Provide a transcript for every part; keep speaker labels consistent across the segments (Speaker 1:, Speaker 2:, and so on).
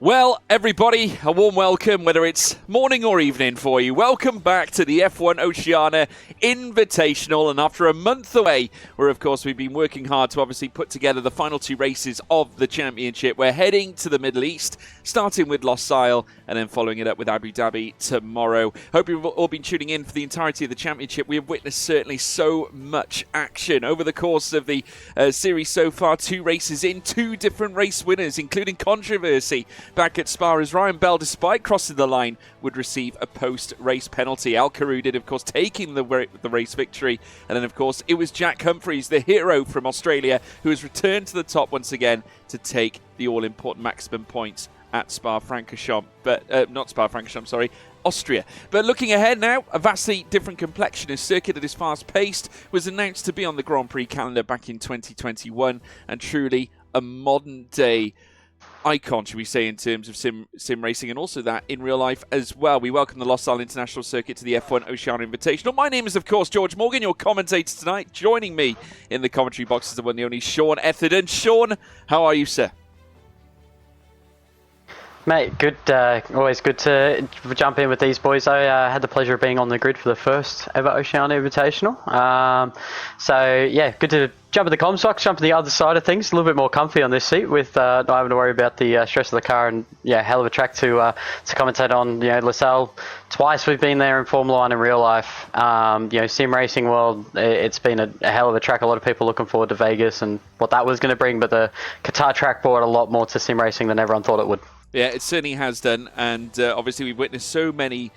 Speaker 1: Well, everybody, a warm welcome, whether it's morning or evening for you. Welcome back to the F1 Oceania Invitational. And after a month away, where, of course, we've been working hard to obviously put together the final two races of the championship, we're heading to the Middle East, starting with Losail and then following it up with Abu Dhabi tomorrow. Hope you've all been tuning in for the entirety of the championship. We have witnessed certainly so much action over the course of the series so far. Two races in, two different race winners, including controversy back at Spa, as Ryan Bell, despite crossing the line, would receive a post-race penalty. Al Karudid, of course, taking the race victory. And then, of course, it was Jack Humphries, the hero from Australia, who has returned to the top once again to take the all-important maximum points at Spa-Francorchamps. But not Spa-Francorchamps, sorry, Austria. But looking ahead now, a vastly different complexion. A circuit that is fast-paced was announced to be on the Grand Prix calendar back in 2021, and truly a modern-day icon, should we say, in terms of sim racing, and also that in real life as well. We welcome the Losail International Circuit to the F1 Oceania Invitational. My name is, of course, George Morgan, your commentator tonight. Joining me in the commentary box is the one, the only Sean Etherden. Sean, how are you, sir?
Speaker 2: Mate, good. Always good to jump in with these boys. I had the pleasure of being on the grid for the first ever Oceania Invitational. So, yeah, good to jump in the comms box, jump to the other side of things. A little bit more comfy on this seat with not having to worry about the stress of the car, and, yeah, hell of a track to commentate on. You know, Losail, twice we've been there in Formula 1 in real life. You know, sim racing world, it's been a hell of a track. A lot of people looking forward to Vegas and what that was going to bring, but the Qatar track brought a lot more to sim racing than everyone thought it would.
Speaker 1: Yeah, it certainly has done, and obviously we've witnessed so many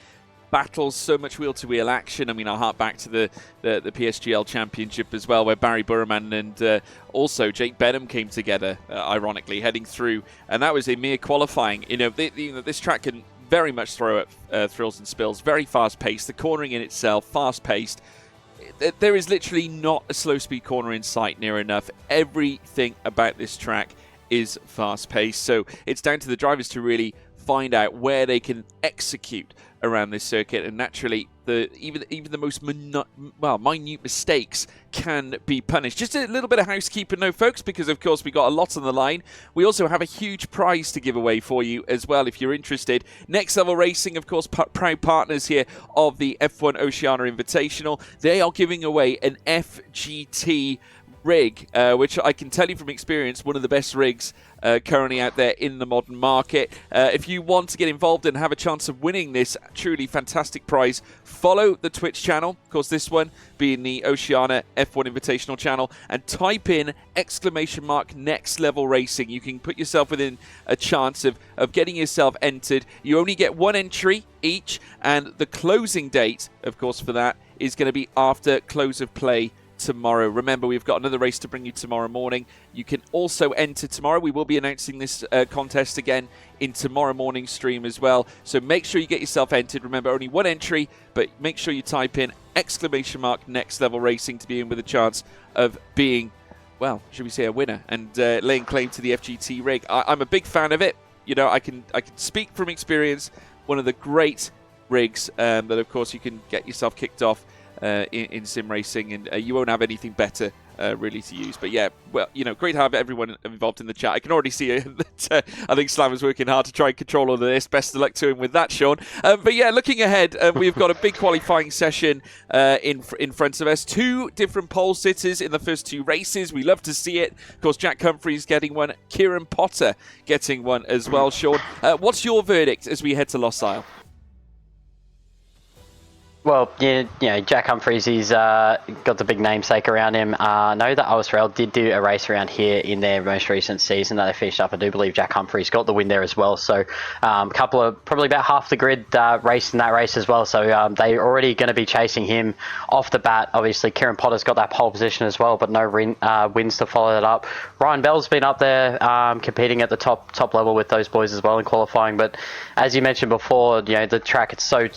Speaker 1: battles, so much wheel-to-wheel action. I mean, I'll hark back to the PSGL Championship as well, where Barry Burman and also Jake Benham came together, ironically, heading through, and that was a mere qualifying. You know, this track can very much throw up thrills and spills, very fast-paced, the cornering in itself, fast-paced. There is literally not a slow-speed corner in sight near enough. Everything about this track is fast-paced, so it's down to the drivers to really find out where they can execute around this circuit, and naturally even the most minute mistakes can be punished. Just a little bit of housekeeping though, folks, because of course we got a lot on the line. We also have a huge prize to give away for you as well if you're interested. Next Level Racing, of course, proud partners here of the F1 Oceania Invitational. They are giving away an FGT rig, which I can tell you from experience, one of the best rigs currently out there in the modern market. If you want to get involved and have a chance of winning this truly fantastic prize, follow the Twitch channel, of course this one being the Oceania F1 Invitational channel, and type in !Next Level Racing. You can put yourself within a chance of getting yourself entered. You only get one entry each, and the closing date, of course, for that is going to be after close of play tomorrow. Remember, we've got another race to bring you tomorrow morning. You can also enter tomorrow. We will be announcing this contest again in tomorrow morning's stream as well. So make sure you get yourself entered. Remember, only one entry, but make sure you type in !Next Level Racing to be in with a chance of being, well, should we say, a winner and laying claim to the FGT rig. I'm a big fan of it. You know, I can speak from experience. One of the great rigs that, of course, you can get yourself kicked off in sim racing, and you won't have anything better really to use. But yeah, well, you know, great to have everyone involved in the chat. I can already see that I think Slam is working hard to try and control all of this. Best of luck to him with that, Sean. But yeah, looking ahead, we've got a big qualifying session in front of us. Two different pole sitters in the first two races. We love to see it. Of course, Jack Humphries getting one, Kieran Potter getting one as well. Sean, what's your verdict as we head to Losail?
Speaker 2: Well, yeah, you know, Jack Humphries, he's got the big namesake around him. I know that Losail did do a race around here in their most recent season that they finished up. I do believe Jack Humphries got the win there as well. So a couple of, probably about half the grid raced in that race as well. So they're already going to be chasing him off the bat. Obviously, Kieran Potter's got that pole position as well, but no wins to follow that up. Ryan Bell's been up there competing at the top level with those boys as well in qualifying. But as you mentioned before, you know, the track, it's so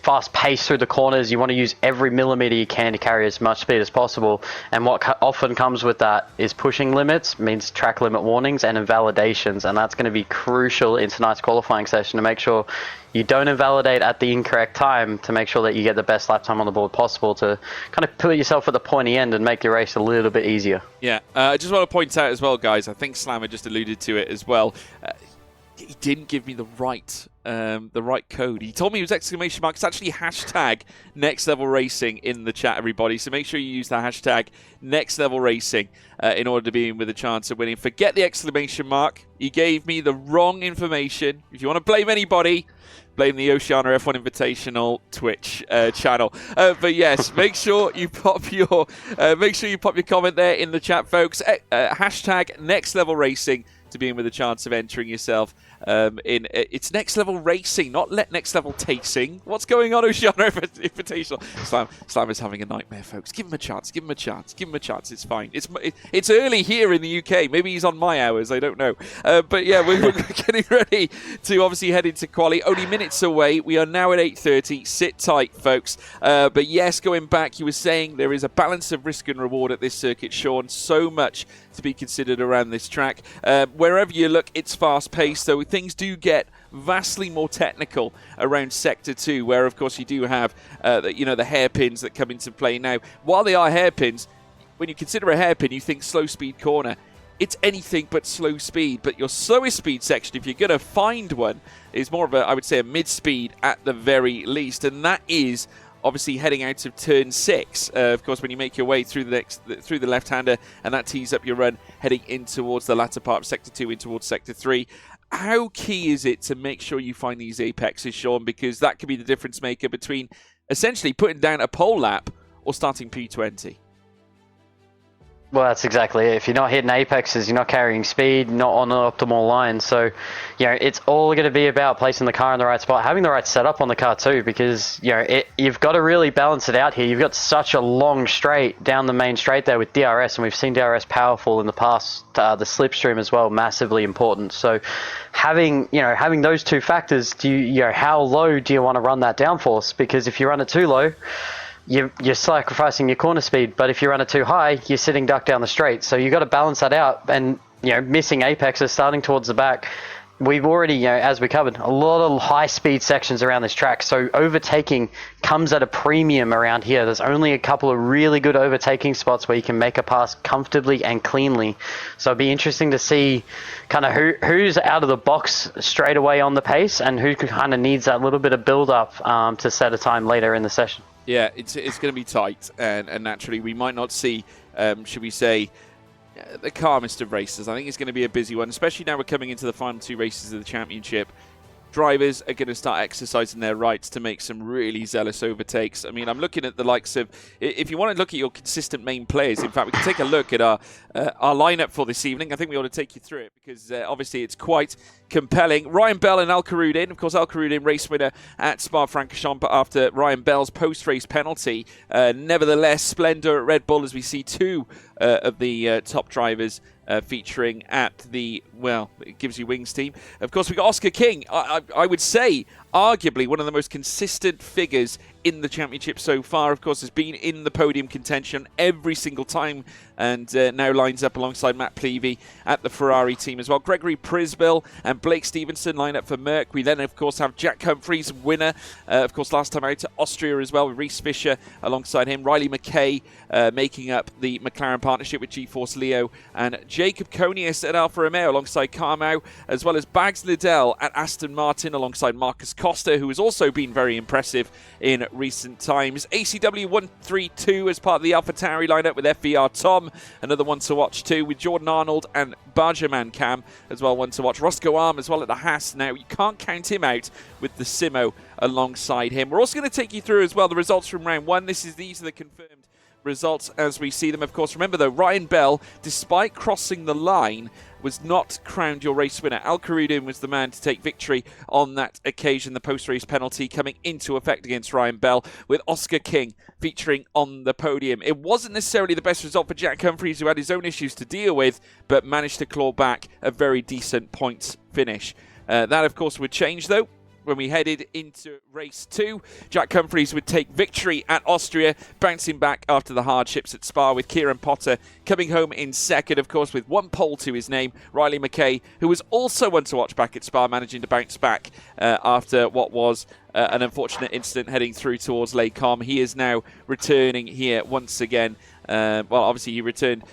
Speaker 2: fast-paced through the corners. You want to use every millimeter you can to carry as much speed as possible, and what often comes with that is pushing limits, means track limit warnings and invalidations, and that's going to be crucial in tonight's qualifying session to make sure you don't invalidate at the incorrect time, to make sure that you get the best lap time on the board possible to kind of put yourself at the pointy end and make your race a little bit easier.
Speaker 1: Yeah, I just want to point out as well, guys, I think Slammer just alluded to it as well. He didn't give me the right code. He told me it was exclamation mark. It's actually hashtag Next Level Racing in the chat, everybody. So make sure you use the hashtag Next Level Racing in order to be in with a chance of winning. Forget the exclamation mark. He gave me the wrong information. If you want to blame anybody, blame the Oceania F1 Invitational Twitch channel. But yes, make sure you pop your comment there in the chat, folks. Hashtag Next Level Racing to be in with a chance of entering yourself in. It's Next Level Racing, not Next Level Tasting. What's going on, Oceania Invitational? Slam is having a nightmare, folks. Give him a chance. Give him a chance. Give him a chance. It's fine. It's early here in the UK. Maybe he's on my hours. I don't know. But yeah, we're getting ready to obviously head into quali. Only minutes away. We are now at 8:30. Sit tight, folks. But yes, going back, you were saying there is a balance of risk and reward at this circuit, Sean. So much to be considered around this track. Wherever you look, it's fast-paced, so things do get vastly more technical around Sector 2, where, of course, you do have the hairpins that come into play. Now, while they are hairpins, when you consider a hairpin, you think slow-speed corner. It's anything but slow speed, but your slowest speed section, if you're going to find one, is more of I would say, a mid-speed at the very least, and that is obviously heading out of turn 6. Of course, when you make your way through the left-hander, and that tees up your run heading in towards the latter part of Sector 2, in towards Sector 3. How key is it to make sure you find these apexes, Sean? Because that could be the difference maker between essentially putting down a pole lap or starting P20.
Speaker 2: Well, that's exactly it. If you're not hitting apexes, you're not carrying speed, not on an optimal line. So, it's all going to be about placing the car in the right spot, having the right setup on the car too, because, you've got to really balance it out here. You've got such a long straight down the main straight there with DRS, and we've seen DRS powerful in the past. The slipstream as well, massively important. So, having those two factors, how low do you want to run that downforce? Because if you run it too low, you're sacrificing your corner speed, but if you run it too high, you're sitting duck down the straight. So you've got to balance that out, and missing apexes, starting towards the back. We've already, as we covered, a lot of high-speed sections around this track, so overtaking comes at a premium around here. There's only a couple of really good overtaking spots where you can make a pass comfortably and cleanly. So it'd be interesting to see kind of who's out of the box straight away on the pace, and who kind of needs that little bit of build-up to set a time later in the session.
Speaker 1: Yeah, it's going to be tight, and naturally we might not see, should we say, the calmest of races. I think it's going to be a busy one, especially now we're coming into the final 2 races of the championship. Drivers are going to start exercising their rights to make some really zealous overtakes. I mean, I'm looking at the likes of, if you want to look at your consistent main players, in fact, we can take a look at our lineup for this evening. I think we ought to take you through it because obviously it's quite compelling. Ryan Bell and Al Karudin, of course, Al Karudin race winner at Spa-Francorchamps after Ryan Bell's post-race penalty. Nevertheless, splendour at Red Bull as we see 2 of the top drivers featuring at the, it gives you wings team. Of course, we got Oscar King. I would say, arguably, one of the most consistent figures in the championship so far. Of course, has been in the podium contention every single time, and now lines up alongside Matt Pleavy at the Ferrari team as well. Gregory Prisbill and Blake Stevenson line up for Merck. We then, of course, have Jack Humphries, winner, of course, last time out to Austria as well, with Reese Fisher alongside him. Riley McKay making up the McLaren partnership with GeForce Leo, and Jacob Conius at Alfa Romeo alongside Carmau, as well as Bags Liddell at Aston Martin alongside Marcus Costa, who has also been very impressive in recent times. ACW 132 as part of the AlphaTauri lineup with FVR Tom, another one to watch too, with Jordan Arnold and Bargerman Cam as well, one to watch. Roscoe Arm as well at the Haas. Now, you can't count him out with the Simo alongside him. We're also going to take you through as well the results from round 1. These are the confirmed results as we see them. Of course, remember though, Ryan Bell, despite crossing the line, was not crowned your race winner. Al Karudin was the man to take victory on that occasion. The post-race penalty coming into effect against Ryan Bell, with Oscar King featuring on the podium. It wasn't necessarily the best result for Jack Humphries, who had his own issues to deal with, but managed to claw back a very decent points finish. That, of course, would change, though, when we headed into race 2. Jack Humphries would take victory at Austria, bouncing back after the hardships at Spa, with Kieran Potter coming home in second, of course, with 1 pole to his name. Riley McKay, who was also one to watch back at Spa, managing to bounce back after what was an unfortunate incident heading through towards Lake Com. He is now returning here once again. Well, obviously he returned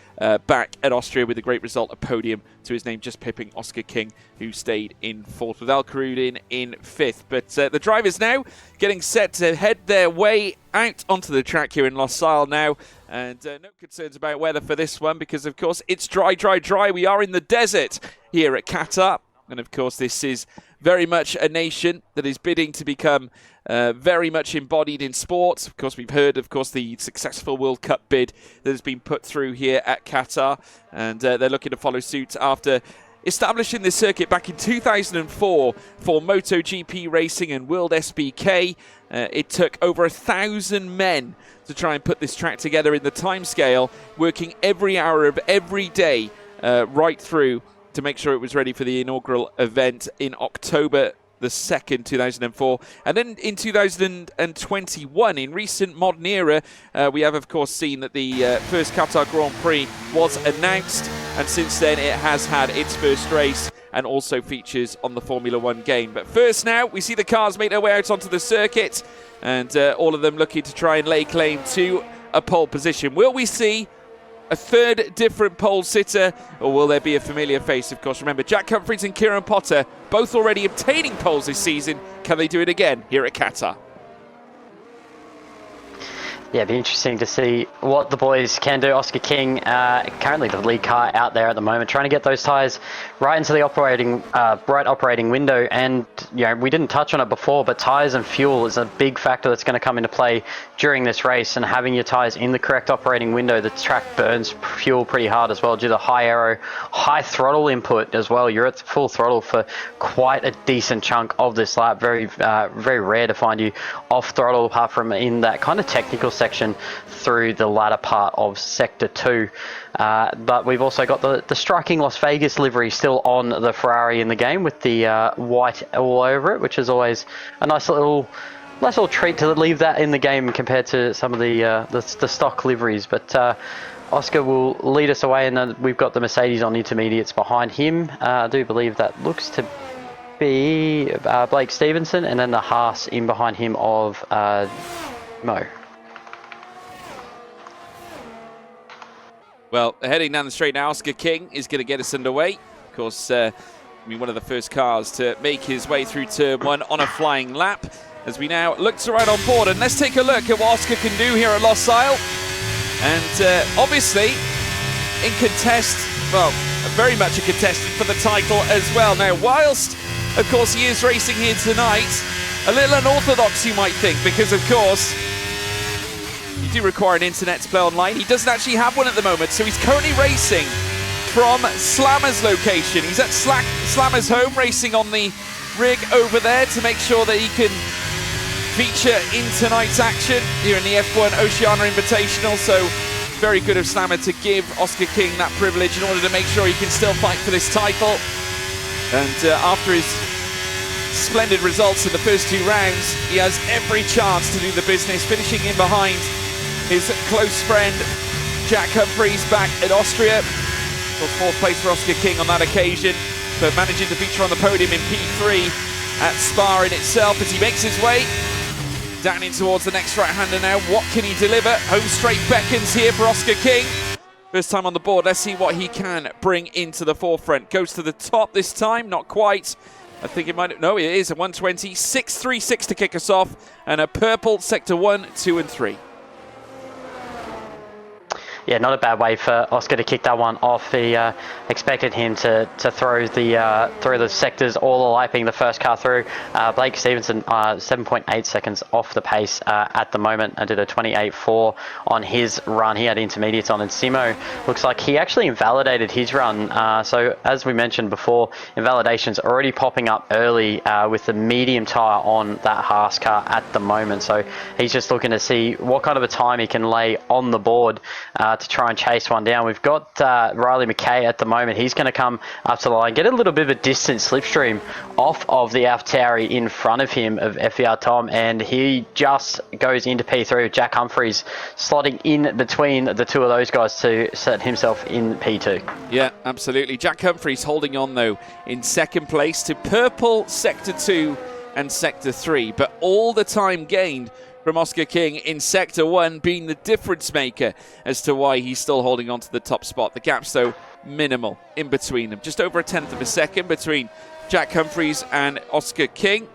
Speaker 1: back at Austria with a great result, a podium to his name, just pipping Oscar King, who stayed in 4th, with Al Karudin in 5th. But the drivers now getting set to head their way out onto the track here in Losail now. And no concerns about weather for this one, because, of course, it's dry, dry, dry. We are in the desert here at Qatar. And, of course, this is very much a nation that is bidding to become very much embodied in sports. Of course, we've heard, of course, the successful World Cup bid that has been put through here at Qatar. And they're looking to follow suit after establishing this circuit back in 2004 for MotoGP racing and World SBK. It took over 1,000 men to try and put this track together in the timescale, working every hour of every day right through to make sure it was ready for the inaugural event in October the 2nd, 2004. And then in 2021, in recent modern era, we have, of course, seen that the first Qatar Grand Prix was announced, and since then it has had its first race and also features on the Formula One game. But first now, we see the cars make their way out onto the circuit, and all of them looking to try and lay claim to a pole position. Will we see a third different pole sitter, or will there be a familiar face? Of course, remember, Jack Humphries and Kieran Potter both already obtaining poles this season. Can they do it again here at Qatar?
Speaker 2: Yeah, it'd be interesting to see what the boys can do. Oscar King, currently the lead car out there at the moment, trying to get those tyres right into the right operating window. And we didn't touch on it before, but tyres and fuel is a big factor that's going to come into play during this race. And having your tyres in the correct operating window, the track burns fuel pretty hard as well due to high aero, high throttle input as well. You're at full throttle for quite a decent chunk of this lap. Very rare to find you off throttle, apart from in that kind of technical section through the latter part of Sector 2. But we've also got the striking Las Vegas livery still on the Ferrari in the game, with the white all over it, which is always a nice little treat to leave that in the game compared to some of the stock liveries. But Oscar will lead us away, and then we've got the Mercedes on intermediates behind him. I do believe that looks to be Blake Stevenson, and then the Haas in behind him of Mo.
Speaker 1: Well, heading down the straight now, Oscar King is going to get us underway. Of course, one of the first cars to make his way through Turn 1 on a flying lap. As we now look to ride on board, and let's take a look at what Oscar can do here at Losail. And obviously, in contest, well, very much a contestant for the title as well. Now, whilst, of course, he is racing here tonight, a little unorthodox, you might think, because, of course, you do require an internet to play online. He doesn't actually have one at the moment, so he's currently racing from Slammer's location. He's at Slammer's home, racing on the rig over there to make sure that he can feature in tonight's action here in the F1 Oceania Invitational. So very good of Slammer to give Oscar King that privilege in order to make sure he can still fight for this title. And after his splendid results in the first 2 rounds, he has every chance to do the business, finishing in behind his close friend Jack Humphries back at Austria. Was 4th place for Oscar King on that occasion, but managing to feature on the podium in P3 at Spa in itself as he makes his way down in towards the next right-hander now. What can he deliver? Home straight beckons here for Oscar King. First time on the board. Let's see what he can bring into the forefront. Goes to the top this time, not quite. I think it might, no, it is a 120, 6.36 to kick us off, and a purple Sector 1, 2 and 3.
Speaker 2: Yeah, not a bad way for Oscar to kick that one off. He expected him to throw the sectors all alike, being the first car through. Blake Stevenson 7.8 seconds off the pace at the moment, and did a 28.4 on his run. He had intermediates on, and Simo looks like he actually invalidated his run. So as we mentioned before, invalidations already popping up early with the medium tyre on that Haas car at the moment. So he's just looking to see what kind of a time he can lay on the board to try and chase one down. We've got Riley McKay at the moment. He's going to come up to the line, get a little bit of a distant slipstream off of the AlphaTauri in front of him of FER Tom, and he just goes into P3 with Jack Humphries slotting in between the two of those guys to set himself in P2.
Speaker 1: Yeah, absolutely. Jack Humphries holding on though in second place to purple Sector 2 and Sector 3. But all the time gained from Oscar King in Sector 1 being the difference maker as to why he's still holding on to the top spot. The gap's, though, minimal in between them. Just over a tenth of a second between Jack Humphreys and Oscar King.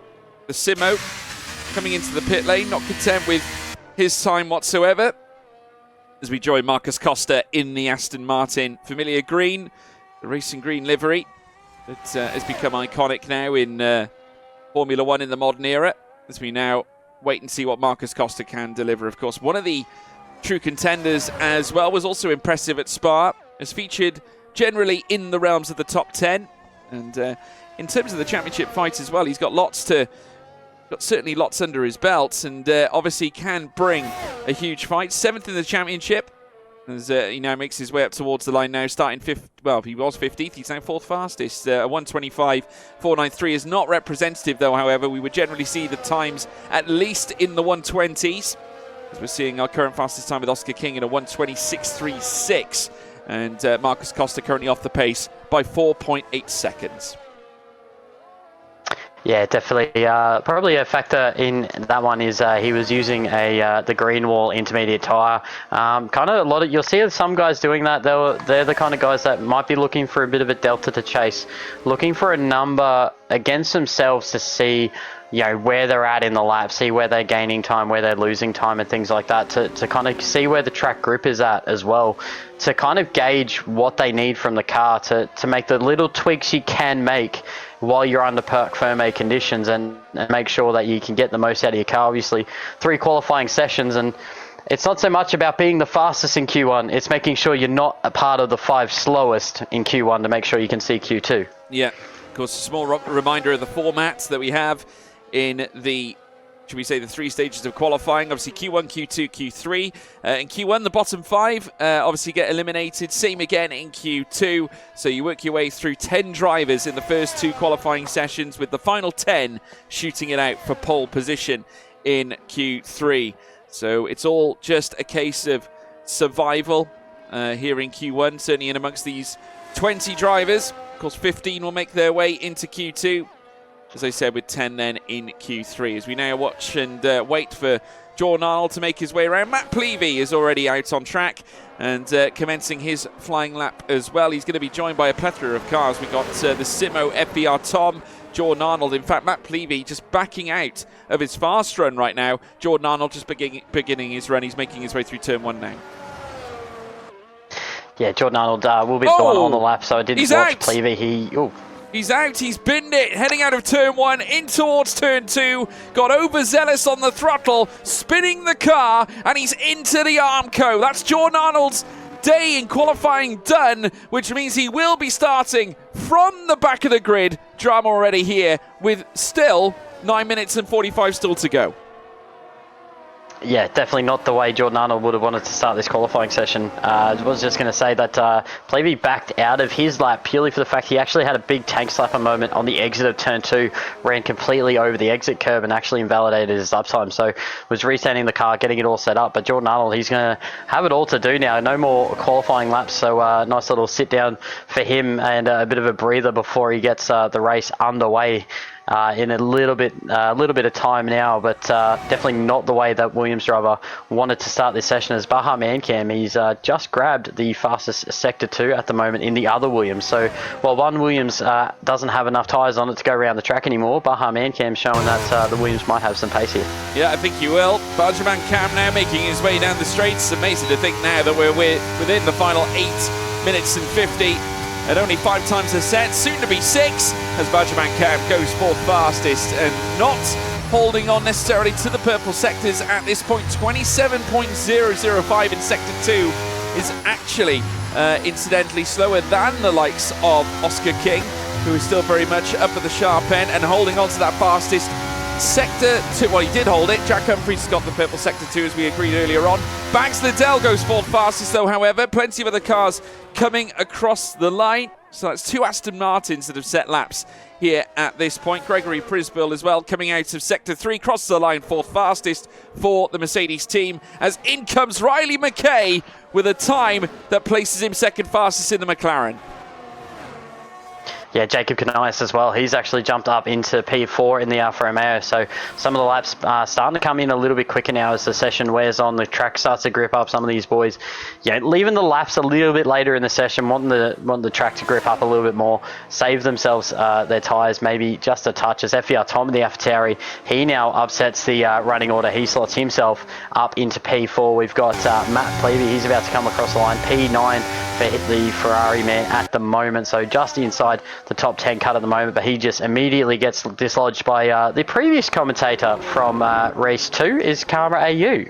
Speaker 1: The Simo coming into the pit lane, not content with his time whatsoever, as we join Marcus Costa in the Aston Martin familiar green, the racing green livery that has become iconic now in Formula One in the modern era, as we now wait and see what Marcus Costa can deliver. Of course, one of the true contenders as well was also impressive at Spa, has featured generally in the realms of the top 10, and in terms of the championship fight as well, he's got certainly lots under his belt, and obviously can bring a huge fight. 7th in the championship, as he now makes his way up towards the line now, starting 5th. Well, he was 15th, he's now 4th fastest. 1:25.493 is not representative, though, however. We would generally see the times at least in the 120s, as we're seeing our current fastest time with Oscar King in a 1:26.36, and Marcus Costa currently off the pace by 4.8 seconds.
Speaker 2: Yeah, definitely. Probably a factor in that one is he was using the green wall intermediate tyre. Kind of a lot of, you'll see some guys doing that. They're the kind of guys that might be looking for a bit of a delta to chase, looking for a number against themselves to see, you know, where they're at in the lap, see where they're gaining time, where they're losing time, and things like that, to kind of see where the track grip is at as well, to kind of gauge what they need from the car to make the little tweaks you can make while you're under Parc Fermé conditions, and make sure that you can get the most out of your car. Obviously, 3 qualifying sessions, and it's not so much about being the fastest in Q1, it's making sure you're not a part of the 5 slowest in Q1 to make sure you can see Q2.
Speaker 1: Yeah, of course, a small reminder of the formats that we have in the, should we say, the 3 stages of qualifying. Obviously Q1, Q2, Q3. In Q1, the bottom 5 obviously get eliminated. Same again in Q2. So you work your way through 10 drivers in the first 2 qualifying sessions, with the final 10 shooting it out for pole position in Q3. So it's all just a case of survival here in Q1, certainly in amongst these 20 drivers. Of course, 15 will make their way into Q2, as I said, with 10 then in Q3. As we now watch and wait for Jordan Arnold to make his way around. Matt Pleavy is already out on track and commencing his flying lap as well. He's going to be joined by a plethora of cars. We've got the Simo FBR Tom, Jordan Arnold. In fact, Matt Pleavy just backing out of his fast run right now. Jordan Arnold just beginning his run. He's making his way through turn 1 now.
Speaker 2: Yeah, Jordan Arnold will be the one on the lap, so I didn't watch Pleavy.
Speaker 1: He's out, he's binned it, heading out of turn 1, in towards turn 2, got overzealous on the throttle, spinning the car, and he's into the Armco. That's Jordan Arnold's day in qualifying done, which means he will be starting from the back of the grid. Drama already here, with still 9 minutes and 45 still to go.
Speaker 2: Yeah, definitely not the way Jordan Arnold would have wanted to start this qualifying session. I was just going to say that Pleavy backed out of his lap purely for the fact he actually had a big tank slapper moment on the exit of turn 2, ran completely over the exit curb and actually invalidated his lap time. So was restanding the car, getting it all set up. But Jordan Arnold, he's going to have it all to do now. No more qualifying laps, so nice little sit down for him and a bit of a breather before he gets the race underway. In a little bit of time now, but definitely not the way that Williams driver wanted to start this session. As Baha Mancam, he's just grabbed the fastest Sector 2 at the moment in the other Williams. So while one Williams doesn't have enough tyres on it to go around the track anymore, Baha Mancam showing that the Williams might have some pace here. Yeah,
Speaker 1: I think you will. Benjamin Cam now making his way down the straights. Amazing to think now that we're within the final 8 minutes and 50. At only 5 times a set, soon to be 6, as Benjamin Cam goes 4th fastest and not holding on necessarily to the purple sectors at this point. 27.005 in Sector 2 is actually incidentally slower than the likes of Oscar King, who is still very much up at the sharp end and holding on to that fastest Sector 2. Well, he did hold it. Jack Humphreys has got the purple Sector 2, as we agreed earlier on. Banks Liddell goes 4th fastest, though, however. Plenty of other cars coming across the line. So that's 2 Aston Martins that have set laps here at this point. Gregory Prisbill as well coming out of Sector 3, crosses the line 4th fastest for the Mercedes team, as in comes Riley McKay with a time that places him 2nd fastest in the McLaren.
Speaker 2: Yeah, Jacob Canais as well. He's actually jumped up into P4 in the Alfa Romeo. So some of the laps are starting to come in a little bit quicker now as the session wears on. The track starts to grip up some of these boys. Yeah, leaving the laps a little bit later in the session, wanting the track to grip up a little bit more, save themselves their tyres maybe just a touch. As FVR Tom in the AlphaTauri, he now upsets the running order. He slots himself up into P4. We've got Matt Plevey. He's about to come across the line. P9 for the Ferrari man at the moment. So just inside the top 10 cut at the moment, but he just immediately gets dislodged by the previous commentator from race 2 is Karma AU,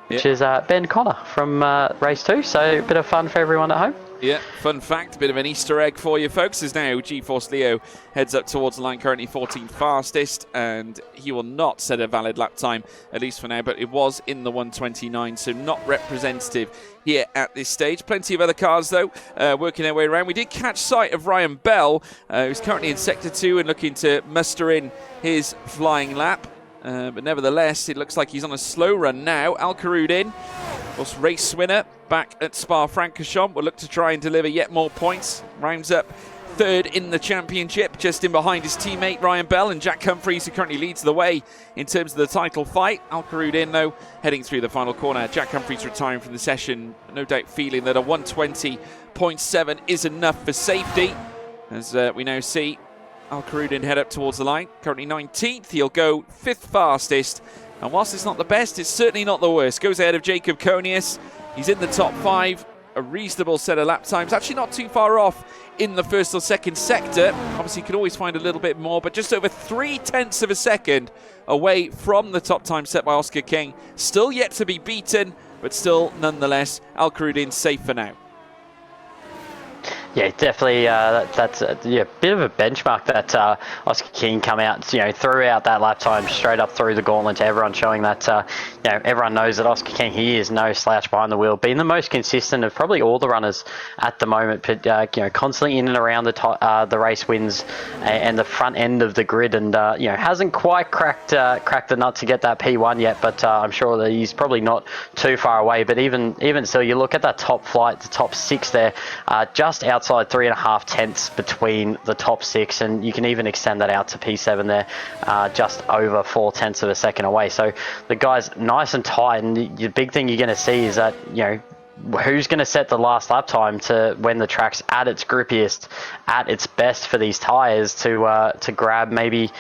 Speaker 2: which is Ben Connor from race 2. So a bit of fun for everyone at home.
Speaker 1: Yeah, fun fact, a bit of an Easter egg for you folks, is now GeForce Leo heads up towards the line, currently 14th fastest, and he will not set a valid lap time, at least for now, but it was in the 1:29, so not representative here at this stage. Plenty of other cars, though, working their way around. We did catch sight of Ryan Bell, who's currently in Sector 2 and looking to muster in his flying lap. But nevertheless, it looks like he's on a slow run now. Al Karudin, of course, race winner back at Spa-Francorchamps, will look to try and deliver yet more points. Rounds up third in the championship, just in behind his teammate Ryan Bell and Jack Humphries, who currently leads the way in terms of the title fight. Al Karudin, though, heading through the final corner. Jack Humphries retiring from the session, no doubt feeling that a 120.7 is enough for safety, as we now see Al Karudin head up towards the line, currently 19th. He'll go 5th fastest, and whilst it's not the best, it's certainly not the worst. Goes ahead of Jacob Conius. He's in the top 5, a reasonable set of lap times, actually not too far off in the first or second sector. Obviously, you could always find a little bit more, but just over 0.3 of a second away from the top time set by Oscar King. Still yet to be beaten, but still, nonetheless, Al Karudin safe for now.
Speaker 2: Yeah, definitely. That's a bit of a benchmark that Oscar King come out, threw out that lap time straight up through the gauntlet to everyone, showing that everyone knows that Oscar King, he is no slouch behind the wheel, being the most consistent of probably all the runners at the moment. But constantly in and around the race wins and the front end of the grid, and hasn't quite cracked the nut to get that P1 yet. But I'm sure that he's probably not too far away. But even still, you look at that top flight, the top 6 there, just outside 3.5 tenths between the top 6, and you can even extend that out to P7 there, just over 4 tenths of a second away. So the guy's nice and tight, and the big thing you're going to see is that who's going to set the last lap time to when the track's at its grippiest, at its best for these tyres to grab maybe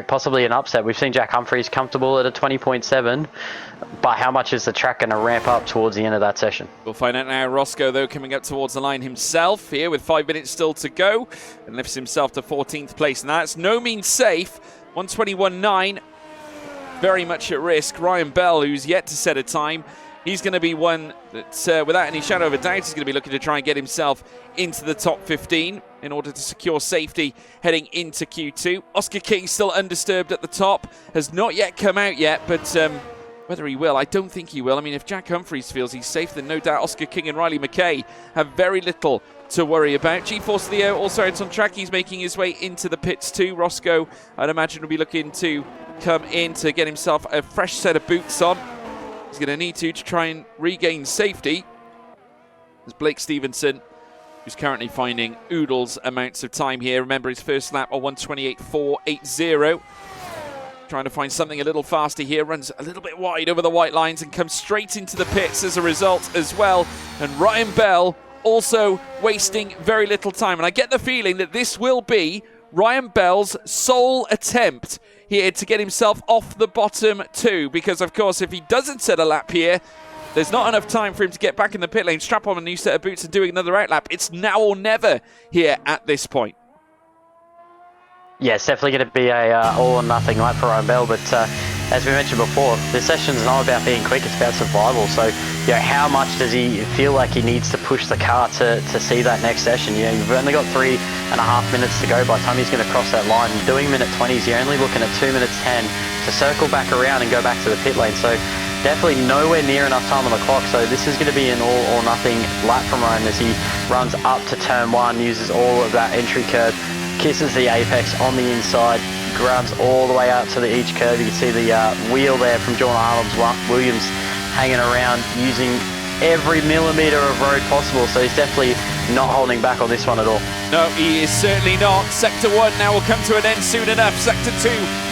Speaker 2: possibly an upset. We've seen Jack Humphries comfortable at a 20.7, but how much is the track going to ramp up towards the end of that session?
Speaker 1: We'll find out now. Roscoe, though, coming up towards the line himself here with 5 minutes still to go, and lifts himself to 14th place, and that's no means safe. 121.9, very much at risk. Ryan Bell, who's yet to set a time, he's going to be one that, without any shadow of a doubt, is going to be looking to try and get himself into the top 15 in order to secure safety heading into Q2. Oscar King still undisturbed at the top, has not yet come out yet, but whether he will, I don't think he will. I mean, if Jack Humphries feels he's safe, then no doubt Oscar King and Riley McKay have very little to worry about. GeForce Leo also out on track. He's making his way into the pits too. Roscoe, I'd imagine, will be looking to come in to get himself a fresh set of boots on. He's going to need to try and regain safety. There's Blake Stevenson, who's currently finding oodles amounts of time here. Remember, his first lap, a 128.480. Trying to find something a little faster here. Runs a little bit wide over the white lines and comes straight into the pits as a result as well. And Ryan Bell also wasting very little time. And I get the feeling that this will be Ryan Bell's sole attempt here to get himself off the bottom 2, because of course if he doesn't set a lap here, there's not enough time for him to get back in the pit lane, strap on a new set of boots and doing another outlap. It's now or never here at this point.
Speaker 2: Yeah, it's definitely going to be a all or nothing lap for Ryan Bell, but as we mentioned before, this session's not about being quick, it's about survival. So, how much does he feel like he needs to push the car to see that next session? You've only got 3.5 minutes to go by the time he's going to cross that line. Doing minute 20s, you're only looking at 2 minutes 10 to circle back around and go back to the pit lane. So definitely nowhere near enough time on the clock. So this is going to be an all or nothing lap from Ryan as he runs up to turn 1, uses all of that entry curve, kisses the apex on the inside, grabs all the way out to the each curve. You can see the wheel there from John Williams hanging around, using every millimetre of road possible. So he's definitely not holding back on this one at all.
Speaker 1: No, he is certainly not. Sector 1 now will come to an end soon enough. Sector 2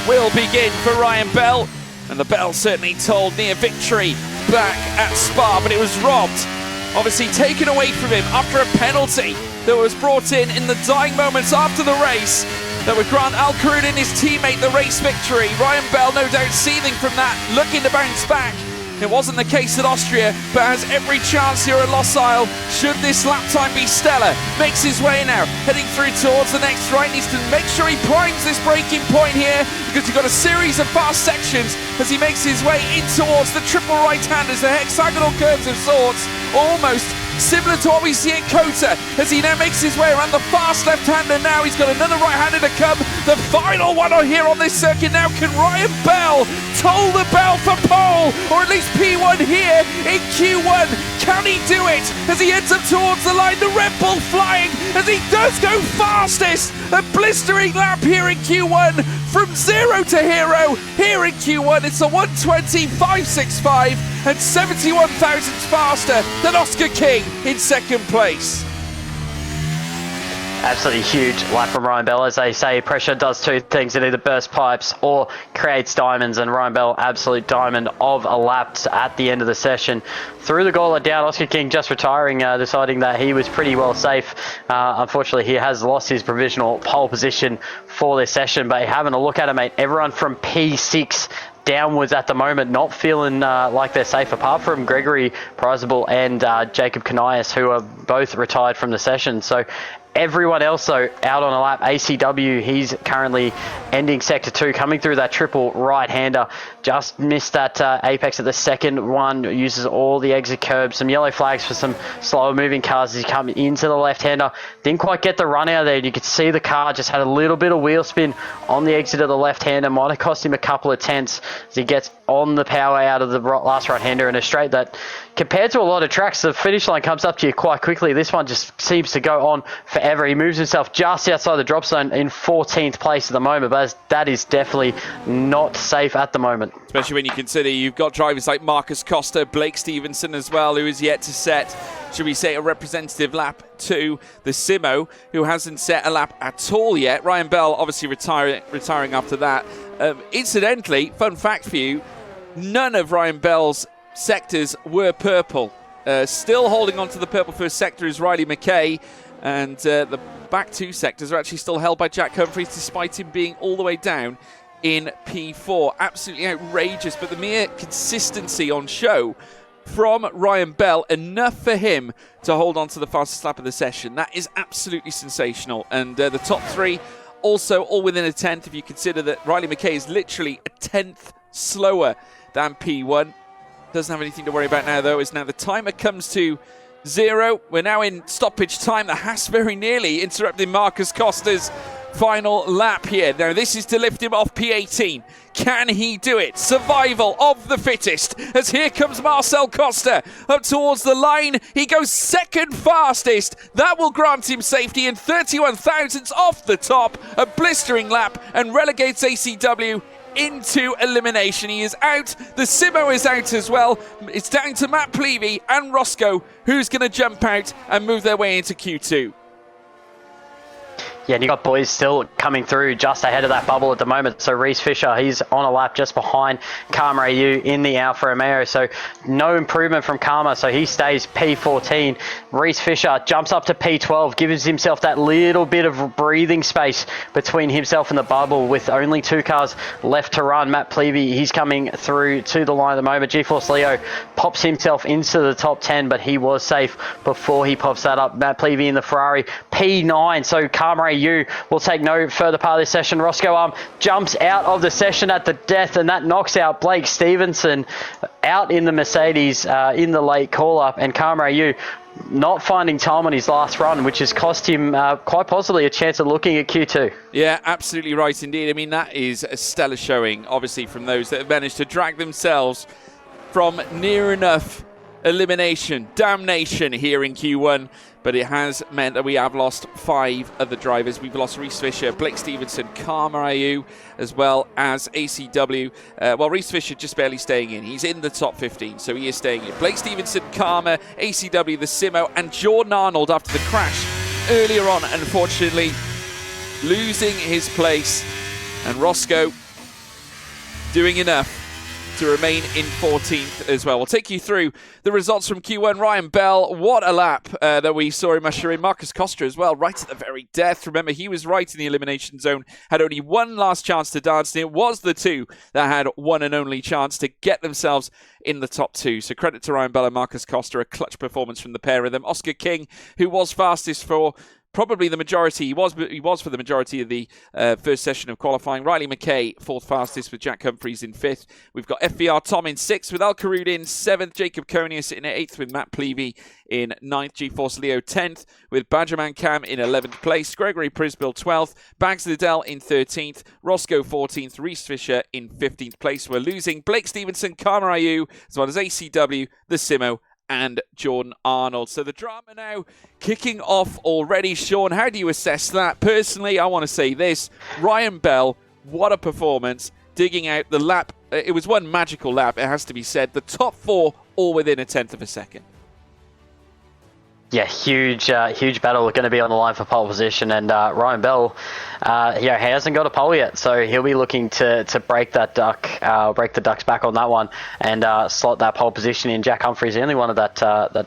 Speaker 1: will begin for Ryan Bell. And the bell certainly tolled near victory back at Spa, but it was robbed. Obviously taken away from him after a penalty that was brought in the dying moments after the race that would grant Al Karun and his teammate the race victory. Ryan Bell no doubt seething from that, looking to bounce back. It wasn't the case at Austria, but has every chance here at Losail should this lap time be stellar. Makes his way now, heading through towards the next right. Needs to make sure he primes this braking point here, because you've got a series of fast sections as he makes his way in towards the triple right-handers, the hexagonal curves of sorts, almost similar to what we see in Qatar, as he now makes his way around the fast left-hander. Now he's got another right-hander to come. The final one here on this circuit now. Can Ryan Bell toll the bell for pole, or at least P1 here in Q1? Can he do it as he heads up towards the line? The Red Bull flying as he does go fastest. A blistering lap here in Q1 from 0 to hero. Here in Q1 it's a 1:20.565 and 71 thousandths faster than Oscar King in second place.
Speaker 2: Absolutely huge lap from Ryan Bell. As they say, pressure does two things. It either bursts pipes or creates diamonds, and Ryan Bell, absolute diamond of a lap at the end of the session. Through the gauntlet down, Oscar King just retiring, deciding that he was pretty well safe. Unfortunately, he has lost his provisional pole position for this session, but having a look at it, mate, everyone from P6 downwards at the moment, not feeling like they're safe, apart from Gregory Prizeable and Jacob Kanias, who are both retired from the session. So everyone else, though, out on a lap. ACW, he's currently ending Sector 2, coming through that triple right-hander. Just missed that apex at the second one. Uses all the exit curbs. Some yellow flags for some slower-moving cars as he comes into the left-hander. Didn't quite get the run out there. You could see the car just had a little bit of wheel spin on the exit of the left-hander. Might have cost him a couple of tenths as he gets on the power out of the last right-hander in a straight that, compared to a lot of tracks, the finish line comes up to you quite quickly. This one just seems to go on forever. He moves himself just outside the drop zone in 14th place at the moment, but that is definitely not safe at the moment.
Speaker 1: Especially when you consider you've got drivers like Marcus Costa, Blake Stevenson as well, who is yet to set, should we say, a representative lap to the Simo, who hasn't set a lap at all yet. Ryan Bell obviously retiring after that. Incidentally, fun fact for you, none of Ryan Bell's sectors were purple. Still holding on to the purple first sector is Riley McKay, and the back two sectors are actually still held by Jack Humphreys, despite him being all the way down in P4. Absolutely outrageous, but the mere consistency on show from Ryan Bell, enough for him to hold on to the fastest lap of the session. That is absolutely sensational. And the top three also all within a tenth, if you consider that Riley McKay is literally a tenth slower than P1. Doesn't have anything to worry about now, though, as now the timer comes to 0. We're now in stoppage time. The Haas very nearly interrupting Marcus Costa's final lap here. Now, this is to lift him off P18. Can he do it? Survival of the fittest, as here comes Marcel Costa up towards the line. He goes second fastest. That will grant him safety in 31 thousandths off the top. A blistering lap, and relegates ACW into elimination. He is out. The Simo is out as well. It's down to Matt Plevey and Roscoe, who's going to jump out and move their way into Q2.
Speaker 2: Yeah, and you got boys still coming through just ahead of that bubble at the moment. So Reese Fisher, he's on a lap just behind Karma AU in the Alfa Romeo. So no improvement from Karma, so he stays P14. Reese Fisher jumps up to P12, gives himself that little bit of breathing space between himself and the bubble with only 2 cars left to run. Matt Plevey, he's coming through to the line at the moment. GeForce Leo pops himself into the top 10, but he was safe before he pops that up. Matt Plevey in the Ferrari, P9. So Karma AU will take no further part of this session. Roscoe jumps out of the session at the death, and that knocks out Blake Stevenson out in the Mercedes in the late call-up, and Karma AU not finding time on his last run, which has cost him quite possibly a chance of looking at Q2.
Speaker 1: Yeah, absolutely right indeed. I mean, that is a stellar showing, obviously, from those that have managed to drag themselves from near enough elimination, damnation here in Q1, but it has meant that we have lost 5 of the drivers. We've lost Reese Fisher, Blake Stevenson, Karma Ayu, as well as ACW. Well, Reese Fisher just barely staying in. He's in the top 15, so he is staying in. Blake Stevenson, Karma, ACW, the Simo, and Jordan Arnold after the crash earlier on, unfortunately, losing his place. And Roscoe doing enough to remain in 14th as well. We'll take you through the results from Q1. Ryan Bell, what a lap that we saw him usher in. Marcus Costa as well, right at the very death. Remember, he was right in the elimination zone, had only one last chance to dance, and it was the two that had one and only chance to get themselves in the top 2. So credit to Ryan Bell and Marcus Costa, a clutch performance from the pair of them. Oscar King, who was fastest for probably the majority. He was for the majority of the first session of qualifying. Riley McKay, 4th fastest, with Jack Humphreys in 5th. We've got FBR Tom in 6th, with Al Karud in 7th. Jacob Konia sitting at 8th, with Matt Plevey in 9th. GeForce Leo 10th, with Badgerman Cam in 11th place. Gregory Prisbill 12th. Bags Liddell in 13th. Roscoe 14th. Reese Fisher in 15th place. We're losing Blake Stevenson, Karma Ayu, as well as ACW, the Simo, and Jordan Arnold. So the drama now kicking off already. Sean, how do you assess that? Personally, I want to say this. Ryan Bell, what a performance. Digging out the lap. It was one magical lap, it has to be said. The top 4 all within a 10th of a second.
Speaker 2: Yeah, huge battle going to be on the line for pole position, and Ryan Bell, he hasn't got a pole yet, so he'll be looking to break that break the ducks back on that one, and slot that pole position in. Jack Humphreys, the only one of that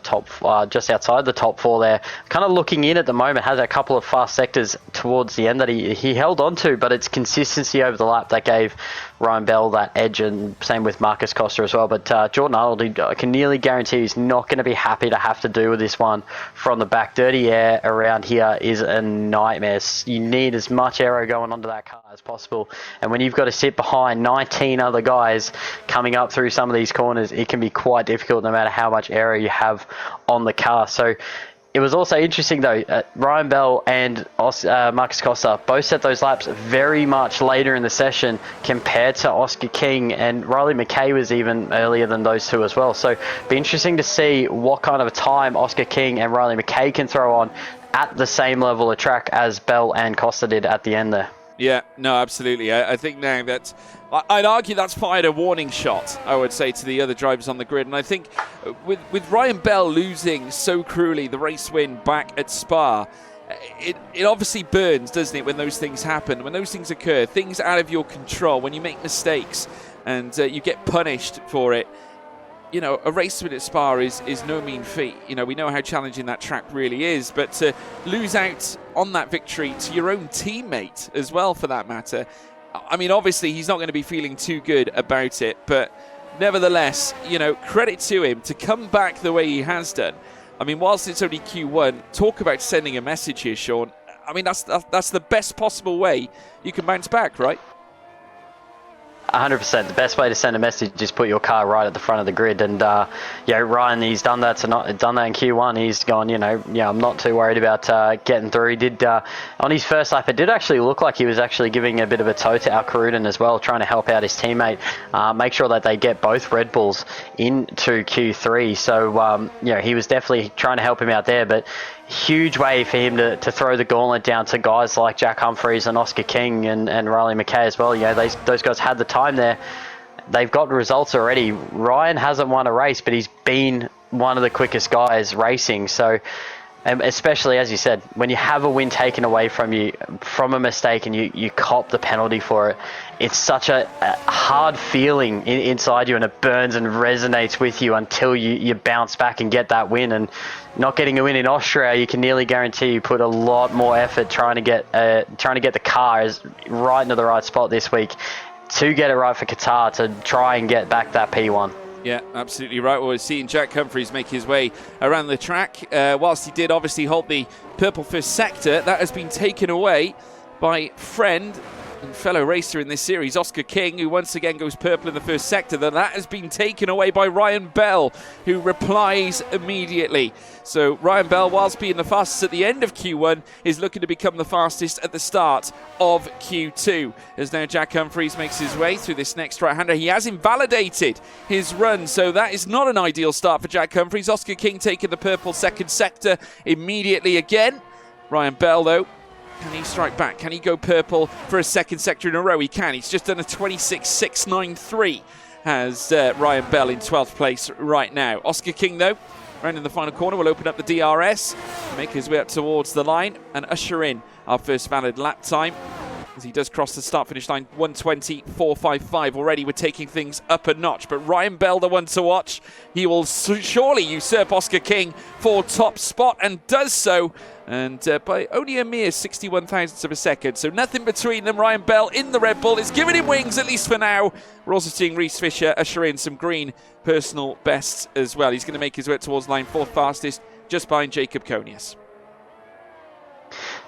Speaker 2: top, just outside the top 4 there, kind of looking in at the moment, has a couple of fast sectors towards the end that he held on to, but it's consistency over the lap that gave Ryan Bell that edge, and same with Marcus Costa as well. But Jordan Arnold, I can nearly guarantee he's not going to be happy to have to do with this one from the back. Dirty air around here is a nightmare. You need as much aero going onto that car as possible, and when you've got to sit behind 19 other guys coming up through some of these corners, it can be quite difficult no matter how much aero you have on the car. So it was also interesting though, Ryan Bell and Marcus Costa both set those laps very much later in the session compared to Oscar King, and Riley McKay was even earlier than those two as well. So be interesting to see what kind of a time Oscar King and Riley McKay can throw on at the same level of track as Bell and Costa did at the end there.
Speaker 1: Yeah, no, absolutely. I think now that I'd argue that's fired a warning shot, I would say, to the other drivers on the grid. And I think with Ryan Bell losing so cruelly the race win back at Spa, it obviously burns, doesn't it, when those things happen, when those things occur, things out of your control, when you make mistakes and you get punished for it. You know, a race win at Spa is no mean feat. You know, we know how challenging that track really is, but to lose out on that victory to your own teammate as well, for that matter, I mean, obviously he's not going to be feeling too good about it, but nevertheless, you know, credit to him to come back the way he has done. I mean, whilst it's only Q1, talk about sending a message here, Sean. I mean, that's the best possible way you can bounce back, right?
Speaker 2: 100%. The best way to send a message is put your car right at the front of the grid. And Ryan, he's done that in Q1. He's gone, I'm not too worried about getting through. He did on his first lap. It did actually look like he was actually giving a bit of a tow to Al Karuden as well, trying to help out his teammate, make sure that they get both Red Bulls into Q3. So he was definitely trying to help him out there, but huge way for him to throw the gauntlet down to guys like Jack Humphreys and Oscar King and Riley McKay as well. Those guys had the time there. They've got results already. Ryan hasn't won a race, but he's been one of the quickest guys racing. So, especially as you said, when you have a win taken away from you from a mistake and you cop the penalty for it, it's such a hard feeling inside you, and it burns and resonates with you until you bounce back and get that win. And not getting a win in Austria, you can nearly guarantee you put a lot more effort trying to get the car right into the right spot this week to get it right for Qatar, to try and get back that P1.
Speaker 1: Yeah, absolutely right. Well, we're seeing Jack Humphreys make his way around the track. Whilst he did obviously hold the purple first sector, that has been taken away by friend and fellow racer in this series, Oscar King, who once again goes purple in the first sector. That has been taken away by Ryan Bell, who replies immediately. So Ryan Bell, whilst being the fastest at the end of Q1, is looking to become the fastest at the start of Q2. As now Jack Humphreys makes his way through this next right-hander. He has invalidated his run, so that is not an ideal start for Jack Humphreys. Oscar King taking the purple second sector immediately again. Ryan Bell, though, can he strike back? Can he go purple for a second sector in a row? He can. He's just done a 26.693. Has Ryan Bell in 12th place right now. Oscar King, though, round in the final corner, will open up the DRS, make his way up towards the line, and usher in our first valid lap time. As he does cross the start-finish line, 1:20.455 already. We're taking things up a notch. But Ryan Bell, the one to watch. He will surely usurp Oscar King for top spot, and does so. And by only a mere 61 thousandths of a second. So nothing between them. Ryan Bell in the Red Bull is giving him wings, at least for now. We're also seeing Reese Fisher usher in some green personal bests as well. He's going to make his way towards line 4th fastest, just behind Jacob Conius.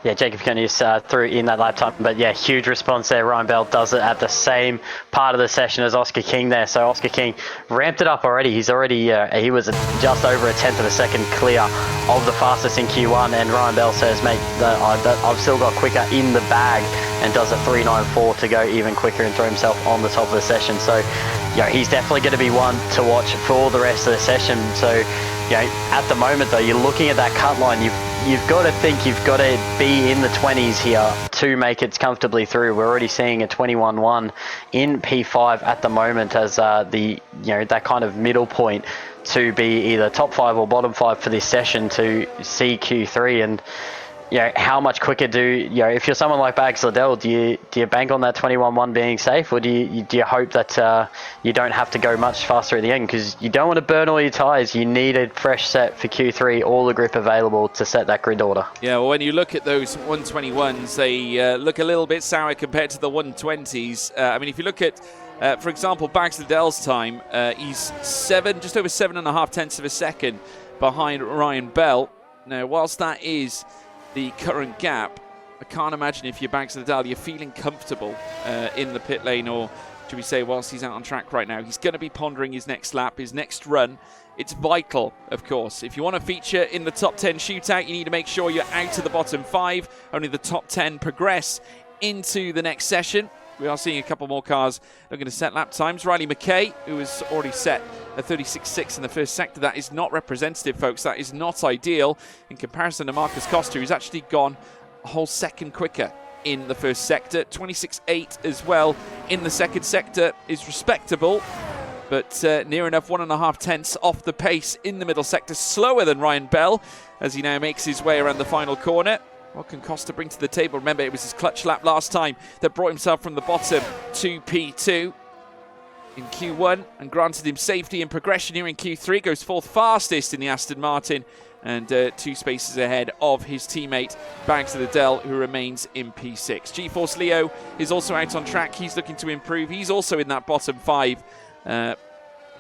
Speaker 2: Yeah, Jacob Conius threw in that lap time, but yeah, huge response there. Ryan Bell does it at the same part of the session as Oscar King there. So Oscar King ramped it up already. He's already, he was just over a 10th of a second clear of the fastest in Q1, and Ryan Bell says, mate, I've still got quicker in the bag, and does a 3.94 to go even quicker and throw himself on the top of the session. So, you know, he's definitely going to be one to watch for the rest of the session. So, you know, at the moment though, you're looking at that cut line, you've got to think you've got to be in the 20s here to make it comfortably through. We're already seeing a 21.1 in P5 at the moment as that kind of middle point to be either top 5 or bottom 5 for this session to see Q3. And you know, how much quicker if you're someone like Bags Liddell, do you bank on that 21.1 being safe, or do you hope that you don't have to go much faster at the end, because you don't want to burn all your tyres. You need a fresh set for Q3, all the grip available to set that grid order.
Speaker 1: Yeah, well, when you look at those 121s, they look a little bit sour compared to the 120s. I mean, if you look at, for example, Bags Liddell's time, he's just over 7.5 tenths of a second behind Ryan Bell. Now, whilst that is the current gap, I can't imagine if you're Bags Liddell, you're feeling comfortable in the pit lane, or should we say whilst he's out on track right now. He's going to be pondering his next lap, his next run. It's vital, of course. If you want to feature in the top 10 shootout, you need to make sure you're out of the bottom 5. Only the top 10 progress into the next session. We are seeing a couple more cars looking to set lap times. Riley McKay, who has already set a 36.6 in the first sector. That is not representative, folks. That is not ideal in comparison to Marcus Costa, who's actually gone a whole second quicker in the first sector. 26.8 as well in the second sector is respectable, but near enough 1.5 tenths off the pace in the middle sector. Slower than Ryan Bell as he now makes his way around the final corner. What can Costa bring to the table? Remember, it was his clutch lap last time that brought himself from the bottom to P2 in Q1 and granted him safety and progression here in Q3. Goes 4th fastest in the Aston Martin and 2 spaces ahead of his teammate Bags Liddell, who remains in P6. GeForce Leo is also out on track. He's looking to improve. He's also in that bottom 5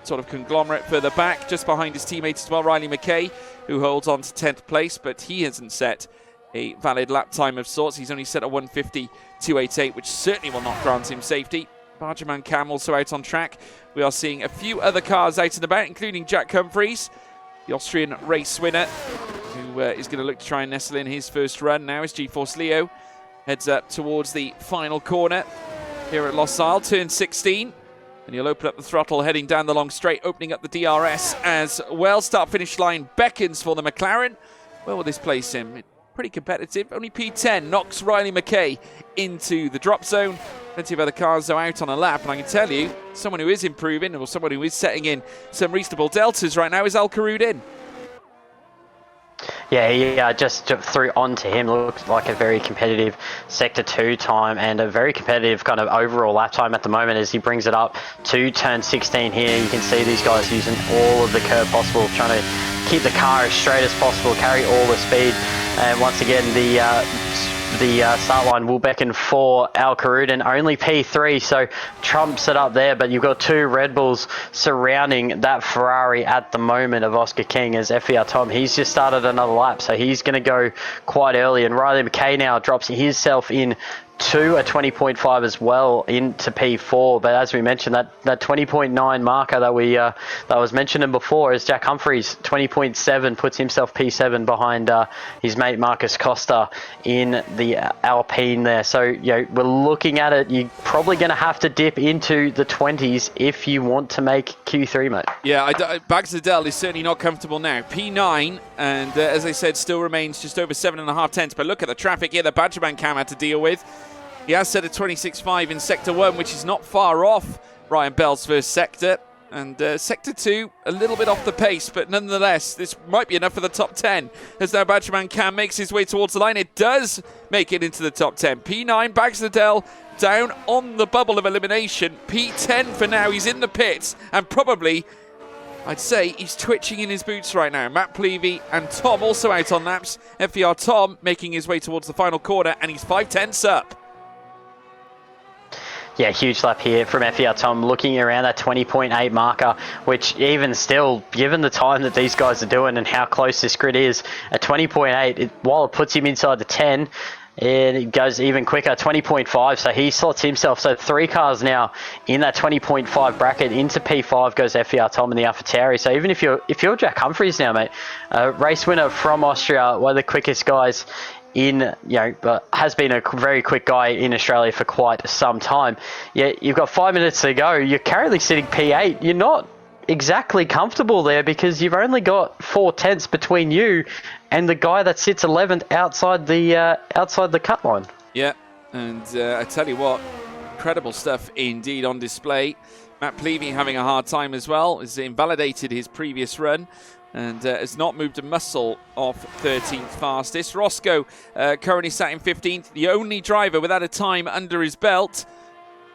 Speaker 1: sort of conglomerate further back, just behind his teammates as well, Riley McKay, who holds on to 10th place, but he hasn't set a valid lap time of sorts. He's only set a 1:50.288, which certainly will not grant him safety. Bargerman Cam also out on track. We are seeing a few other cars out and about, including Jack Humphreys, the Austrian race winner, who is going to look to try and nestle in his first run now as GeForce Leo heads up towards the final corner here at Losail, turn 16. And he'll open up the throttle, heading down the long straight, opening up the DRS as well. Start-finish line beckons for the McLaren. Where will this place him? Pretty competitive. Only P10 knocks Riley McKay into the drop zone. Plenty of other cars though out on a lap, and I can tell you, someone who is improving, or someone who is setting in some reasonable deltas right now, is Al Karudin.
Speaker 2: Yeah, he just threw onto him. Looks like a very competitive Sector 2 time and a very competitive kind of overall lap time at the moment as he brings it up to turn 16 here. You can see these guys using all of the curb possible, trying to keep the car as straight as possible, carry all the speed. And once again, the start line will beckon for Al Karudin, only P3, so trumps it up there, but you've got 2 Red Bulls surrounding that Ferrari at the moment of Oscar King as FER Tom. He's just started another lap, so he's going to go quite early, and Riley McKay now drops himself in to a 20.5 as well into P4, but as we mentioned, that 20.9 marker that was mentioned before is Jack Humphries. 20.7 puts himself P7 behind his mate Marcus Costa in the Alpine there. So we're looking at it. You're probably going to have to dip into the 20s if you want to make Q3, mate.
Speaker 1: Yeah, Bags Liddell is certainly not comfortable now. P9, and as I said, still remains just over 7.5 tenths. But look at the traffic here that Badgerman Cam had to deal with. He has set a 26.5 in Sector 1, which is not far off Ryan Bell's first sector. And Sector 2, a little bit off the pace, but nonetheless, this might be enough for the top 10. As now Badgerman Cam makes his way towards the line, it does make it into the top 10. P9, Bags Liddell down on the bubble of elimination. P10 for now, he's in the pits, and probably, I'd say, he's twitching in his boots right now. Matt Plevey and Tom also out on laps. FER Tom making his way towards the final corner, and he's 5 tenths up.
Speaker 2: Yeah, huge lap here from FER Tom, looking around that 20.8 marker, which even still, given the time that these guys are doing and how close this grid is, at 20.8, while it puts him inside the 10, it goes even quicker, 20.5, so he slots himself. So 3 cars now in that 20.5 bracket. Into P5 goes FER Tom and the AlphaTauri. So even if you're Jack Humphries now, mate, race winner from Austria, one of the quickest guys has been a very quick guy in Australia for quite some time. Yeah, you've got 5 minutes to go. You're currently sitting P8. You're not exactly comfortable there because you've only got 4 tenths between you and the guy that sits 11th outside the cut line. Yeah,
Speaker 1: and I tell you what, incredible stuff indeed on display. Matt Plevey having a hard time as well. Has invalidated his previous run and has not moved a muscle off 13th fastest. Roscoe currently sat in 15th, the only driver without a time under his belt,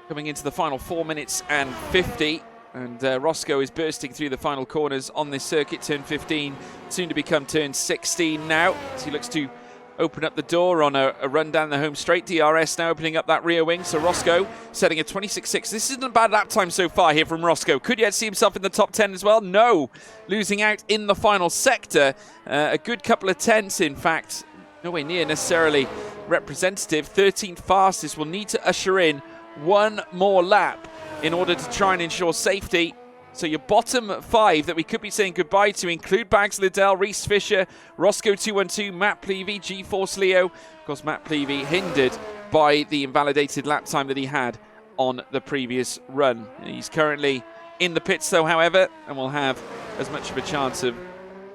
Speaker 1: coming into the final 4 minutes and 50. And Roscoe is bursting through the final corners on this circuit, turn 15, soon to become turn 16 now, as he looks to open up the door on a run down the home straight. DRS now opening up that rear wing. So Roscoe setting a 26.6. This isn't a bad lap time so far here from Roscoe. Could yet see himself in the top 10 as well? No. Losing out in the final sector. A good couple of tenths, in fact. Nowhere near necessarily representative. 13th fastest will need to usher in one more lap in order to try and ensure safety. So your bottom 5 that we could be saying goodbye to include Bags Liddell, Reese Fisher, Roscoe 212, Matt Plevey, G-Force Leo. Of course, Matt Plevey hindered by the invalidated lap time that he had on the previous run. He's currently in the pits though, however, and will have as much of a chance of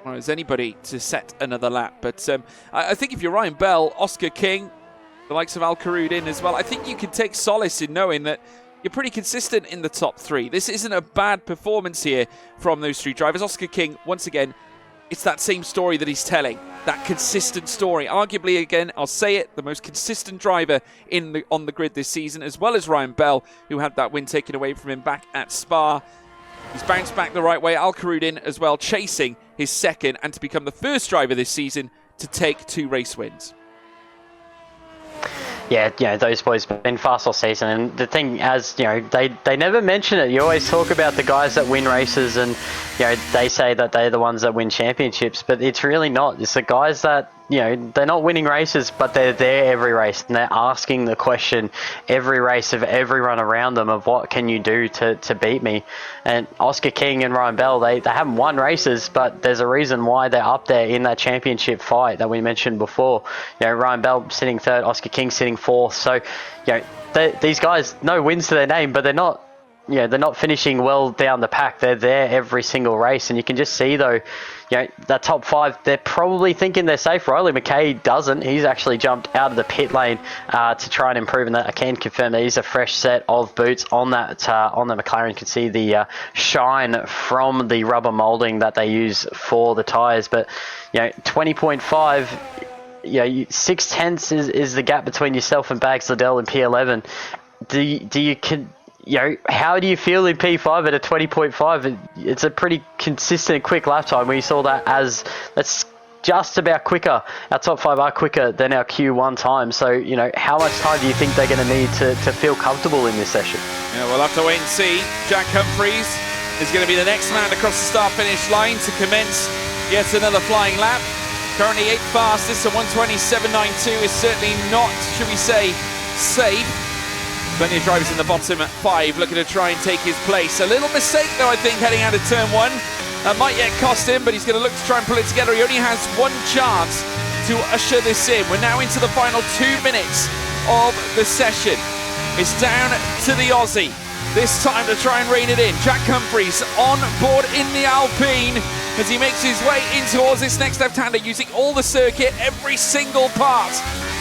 Speaker 1: as anybody to set another lap. But I think if you're Ryan Bell, Oscar King, the likes of Al Karudin as well, I think you can take solace in knowing that you're pretty consistent in the top 3. This isn't a bad performance here from those 3 drivers. Oscar King, once again, it's that same story that he's telling. That consistent story. Arguably, again, I'll say it, the most consistent driver on the grid this season, as well as Ryan Bell, who had that win taken away from him back at Spa. He's bounced back the right way. Al Karudin as well, chasing his second and to become the first driver this season to take 2 race wins.
Speaker 2: Yeah, those boys have been fast all season, and the thing, as they never mention it. You always talk about the guys that win races, and they say that they're the ones that win championships, but it's really not. It's the guys that they're not winning races, but they're there every race, and they're asking the question every race of everyone around them of what can you do to beat me. And Oscar King and Ryan Bell, they haven't won races, but there's a reason why they're up there in that championship fight that we mentioned before. Ryan Bell sitting 3rd, Oscar King sitting 4th. So these guys, no wins to their name, but they're not finishing well down the pack. They're there every single race, and you can just see though, that top 5, they're probably thinking they're safe. Riley McKay doesn't. He's actually jumped out of the pit lane to try and improve, and that I can confirm that he's a fresh set of boots on that on the McLaren. You can see the shine from the rubber molding that they use for the tyres. But 20.5, 6 tenths is the gap between yourself and Bags Liddell in P11. How do you feel in P5 at a 20.5? It's a pretty consistent quick lap time. We saw that that's just about quicker. Our top 5 are quicker than our Q1 time. So, how much time do you think they're going to need to feel comfortable in this session?
Speaker 1: Yeah, we'll have to wait and see. Jack Humphries is going to be the next man across the start-finish line to commence yet another flying lap. Currently 8th fastest, so 127.92 is certainly not, should we say, safe. Plenty of drivers in the bottom at 5 looking to try and take his place. A little mistake though, I think, heading out of turn 1. That might yet cost him, but he's going to look to try and pull it together. He only has one chance to usher this in. We're now into the final 2 minutes of the session. It's down to the Aussie. This time to try and rein it in. Jack Humphreys on board in the Alpine as he makes his way in towards this next left-hander, using all the circuit, every single part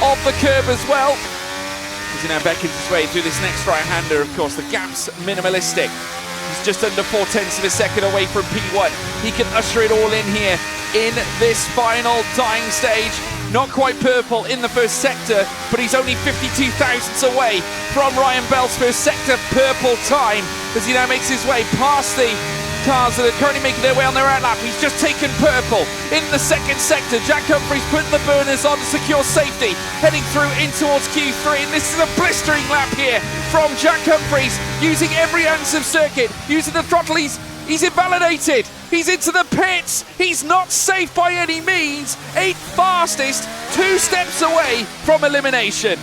Speaker 1: of the curb as well. As he now beckons his way through this next right-hander, of course, the gap's minimalistic. He's just under 0.4 of a second away from P1. He can usher it all in here in this final dying stage. Not quite purple in the first sector, but he's only 52 thousandths away from Ryan Bell's first sector purple time as he now makes his way past the cars that are currently making their way on their outlap. He's just taken purple in the second sector. Jack Humphreys putting the burners on to secure safety, heading through in towards Q3, and this is a blistering lap here from Jack Humphreys, using every ounce of circuit, using the throttle. He's invalidated. He's into the pits. He's not safe by any means. 8th fastest, 2 steps away from elimination.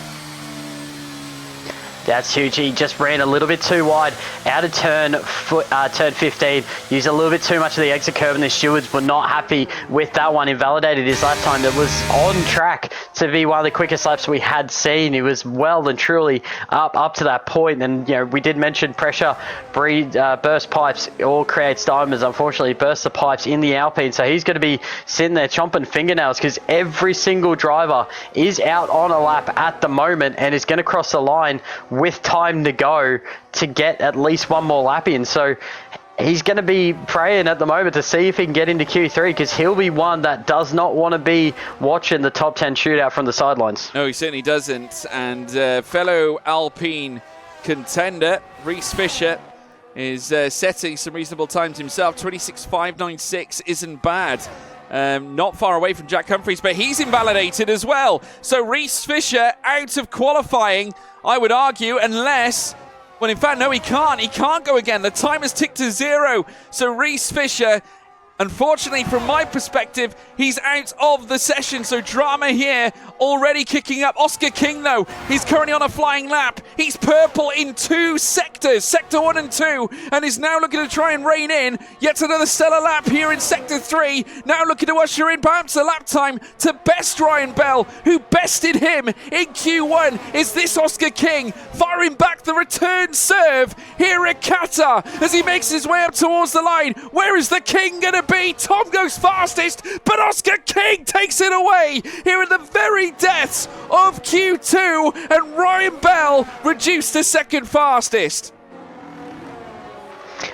Speaker 2: That's huge. He just ran a little bit too wide out of turn 15. Used a little bit too much of the exit curve, and the stewards were not happy with that one. Invalidated his lap time that was on track to be one of the quickest laps we had seen. He was well and truly up to that point. And we did mention pressure, burst pipes all creates diamonds. Unfortunately, burst the pipes in the Alpine, so he's going to be sitting there chomping fingernails because every single driver is out on a lap at the moment and is going to cross the line with time to go to get at least one more lap in. So he's going to be praying at the moment to see if he can get into Q3, because he'll be one that does not want to be watching the top 10 shootout from the sidelines.
Speaker 1: No, he certainly doesn't. And fellow Alpine contender Reese Fisher is setting some reasonable times himself. 26.596 isn't bad. Not far away from Jack Humphreys, but he's invalidated as well. So Reese Fisher out of qualifying, I would argue, unless... Well, in fact, no, he can't. He can't go again. The time has ticked to 0. So Reese Fisher, unfortunately, from my perspective, he's out of the session. So drama here already kicking up. Oscar King, though, he's currently on a flying lap. He's purple in 2 sectors, Sector 1 and 2, and is now looking to try and rein in yet another stellar lap here in Sector 3. Now looking to usher in perhaps a lap time to best Ryan Bell, who bested him in Q1. Is this Oscar King firing back the return serve here at Qatar as he makes his way up towards the line? Where is the King going to be? Tom goes fastest, but Oscar King takes it away here in the very depths of Q2, and Ryan Bell reduced to second fastest.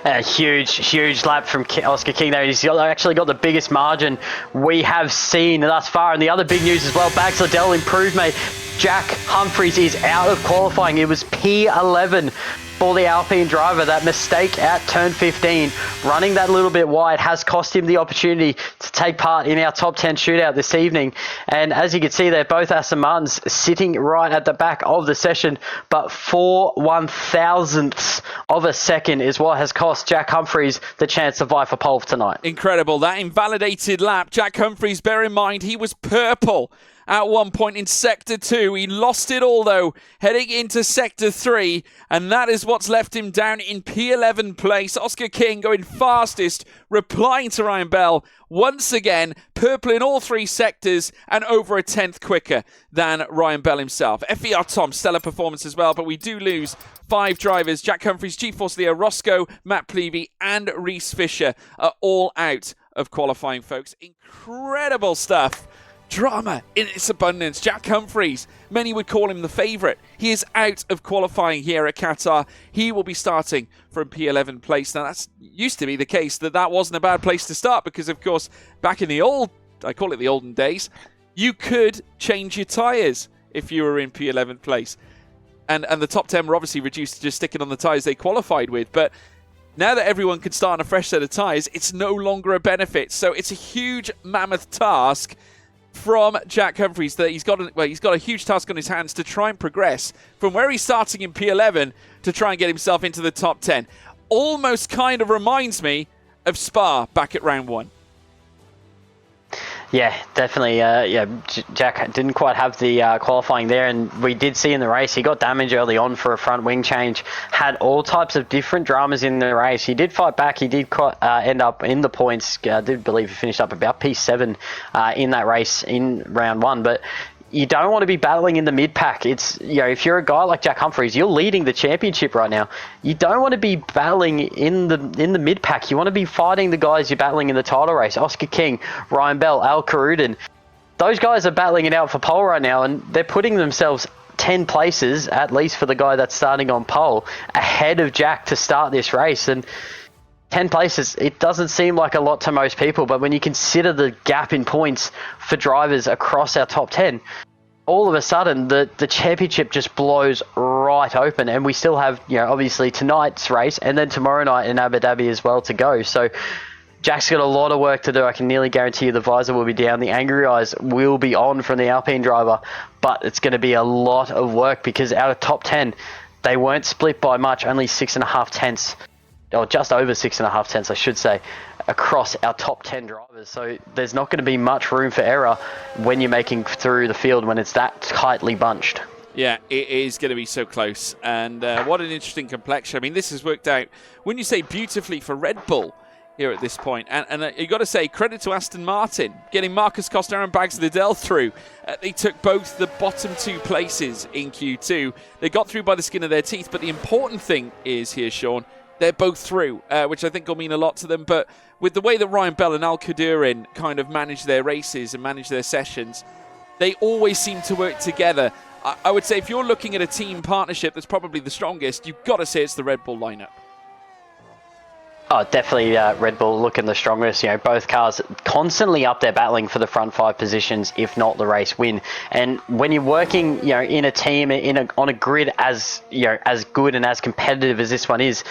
Speaker 2: A huge lap from Oscar King there. He's actually got the biggest margin we have seen thus far. And the other big news as well, Bags Liddell improved, mate. Jack Humphreys is out of qualifying. It was P11 for the Alpine driver. That mistake at turn 15, running that little bit wide, has cost him the opportunity to take part in our top 10 shootout this evening. And as you can see there, both Aston Martins sitting right at the back of the session, but 4/1000ths of a second is what has cost Jack Humphreys the chance to vie for pole tonight.
Speaker 1: Incredible. That invalidated lap. Jack Humphreys, bear in mind, he was purple at one point in Sector 2. He lost it all, though, heading into Sector 3, and that is what's left him down in P11 place. Oscar King going fastest, replying to Ryan Bell. Once again, purple in all 3 sectors and over a 10th quicker than Ryan Bell himself. OFI4, stellar performance as well, but we do lose 5 drivers. Jack Humphreys, G-Force Leo, Roscoe, Matt Plevey, and Reese Fisher are all out of qualifying, folks. Incredible stuff. Drama in its abundance. Jack Humphreys, many would call him the favourite. He is out of qualifying here at Qatar. He will be starting from P11 place. Now, that used to be the case that wasn't a bad place to start because, of course, back in the I call it the olden days, you could change your tyres if you were in P11 place. And the top 10 were obviously reduced to just sticking on the tyres they qualified with. But now that everyone can start on a fresh set of tyres, it's no longer a benefit. So it's a huge mammoth task from Jack Humphreys that he's got a huge task on his hands to try and progress from where he's starting in P11 to try and get himself into the top 10. Almost kind of reminds me of Spa back at round 1.
Speaker 2: Yeah, definitely. Jack didn't quite have the qualifying there, and we did see in the race he got damage early on for a front wing change. Had all types of different dramas in the race. He did fight back. He did end up in the points. I did believe he finished up about P7 in that race in round 1, but you don't want to be battling in the mid-pack. It's, if you're a guy like Jack Humphreys, you're leading the championship right now. You don't want to be battling in the mid-pack. You want to be fighting the guys you're battling in the title race. Oscar King, Ryan Bell, Al Karudin. Those guys are battling it out for pole right now, and they're putting themselves 10 places, at least for the guy that's starting on pole, ahead of Jack to start this race. And 10 places, it doesn't seem like a lot to most people, but when you consider the gap in points for drivers across our top 10, all of a sudden the championship just blows right open, and we still have, obviously tonight's race and then tomorrow night in Abu Dhabi as well to go. So Jack's got a lot of work to do. I can nearly guarantee you the visor will be down, the angry eyes will be on from the Alpine driver, but it's going to be a lot of work because out of top 10, they weren't split by much, only 6.5 tenths. Or just over 6.5 tenths, I should say, across our top 10 drivers. So there's not going to be much room for error when you're making through the field when it's that tightly bunched.
Speaker 1: Yeah, it is going to be so close. And what an interesting complexion. I mean, this has worked out, when you say beautifully, for Red Bull here at this point. And you've got to say, credit to Aston Martin, getting Marcus Costa and Bags Liddell through. They took both the bottom 2 places in Q2. They got through by the skin of their teeth. But the important thing is here, Sean, they're both through, which I think will mean a lot to them. But with the way that Ryan Bell and Al Kadurin kind of manage their races and manage their sessions, they always seem to work together. I would say if you're looking at a team partnership that's probably the strongest, you've got to say it's the Red Bull lineup.
Speaker 2: Oh, definitely Red Bull looking the strongest. Both cars constantly up there battling for the front 5 positions, if not the race win. And when you're working, in a team on a grid as as good and as competitive as this one is,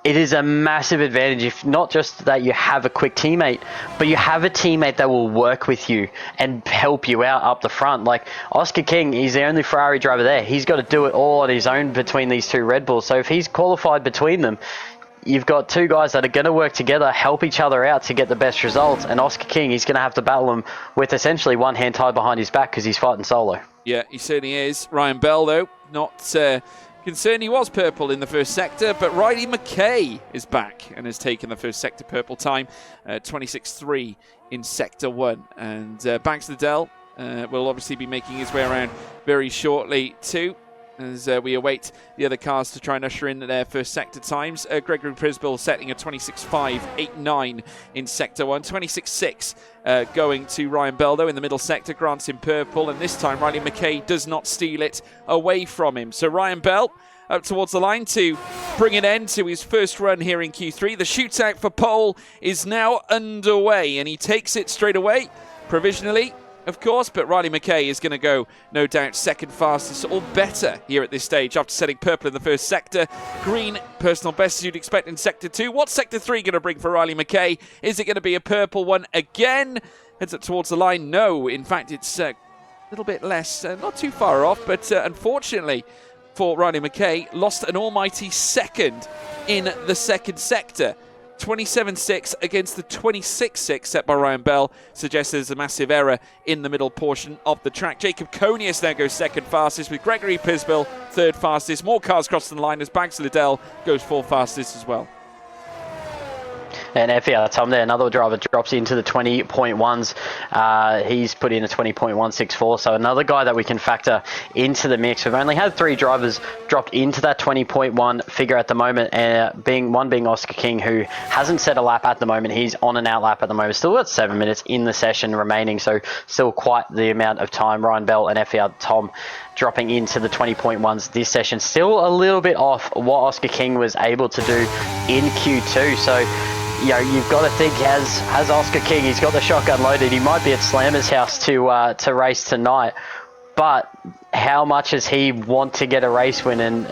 Speaker 2: it is a massive advantage, if not just that you have a quick teammate, but you have a teammate that will work with you and help you out up the front. Like Oscar King, he's the only Ferrari driver there. He's got to do it all on his own between these 2 Red Bulls. So if he's qualified between them, you've got 2 guys that are going to work together, help each other out to get the best results. And Oscar King, he's going to have to battle him with essentially one hand tied behind his back because he's fighting solo. Yeah,
Speaker 1: he certainly is. Ryan Bell, though, not concerned. He was purple in the first sector, but Riley McKay is back and has taken the first sector purple time, 26.3 in sector 1. And Bags Liddell will obviously be making his way around very shortly too, as we await the other cars to try and usher in their first sector times. Gregory Prisbill setting a 26.5.89 in sector 1, 26.6 going to Ryan Bell, though, in the middle sector. Grant's in purple, and this time Riley McKay does not steal it away from him. So Ryan Bell up towards the line to bring an end to his first run here in Q3. The shootout for pole is now underway, and he takes it straight away, provisionally, of course, but Riley McKay is going to go, no doubt, second fastest or better here at this stage after setting purple in the first sector. Green, personal best as you'd expect in sector 2. What's sector 3 going to bring for Riley McKay? Is it going to be a purple one again? Heads up towards the line. No, in fact, it's a little bit less, not too far off, but unfortunately for Riley McKay, lost an almighty second in the second sector. 27.6 against the 26.6 set by Ryan Bell suggests there's a massive error in the middle portion of the track. Jacob Conius now goes second fastest, with Gregory Prisbill third fastest. More cars crossing the line as Bags Liddell goes fourth fastest as well.
Speaker 2: And FER Tom there, another driver drops into the 20.1s. He's put in a 20.164, so another guy that we can factor into the mix. We've only had 3 drivers dropped into that 20.1 figure at the moment, being Oscar King, who hasn't set a lap at the moment. He's on an out lap at the moment. Still got 7 minutes in the session remaining, so still quite the amount of time. Ryan Bell and FER Tom dropping into the 20.1s this session. Still a little bit off what Oscar King was able to do in Q2, so you've got to think, has Oscar King, he's got the shotgun loaded. He might be at Slammer's house to race tonight. But how much does he want to get a race win and,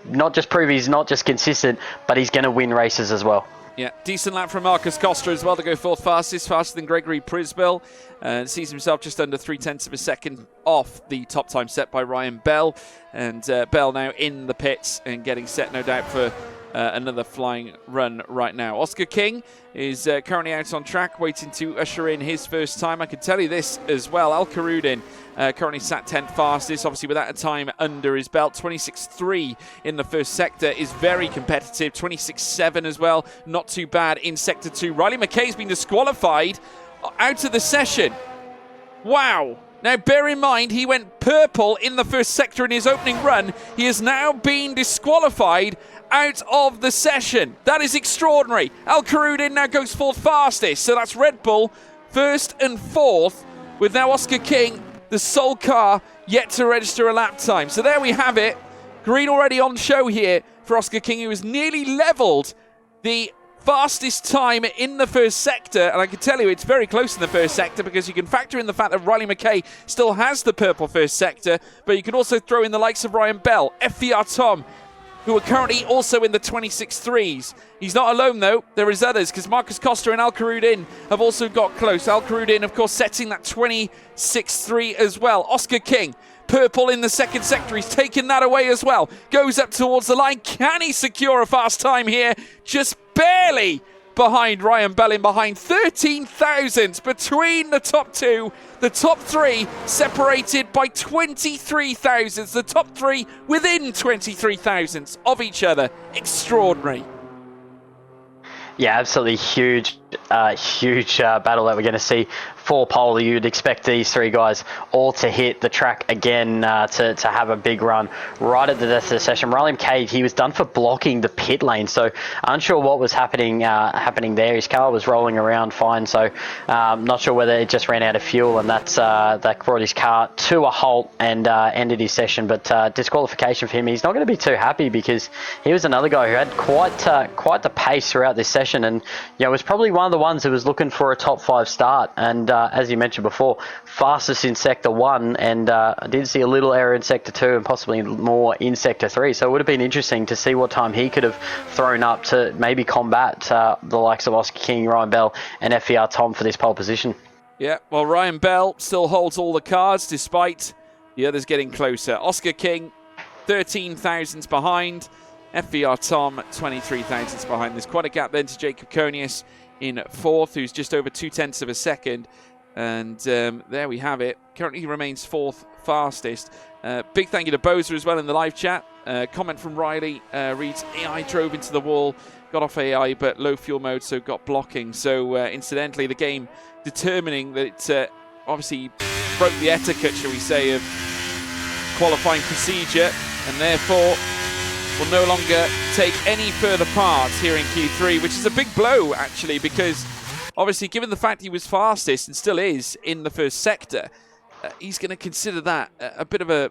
Speaker 2: not just prove he's not just consistent, but he's going to win races as well.
Speaker 1: Yeah, decent lap from Marcus Costa as well to go fourth fastest, faster than Gregory Prisbill. Sees himself just under 0.3 of a second off the top time set by Ryan Bell. And Bell now in the pits and getting set, no doubt, for another flying run right now. Oscar King is currently out on track, waiting to usher in his first time. I can tell you this as well. Al Karudin currently sat 10th fastest, obviously without a time under his belt. 26.3 in the first sector is very competitive. 26.7 as well, not too bad in Sector 2. Riley McKay's been disqualified out of the session. Wow. Now, bear in mind, he went purple in the first sector in his opening run. He has now been disqualified out of the session. That is extraordinary. Al Karudin now goes fourth fastest. So that's Red Bull first and fourth, with now Oscar King, the sole car, yet to register a lap time. So there we have it. Green already on show here for Oscar King, who has nearly levelled the fastest time in the first sector, and I can tell you it's very close in the first sector because you can factor in the fact that Riley McKay still has the purple first sector, but you can also throw in the likes of Ryan Bell, FVR Tom, who are currently also in the 26.3s. He's not alone though, there is others, because Marcus Costa and Al Karudin have also got close. Al Karudin, of course, setting that 26.3 as well. Oscar King, purple in the second sector, he's taken that away as well. Goes up towards the line, can he secure a fast time here? Just barely behind Ryan Bell, in behind 13 thousandths between the top two. The top three separated by 23 thousandths. The top three within 23 thousandths of each other. Extraordinary.
Speaker 2: Yeah, absolutely huge battle that we're going to see for pole. You'd expect these three guys all to hit the track again to have a big run right at the death of the session. Riley McKay, he was done for blocking the pit lane, so unsure what was happening there. His car was rolling around fine, so not sure whether it just ran out of fuel, and that brought his car to a halt and ended his session. But disqualification for him. He's not going to be too happy because he was another guy who had quite the pace throughout this session, and was probably one of the ones who was looking for a top 5 start. And as you mentioned before, fastest in Sector 1, and I did see a little error in Sector 2 and possibly more in Sector 3. So it would have been interesting to see what time he could have thrown up to maybe combat the likes of Oscar King, Ryan Bell and FVR Tom for this pole position. Yeah,
Speaker 1: well, Ryan Bell still holds all the cards despite the others getting closer. Oscar King, 13 thousandths behind. FVR Tom, 23 thousandths behind. There's quite a gap then to Jacob Konius in fourth, who's just over 0.2 of a second. And there we have it. Currently he remains fourth fastest. Big thank you to Bozer as well in the live chat. Comment from Riley reads, AI drove into the wall, got off AI, but low fuel mode, so got blocking. So incidentally, the game determining that it obviously broke the etiquette, shall we say, of qualifying procedure, and therefore will no longer take any further part here in Q3, which is a big blow, actually, because obviously, given the fact he was fastest and still is in the first sector, he's going to consider that a bit of a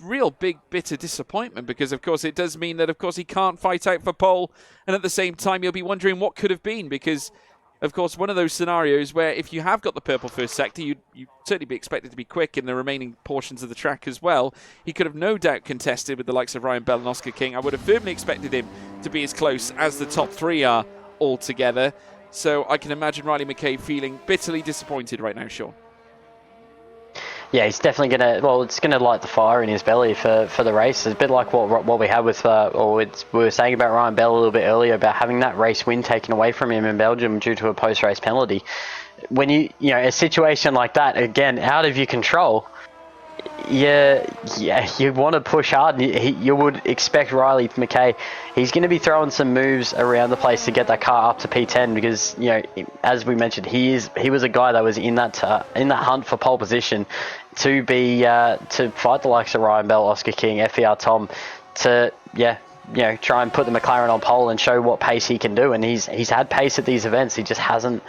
Speaker 1: real big bit of disappointment, because, of course, it does mean that, of course, he can't fight out for pole, and at the same time, you'll be wondering what could have been, because, of course, one of those scenarios where if you have got the purple first sector, you'd certainly be expected to be quick in the remaining portions of the track as well. He could have no doubt contested with the likes of Ryan Bell and Oscar King. I would have firmly expected him to be as close as the top three are altogether. So I can imagine Riley McKay feeling bitterly disappointed right now, Sean.
Speaker 2: Yeah, he's definitely going to, well, it's going to light the fire in his belly for the race. It's a bit like what we had with, we were saying about Ryan Bell a little bit earlier, about having that race win taken away from him in Belgium due to a post-race penalty. When a situation like that, again, out of your control, you want to push hard. You would expect Riley McKay, he's going to be throwing some moves around the place to get that car up to P10, because as we mentioned, he was a guy that was in that hunt for pole position to fight the likes of Ryan Bell, Oscar King, FVR Tom, to try and put the McLaren on pole and show what pace he can do. And he's had pace at these events. He just hasn't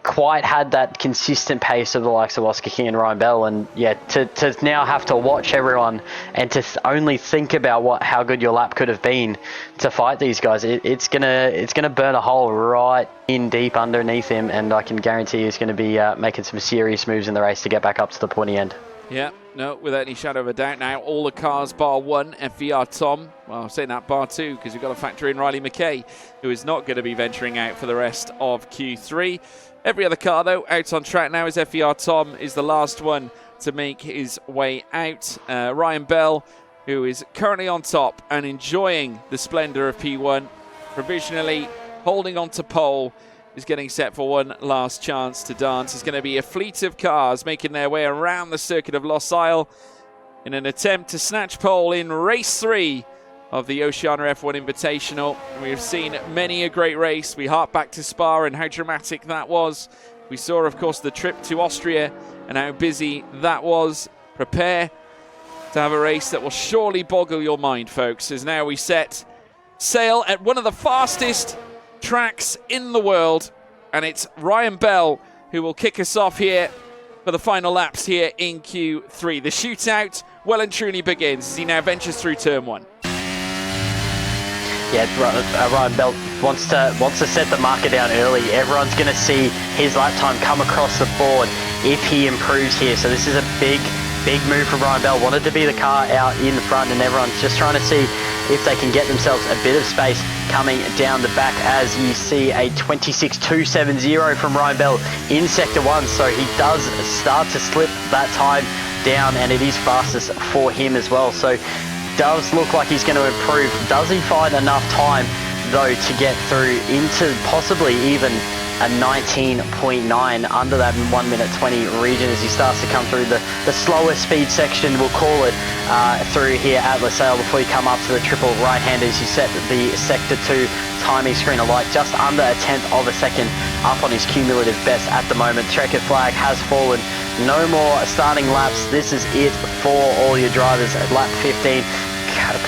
Speaker 2: quite had that consistent pace of the likes of Oscar King and Ryan Bell, and to now have to watch everyone and to only think about how good your lap could have been to fight these guys, it's gonna burn a hole right in deep underneath him, and I can guarantee he's going to be making some serious moves in the race to get back up to the pointy end.
Speaker 1: Yeah, no, without any shadow of a doubt now. All the cars bar one, FVR Tom. Well, I'm saying that bar two, because we've got to factor in Riley McKay, who is not going to be venturing out for the rest of Q3. Every other car, though, out on track now, as FVR Tom is the last one to make his way out. Ryan Bell, who is currently on top and enjoying the splendour of P1, provisionally holding on to pole, is getting set for one last chance to dance. It's going to be a fleet of cars making their way around the circuit of Losail in an attempt to snatch pole in race 3 of the Oceania F1 Invitational. And we've seen many a great race. We hark back to Spa and how dramatic that was. We saw, of course, the trip to Austria and how busy that was. Prepare to have a race that will surely boggle your mind, folks, as now we set sail at one of the fastest tracks in the world, and it's Ryan Bell who will kick us off here for the final laps here in Q3. The shootout well and truly begins as he now ventures through turn 1.
Speaker 2: Yeah, Ryan Bell wants to set the marker down early. Everyone's going to see his lap time come across the board if he improves here. So this is a big move for Ryan Bell. Wanted to be the car out in front, and everyone's just trying to see if they can get themselves a bit of space coming down the back, as you see a 26.270 from Ryan Bell in Sector 1. So he does start to slip that time down, and it is fastest for him as well. So does look like he's going to improve. Does he find enough time, though, to get through into possibly even a 19.9 under that 1 minute 20 region as he starts to come through the slower speed section, we'll call it, through here at Losail before you come up to the triple right-hander as you set the Sector 2 timing screen alight just under a tenth of a second up on his cumulative best at the moment. Checkered flag has fallen. No more starting laps. This is it for all your drivers at lap 15.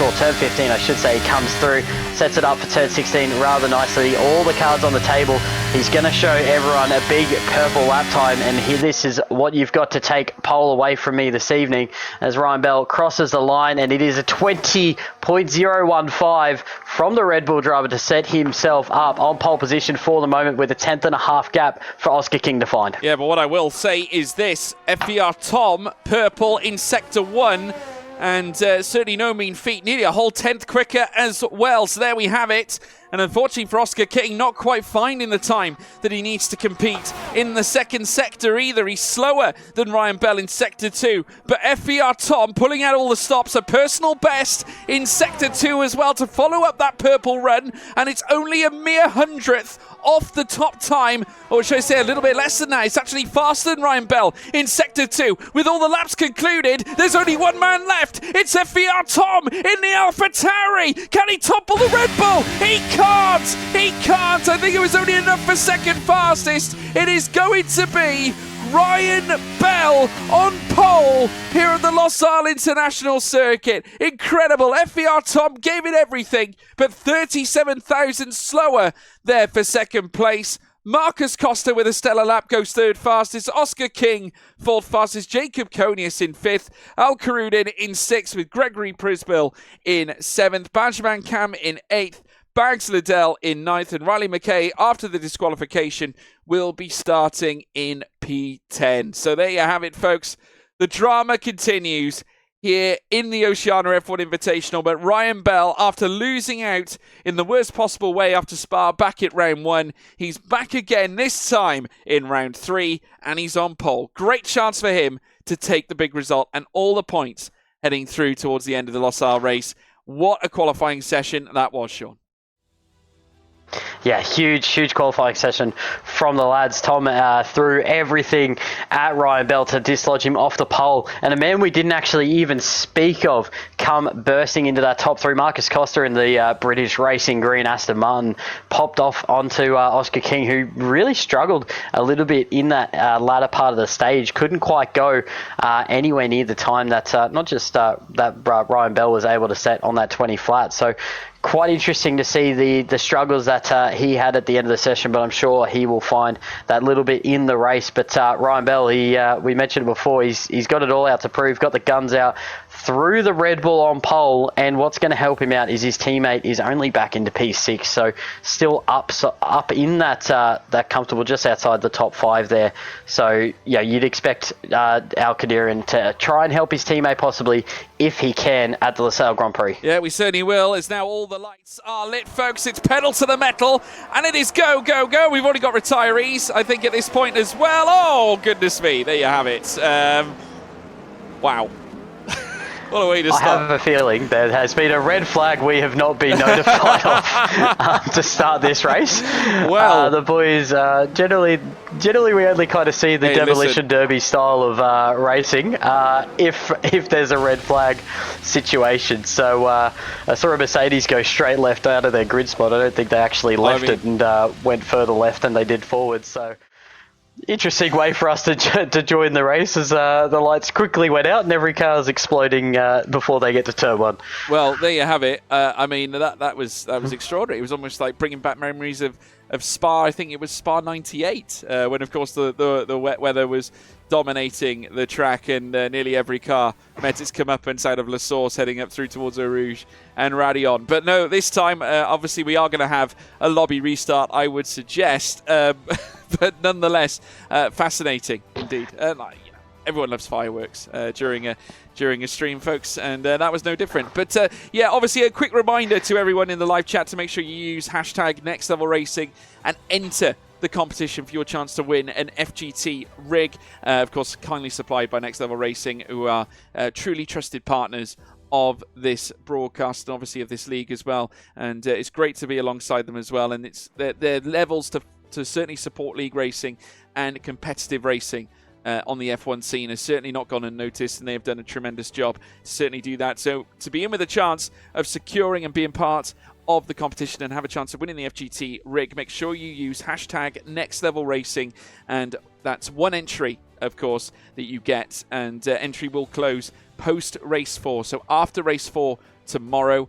Speaker 2: Or turn 15, I should say, comes through, sets it up for turn 16 rather nicely. All the cards on the table. He's going to show everyone a big purple lap time, and here, this is what you've got to take pole away from me this evening as Ryan Bell crosses the line, and it is a 20.015 from the Red Bull driver to set himself up on pole position for the moment with a 10.5 gap for Oscar King to find.
Speaker 1: Yeah, but what I will say is this: FVR Tom, purple in Sector 1. And certainly no mean feat, nearly a whole tenth quicker as well. So there we have it. And unfortunately for Oscar King, not quite finding the time that he needs to compete in the second sector either. He's slower than Ryan Bell in Sector 2. But FVR Tom pulling out all the stops, a personal best in Sector 2 as well to follow up that purple run. And it's only a mere 100th off the top time, or should I say a little bit less than that. It's actually faster than Ryan Bell in Sector 2. With all the laps concluded, there's only one man left. It's FVR Tom in the AlphaTauri. Can he topple the Red Bull? He can't. He can't. I think it was only enough for second fastest. It is going to be Ryan Bell on pole here at the Losail International Circuit. Incredible. FVR Tom gave it everything, but 37,000 slower there for second place. Marcus Costa with a stellar lap goes third fastest. Oscar King fourth fastest. Jacob Konius in fifth. Al Karudin in sixth with Gregory Prisbill in seventh. Benjamin Cam in eighth. Bags Liddell in ninth, and Riley McKay, after the disqualification, will be starting in P10. So there you have it, folks. The drama continues here in the Oceania F1 Invitational, but Ryan Bell, after losing out in the worst possible way after Spa back at round 1, he's back again, this time in round 3, and he's on pole. Great chance for him to take the big result and all the points heading through towards the end of the Losail race. What a qualifying session that was, Sean.
Speaker 2: Yeah, huge qualifying session from the lads. Tom threw everything at Ryan Bell to dislodge him off the pole. And a man we didn't actually even speak of come bursting into that top 3. Marcus Costa in the British Racing Green Aston Martin popped off onto Oscar King, who really struggled a little bit in that latter part of the stage. Couldn't quite go anywhere near the time that not just that Ryan Bell was able to set on that 20 flat. So quite interesting to see the struggles that he had at the end of the session, but I'm sure he will find that little bit in the race. But Ryan Bell, we mentioned it before, he's got it all out to prove, got the guns out, through the Red Bull on pole, and what's going to help him out is his teammate is only back into P6, so still up in that comfortable, just outside the top 5 there. So yeah, you'd expect Al Qadirin to try and help his teammate possibly if he can at the Losail Grand Prix.
Speaker 1: Yeah, we certainly will, as now all the lights are lit, folks. It's pedal to the metal, and it is go. We've already got retirees, I think, at this point as well. Oh, goodness me. There you have it. Wow. What a way to
Speaker 2: I
Speaker 1: start.
Speaker 2: have a feeling there has been a red flag we have not been notified of to start this race.
Speaker 1: Well,
Speaker 2: the boys generally we only kind of see the demolition derby style of racing if there's a red flag situation. So I saw a Mercedes go straight left out of their grid spot. I don't think they actually left it and went further left than they did forward. So interesting way for us to join the race as the lights quickly went out and every car is exploding before they get to turn one.
Speaker 1: Well, there you have it. I mean, that was extraordinary. It was almost like bringing back memories of Spa. I think it was Spa 98 when, of course, the wet weather was dominating the track and nearly every car met its comeuppance out of Losail heading up through towards Eau Rouge and Raidillon. But no, this time, obviously, we are going to have a lobby restart, I would suggest. But nonetheless, fascinating indeed. Everyone loves fireworks during a stream, folks, and that was no different. But yeah, obviously a quick reminder to everyone in the live chat to make sure you use hashtag Next Level Racing and enter the competition for your chance to win an FGT rig, of course kindly supplied by Next Level Racing, who are truly trusted partners of this broadcast and obviously of this league as well. And it's great to be alongside them as well, and it's their levels to certainly support league racing and competitive racing on the F1 scene has certainly not gone unnoticed, and they have done a tremendous job to certainly do that. So to be in with a chance of securing and being part of the competition and have a chance of winning the FGT rig, make sure you use hashtag Next Level Racing, and that's one entry, of course, that you get, and entry will close post race 4. So after race 4 tomorrow,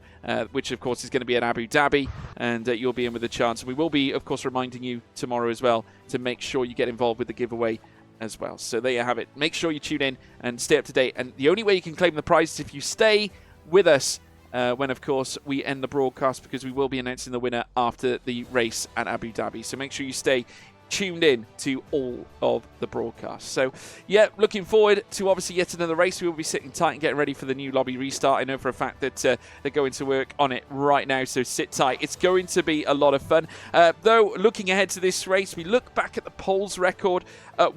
Speaker 1: which of course is going to be at Abu Dhabi, and you'll be in with a chance. We will be, of course, reminding you tomorrow as well to make sure you get involved with the giveaway as well. So there you have it. Make sure you tune in and stay up to date. And the only way you can claim the prize is if you stay with us when, of course, we end the broadcast, because we will be announcing the winner after the race at Abu Dhabi. So make sure you stay tuned in to all of the broadcasts. So yeah, looking forward to obviously yet another race. We will be sitting tight and getting ready for the new lobby restart. I know for a fact that they're going to work on it right now, so sit tight. It's going to be a lot of fun. Though, looking ahead to this race, we look back at the poles record.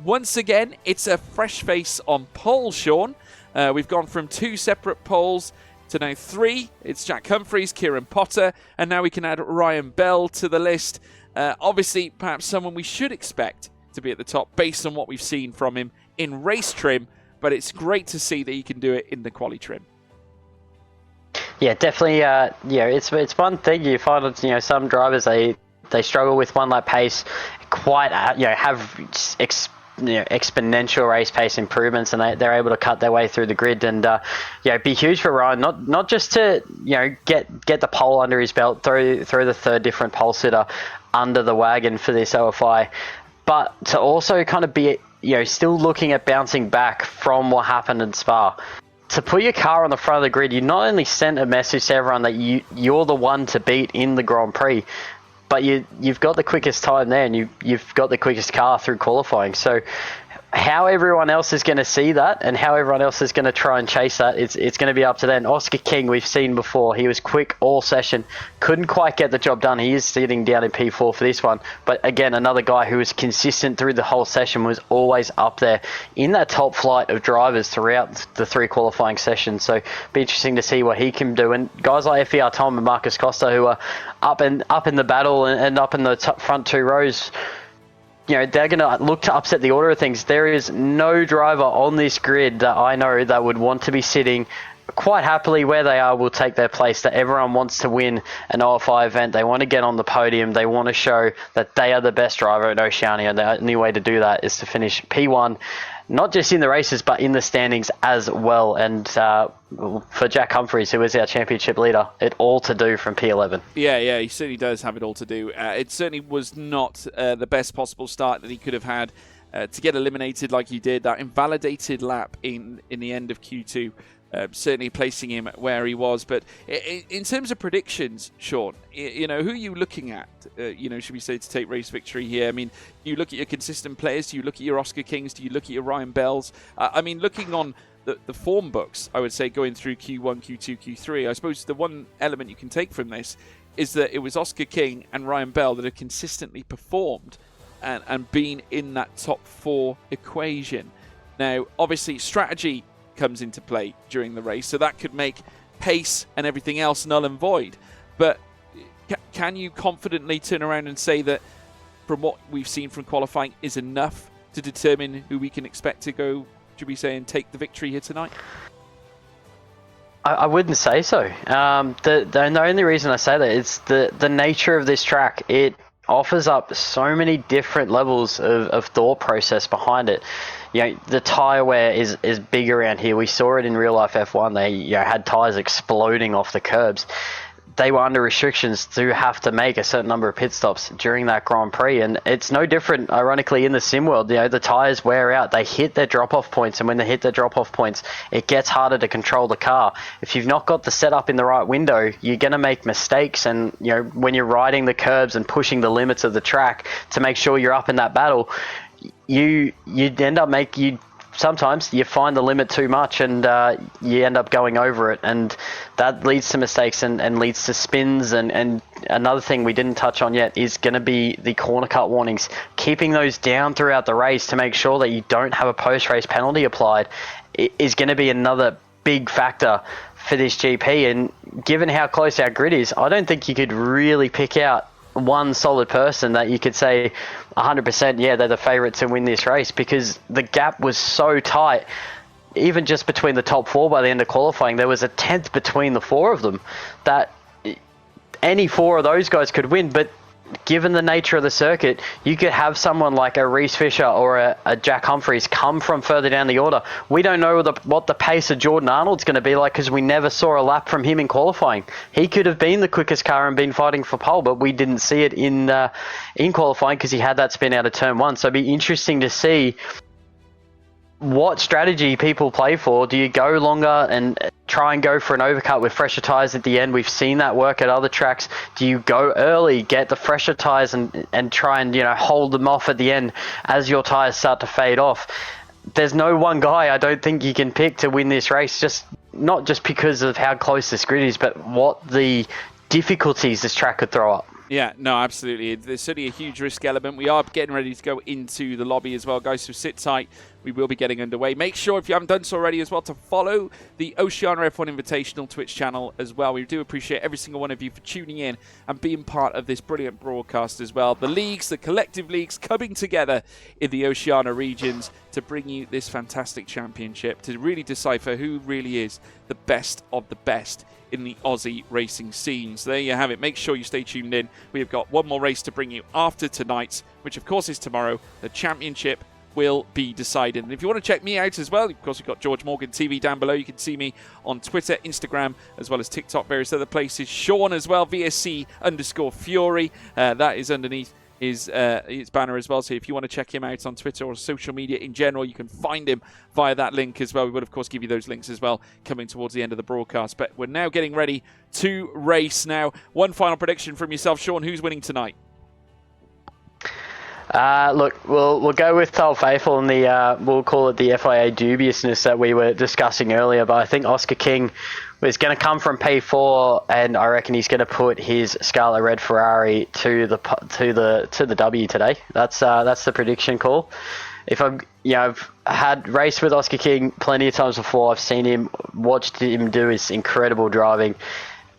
Speaker 1: Once again, it's a fresh face on pole, Sean. We've gone from 2 separate poles to now 3. It's Jack Humphreys, Kieran Potter, and now we can add Ryan Bell to the list. Obviously, perhaps someone we should expect to be at the top based on what we've seen from him in race trim, but it's great to see that he can do it in the quali trim.
Speaker 2: Yeah, definitely. It's one thing you find. Some drivers they struggle with one lap pace, quite have exponential race pace improvements, and they're able to cut their way through the grid, and be huge for Ryan. Not just to get the pole under his belt, throw the third different pole sitter under the wagon for this OFI, but to also kind of be still looking at bouncing back from what happened in Spa. To put your car on the front of the grid, you not only sent a message to everyone that you're the one to beat in the Grand Prix, but you've got the quickest time there, and you've got the quickest car through qualifying. So how everyone else is going to see that and how everyone else is going to try and chase that, it's going to be up to them. Oscar King, we've seen before. He was quick all session. Couldn't quite get the job done. He is sitting down in P4 for this one. But again, another guy who was consistent through the whole session, was always up there in that top flight of drivers throughout the 3 qualifying sessions. So be interesting to see what he can do. And guys like FER Tom and Marcus Costa, who are up in the battle and up in the front 2 rows, they're going to look to upset the order of things. There is no driver on this grid that I know that would want to be sitting quite happily where they are, will take their place. That everyone wants to win an OFI event. They want to get on the podium. They want to show that they are the best driver at Oceania. The only way to do that is to finish P1, not just in the races, but in the standings as well. And for Jack Humphreys, who is our championship leader, it all to do from P11.
Speaker 1: Yeah, he certainly does have it all to do. It certainly was not the best possible start that he could have had to get eliminated like he did. That invalidated lap in the end of Q2, certainly placing him where he was. But in terms of predictions, Sean, who are you looking at, should we say, to take race victory here? I mean, do you look at your consistent players? Do you look at your Oscar Kings? Do you look at your Ryan Bells? Looking on the form books, I would say, going through Q1, Q2, Q3, I suppose the one element you can take from this is that it was Oscar King and Ryan Bell that have consistently performed and been in that top 4 equation. Now, obviously, strategy comes into play during the race. So that could make pace and everything else null and void. But can you confidently turn around and say that from what we've seen from qualifying is enough to determine who we can expect to go, should we say, and take the victory here tonight?
Speaker 2: I wouldn't say so. The only reason I say that is the nature of this track. It offers up so many different levels of thought process behind it. The tyre wear is big around here. We saw it in real life F1. They had tyres exploding off the curbs. They were under restrictions to have to make a certain number of pit stops during that Grand Prix, and it's no different, ironically, in the sim world. The tyres wear out, they hit their drop-off points, and when they hit their drop-off points, it gets harder to control the car. If you've not got the setup in the right window, you're going to make mistakes, and when you're riding the curbs and pushing the limits of the track to make sure you're up in that battle, you end up sometimes you find the limit too much and you end up going over it, and that leads to mistakes and leads to spins. And another thing we didn't touch on yet is going to be the corner cut warnings. Keeping those down throughout the race to make sure that you don't have a post-race penalty applied is going to be another big factor for this GP. And given how close our grid is, I don't think you could really pick out one solid person that you could say 100%, yeah, they're the favourite to win this race, because the gap was so tight. Even just between the top four by the end of qualifying, there was a tenth between the four of them, that any four of those guys could win. But given the nature of the circuit, you could have someone like a Reese Fisher or a Jack Humphreys come from further down the order. We don't know what the pace of Jordan Arnold's going to be like, because we never saw a lap from him in qualifying. He could have been the quickest car and been fighting for pole, but we didn't see it in qualifying because he had that spin out of turn one. So it'd be interesting to see what strategy people play for. Do you go longer and try and go for an overcut with fresher tyres at the end? We've seen that work at other tracks. Do you go early, get the fresher tyres and try and hold them off at the end as your tyres start to fade off? There's no one guy I don't think you can pick to win this race, not just because of how close this grid is, but what the difficulties this track could throw up.
Speaker 1: Yeah, no, absolutely. There's certainly a huge risk element. We are getting ready to go into the lobby as well, guys, so sit tight. We will be getting underway. Make sure, if you haven't done so already as well, to follow the Oceania F1 Invitational Twitch channel as well. We do appreciate every single one of you for tuning in and being part of this brilliant broadcast as well. The leagues, the collective leagues coming together in the Oceania regions to bring you this fantastic championship, to really decipher who really is the best of the best in the Aussie racing scene. So there you have it. Make sure you stay tuned in. We have got one more race to bring you after tonight's, which of course is tomorrow. The championship will be decided. And if you want to check me out as well, of course, we've got George Morgan TV down below. You can see me on Twitter, Instagram, as well as TikTok, various other places. Sean as well, VSC_Fury. That is underneath his banner as well. So if you want to check him out on Twitter or social media in general, you can find him via that link as well. We will, of course, give you those links as well coming towards the end of the broadcast. But we're now getting ready to race now. One final prediction from yourself, Sean. Who's winning tonight?
Speaker 2: Look, we'll go with Old Faithful and we'll call it the FIA dubiousness that we were discussing earlier. But I think Oscar King is going to come from P4, and I reckon he's going to put his Scarlet Red Ferrari to the W today. That's the prediction call. I've had raced with Oscar King plenty of times before. I've seen him, watched him do his incredible driving,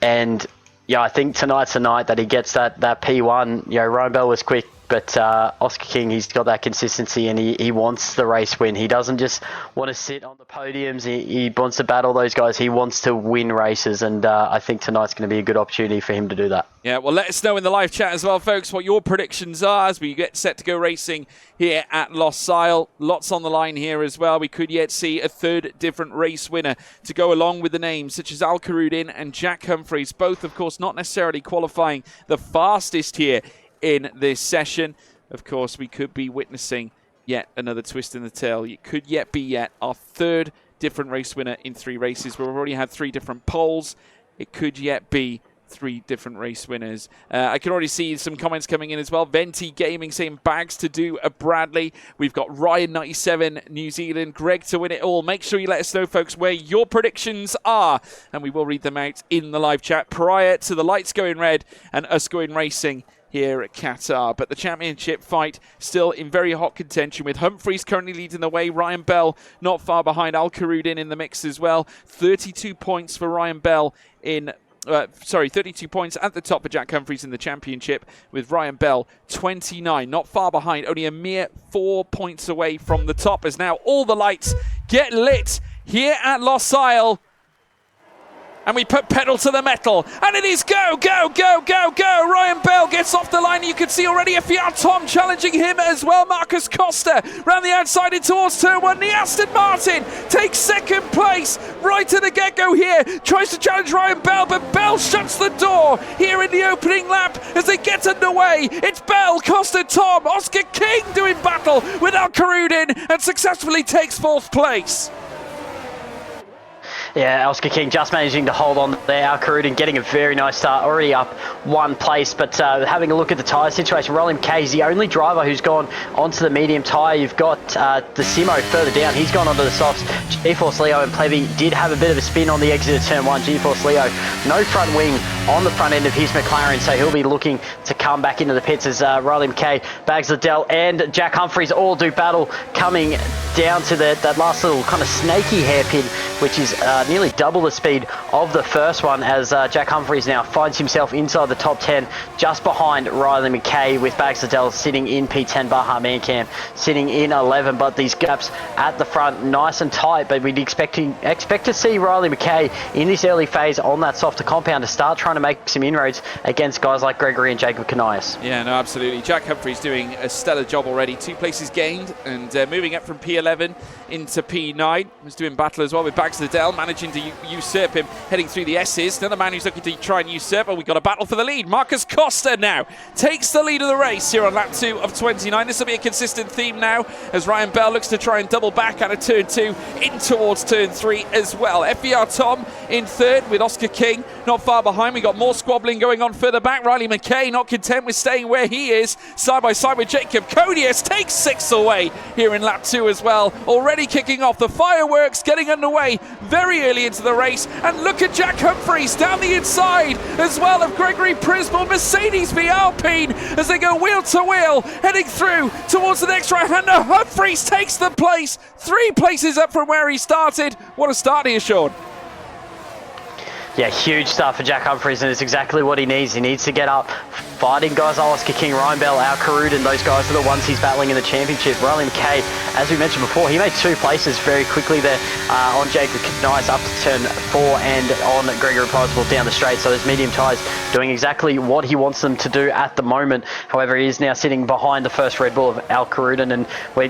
Speaker 2: and I think tonight's the night that he gets that P1. Ryan Bell was quick, but Oscar King, he's got that consistency, and he wants the race win. He doesn't just want to sit on the podiums. He wants to battle those guys. He wants to win races, and I think tonight's going to be a good opportunity for him to do that. Yeah,
Speaker 1: well, let us know in the live chat as well, folks, what your predictions are as we get set to go racing here at Losail. Lots on the line here as well. We could yet see a third different race winner to go along with the names such as Al Karudin and Jack Humphreys, both, of course, not necessarily qualifying the fastest here in this session. Of course, we could be witnessing yet another twist in the tail. It could yet be our third different race winner in 3 races. We've already had 3 different polls. It could yet be 3 different race winners. I can already see some comments coming in as well. Venti Gaming saying bags to do a Bradley. We've got Ryan97 New Zealand, Greg to win it all. Make sure you let us know, folks, where your predictions are, and we will read them out in the live chat prior to the lights going red and us going racing here at Qatar. But the championship fight still in very hot contention, with Humphries currently leading the way. Ryan Bell not far behind. Al Karudin in the mix as well. 32 points for Ryan Bell in 32 points at the top for Jack Humphries in the championship, with Ryan Bell 29, not far behind, only a mere 4 points away from the top, as now all the lights get lit here at Losail. And we put pedal to the metal, and it is go, go, go, go, go. Ryan Bell gets off the line. You can see already OFI4 challenging him as well. Marcus Costa round the outside in towards turn one. The Aston Martin takes second place right at the get-go here. Tries to challenge Ryan Bell, but Bell shuts the door here in the opening lap as they get underway. It's Bell, Costa, Tom, Oscar King doing battle with Al Karudin and successfully takes fourth place.
Speaker 2: Yeah, Oscar King just managing to hold on there. Al Karudin getting a very nice start, already up one place. But having a look at the tyre situation, Riley McKay is the only driver who's gone onto the medium tyre. You've got the Simo further down. He's gone onto the softs. GeForce Leo and Plevy did have a bit of a spin on the exit of turn one. GeForce Leo, no front wing on the front end of his McLaren, so he'll be looking to come back into the pits as Riley McKay, Bags Liddell and Jack Humphries all do battle, coming down to that last little kind of snaky hairpin, which is nearly double the speed of the first one, as Jack Humphries now finds himself inside the top 10, just behind Riley McKay, with Bags Liddell sitting in P10, Baha Mancam sitting in 11. But these gaps at the front nice and tight, but we'd expect to see Riley McKay in this early phase on that softer compound to start trying to make some inroads against guys like Gregory and Jacob Kanias.
Speaker 1: Yeah, no, absolutely. Jack Humphries doing a stellar job already. 2 places gained, and moving up from P11 into P9. Was doing battle as well with Bags Liddell, managing to usurp him, heading through the S's. Another man who's looking to try and usurp, and we've got a battle for the lead. Marcus Costa now takes the lead of the race here on lap 2 of 29. This will be a consistent theme now, as Ryan Bell looks to try and double back out of turn 2 in towards turn 3 as well. OFI4 in third, with Oscar King not far behind. We got more squabbling going on further back. Riley McKay not content with staying where he is, side by side with Jacob Codius, takes 6 away here in lap 2 as well. Already kicking off the fireworks, getting underway very early into the race. And look at Jack Humphries down the inside as well of Gregory Prismal, Mercedes v Alpine, as they go wheel to wheel, heading through towards the next right-hander. Humphries takes the place, 3 places up from where he started. What a start here, Sean.
Speaker 2: Yeah, huge start for Jack Humphries, and it's exactly what he needs. He needs to get up, fighting guys like Oscar King, Ryan Bell, Al Karudin, those guys are the ones he's battling in the championship. Riley McKay, as we mentioned before, he made 2 places very quickly there on Jacob Knights up to turn 4 and on Gregory Prismal down the straight. So those medium tyres doing exactly what he wants them to do at the moment. However, he is now sitting behind the first Red Bull of Al Karudin, and we're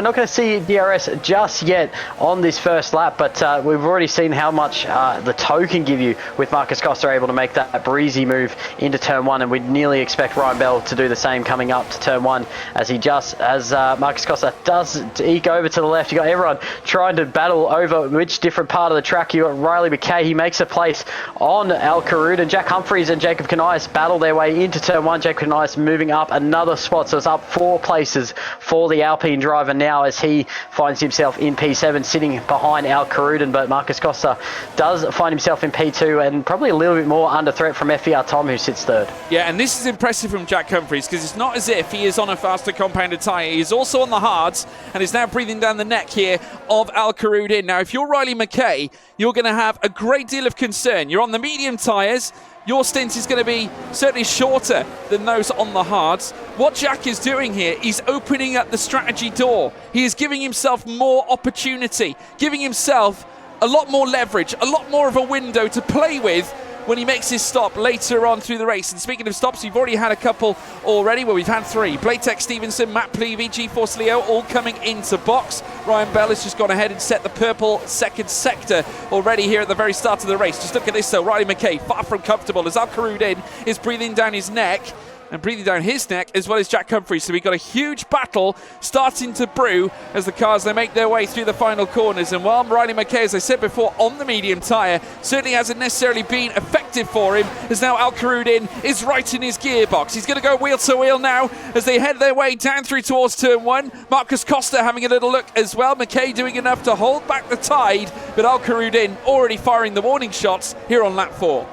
Speaker 2: not going to see DRS just yet on this first lap, but we've already seen how much the toe can give you with Marcus Costa able to make that breezy move into turn 1, and we'd nearly expect Ryan Bell to do the same coming up to turn 1, as Marcus Costa does eke over to the left. You got everyone trying to battle over which different part of the track. You got Riley McKay, he makes a place on Al Karudin. Jack Humphries and Jacob Kanias battle their way into turn 1. Jacob Kanias moving up another spot, so it's up 4 places for the Alpine driver now, as he finds himself in P7 sitting behind Al Karudin. But Marcus Costa does find himself in P2, and probably a little bit more under threat from OFI4, who sits third.
Speaker 1: Yeah, and this is impressive from Jack Humphries, because it's not as if he is on a faster compounded tyre. He is also on the hards, and is now breathing down the neck here of Al Karudin. Now, if you're Riley McKay, you're going to have a great deal of concern. You're on the medium tyres. Your stint is going to be certainly shorter than those on the hards. What Jack is doing here, he's opening up the strategy door. He is giving himself more opportunity, giving himself a lot more leverage, a lot more of a window to play with when he makes his stop later on through the race. And speaking of stops, we've already had a couple already. Well, we've had 3. Blatek Stevenson, Matt Plevy, GeForce Leo all coming into box. Ryan Bell has just gone ahead and set the purple second sector already here at the very start of the race. Just look at this though, Riley McKay far from comfortable as Al Karudin is breathing down his neck, and breathing down his neck, as well as Jack Humphries. So we've got a huge battle starting to brew as the cars, they make their way through the final corners. And while Riley McKay, as I said before, on the medium tyre, certainly hasn't necessarily been effective for him, as now Al Karudin is right in his gearbox. He's going to go wheel to wheel now as they head their way down through towards turn 1. Marcus Costa having a little look as well. McKay doing enough to hold back the tide, but Al Karudin already firing the warning shots here on lap 4.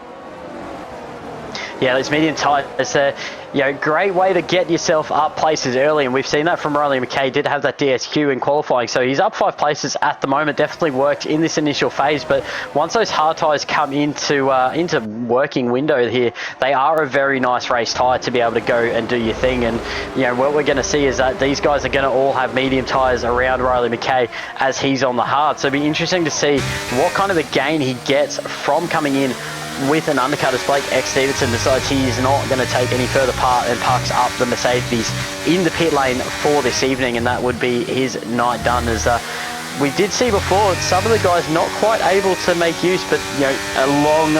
Speaker 2: Yeah, those medium tyres, great way to get yourself up places early, and we've seen that from Riley McKay. Did have that DSQ in qualifying, so he's up 5 places at the moment. Definitely worked in this initial phase, but once those hard tyres come into working window here, they are a very nice race tyre to be able to go and do your thing. And what we're going to see is that these guys are going to all have medium tyres around Riley McKay as he's on the hard. So it'll be interesting to see what kind of a gain he gets from coming in with an undercut as Blake X. Stevenson decides he is not going to take any further part and parks up the Mercedes in the pit lane for this evening, and that would be his night done. As we did see before, some of the guys not quite able to make use, but a long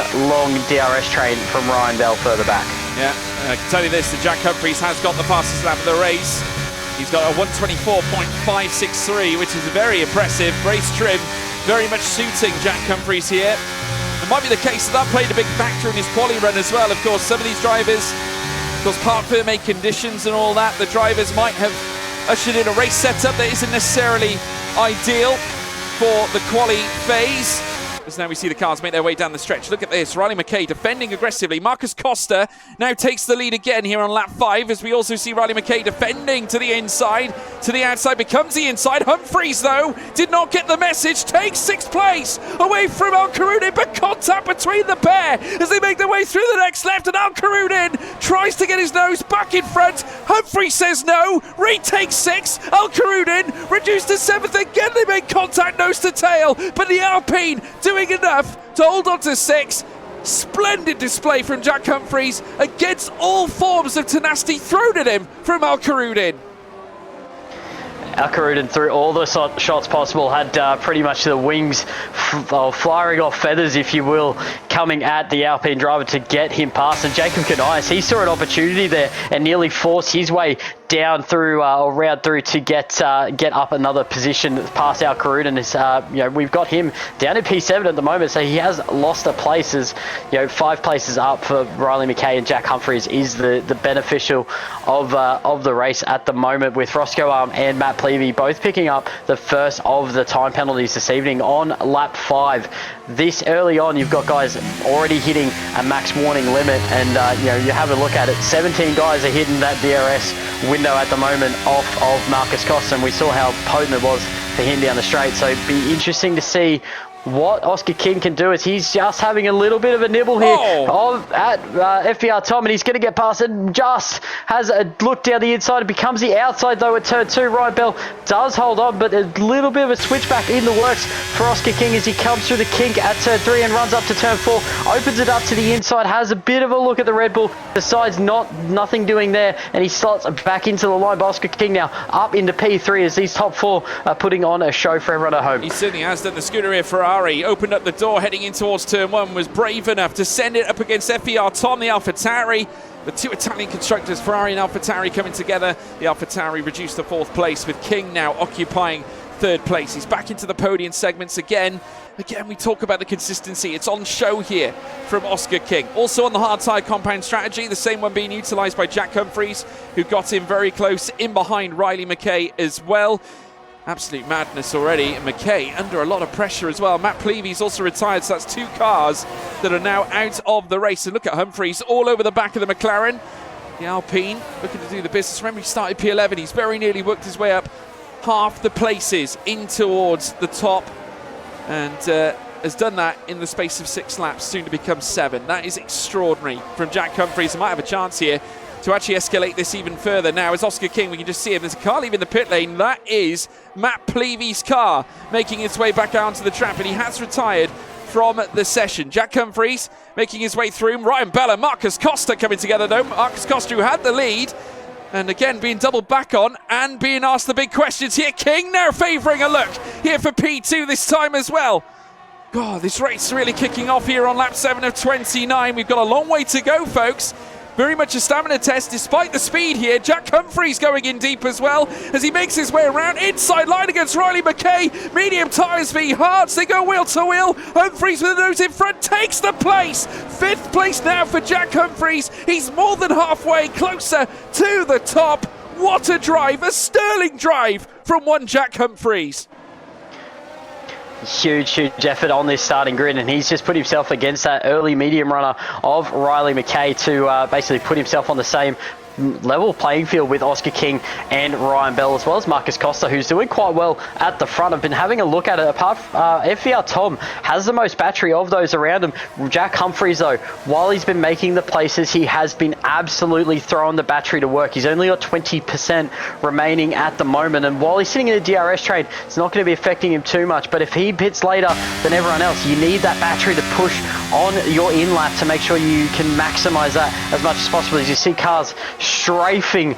Speaker 2: DRS train from Ryan Bell further back.
Speaker 1: Yeah, I can tell you this, that Jack Humphries has got the fastest lap of the race. He's got a 124.563, which is very impressive. Race trim very much suiting Jack Humphries here. It might be the case that played a big factor in his quali run as well. Of course, some of these drivers, of course, parc fermé conditions and all that, the drivers might have ushered in a race setup that isn't necessarily ideal for the quali phase. As now we see the cars make their way down the stretch. Look at this, Riley McKay defending aggressively. Marcus Costa now takes the lead again here on lap 5, as we also see Riley McKay defending to the inside, to the outside, becomes the inside. Humphries, though, did not get the message, takes 6th place away from Al Karudin, but contact between the pair as they make their way through the next left, and Al Karudin tries to get his nose back in front. Humphries says no, retakes 6th. Al Karudin reduced to 7th again. They make contact nose to tail, but the Alpine doing enough to hold on to 6th. Splendid display from Jack Humphries against all forms of tenacity thrown at him from Al Karudin.
Speaker 2: Al Karudin threw all the shots possible, had pretty much the wings flying off feathers, if you will, coming at the Alpine driver to get him past. And Jacob Canais, he saw an opportunity there and nearly forced his way down through or round through to get up another position past Al Karudin. We've got him down at P7 at the moment, so he has lost a place. As 5 places up for Riley McKay and Jack Humphries is the beneficial of the race at the moment, with Roscoe Arm and Matt Plevey both picking up the first of the time penalties this evening on lap 5. This early on, you've got guys already hitting a max warning limit, and you have a look at it. 17 guys are hitting that DRS window at the moment off of Marcus Costa, and we saw how potent it was for him down the straight. So it'd be interesting to see what Oscar King can do, as he's just having a little bit of a nibble here at FBR Tom, and he's going to get past it. Just has a look down the inside. It becomes the outside, though, at turn 2. Ryan Bell does hold on, but a little bit of a switchback in the works for Oscar King as he comes through the kink at turn 3 and runs up to turn 4. Opens it up to the inside, has a bit of a look at the Red Bull, decides nothing doing there, and he slots back into the line. But Oscar King now up into P3 as these top 4 are putting on a show for everyone at home.
Speaker 1: He certainly has done. The Scuderia Ferrari opened up the door heading in towards turn 1, was brave enough to send it up against FER Tom, the AlphaTauri. The 2 Italian constructors, Ferrari and AlphaTauri, coming together. The AlphaTauri reduced to 4th place, with King now occupying 3rd place. He's back into the podium segments again. Again, we talk about the consistency. It's on show here from Oscar King. Also on the hard tyre compound strategy, the same one being utilised by Jack Humphries, who got in very close in behind Riley McKay as well. Absolute madness already. And McKay under a lot of pressure as well. Matt Plevey's also retired, so that's 2 cars that are now out of the race. And look at Humphries all over the back of the McLaren. The Alpine looking to do the business. Remember, he started P11. He's very nearly worked his way up half the places in towards the top, and has done that in the space of 6 laps, soon to become 7. That is extraordinary from Jack Humphries. He might have a chance here to actually escalate this even further. Now, as Oscar King, we can just see him. There's a car leaving the pit lane. That is Matt Plevey's car making its way back out onto the track, and he has retired from the session. Jack Humphries making his way through. Ryan Bell and Marcus Costa coming together, though. Marcus Costa, who had the lead, and again being doubled back on and being asked the big questions here. King now favouring a look here for P2 this time as well. God, this race really kicking off here on lap 7 of 29. We've got a long way to go, folks. Very much a stamina test despite the speed here. Jack Humphries going in deep as well as he makes his way around inside line against Riley McKay. Medium tyres v hards. They go wheel to wheel. Humphries with the nose in front takes the place. 5th place now for Jack Humphries. He's more than halfway closer to the top. What a drive, a sterling drive from one Jack Humphries.
Speaker 2: Huge effort on this starting grid, and he's just put himself against that early medium runner of Riley McKay to basically put himself on the same level playing field with Oscar King and Ryan Bell, as well as Marcus Costa, who's doing quite well at the front. I've been having a look at it. Apart from FVR Tom has the most battery of those around him. Jack Humphries, though, while he's been making the places, he has been absolutely throwing the battery to work. He's only got 20% remaining at the moment, and while he's sitting in a DRS trade, it's not going to be affecting him too much. But if he pits later than everyone else, you need that battery to push on your in-lap to make sure you can maximize that as much as possible. As you see cars strafing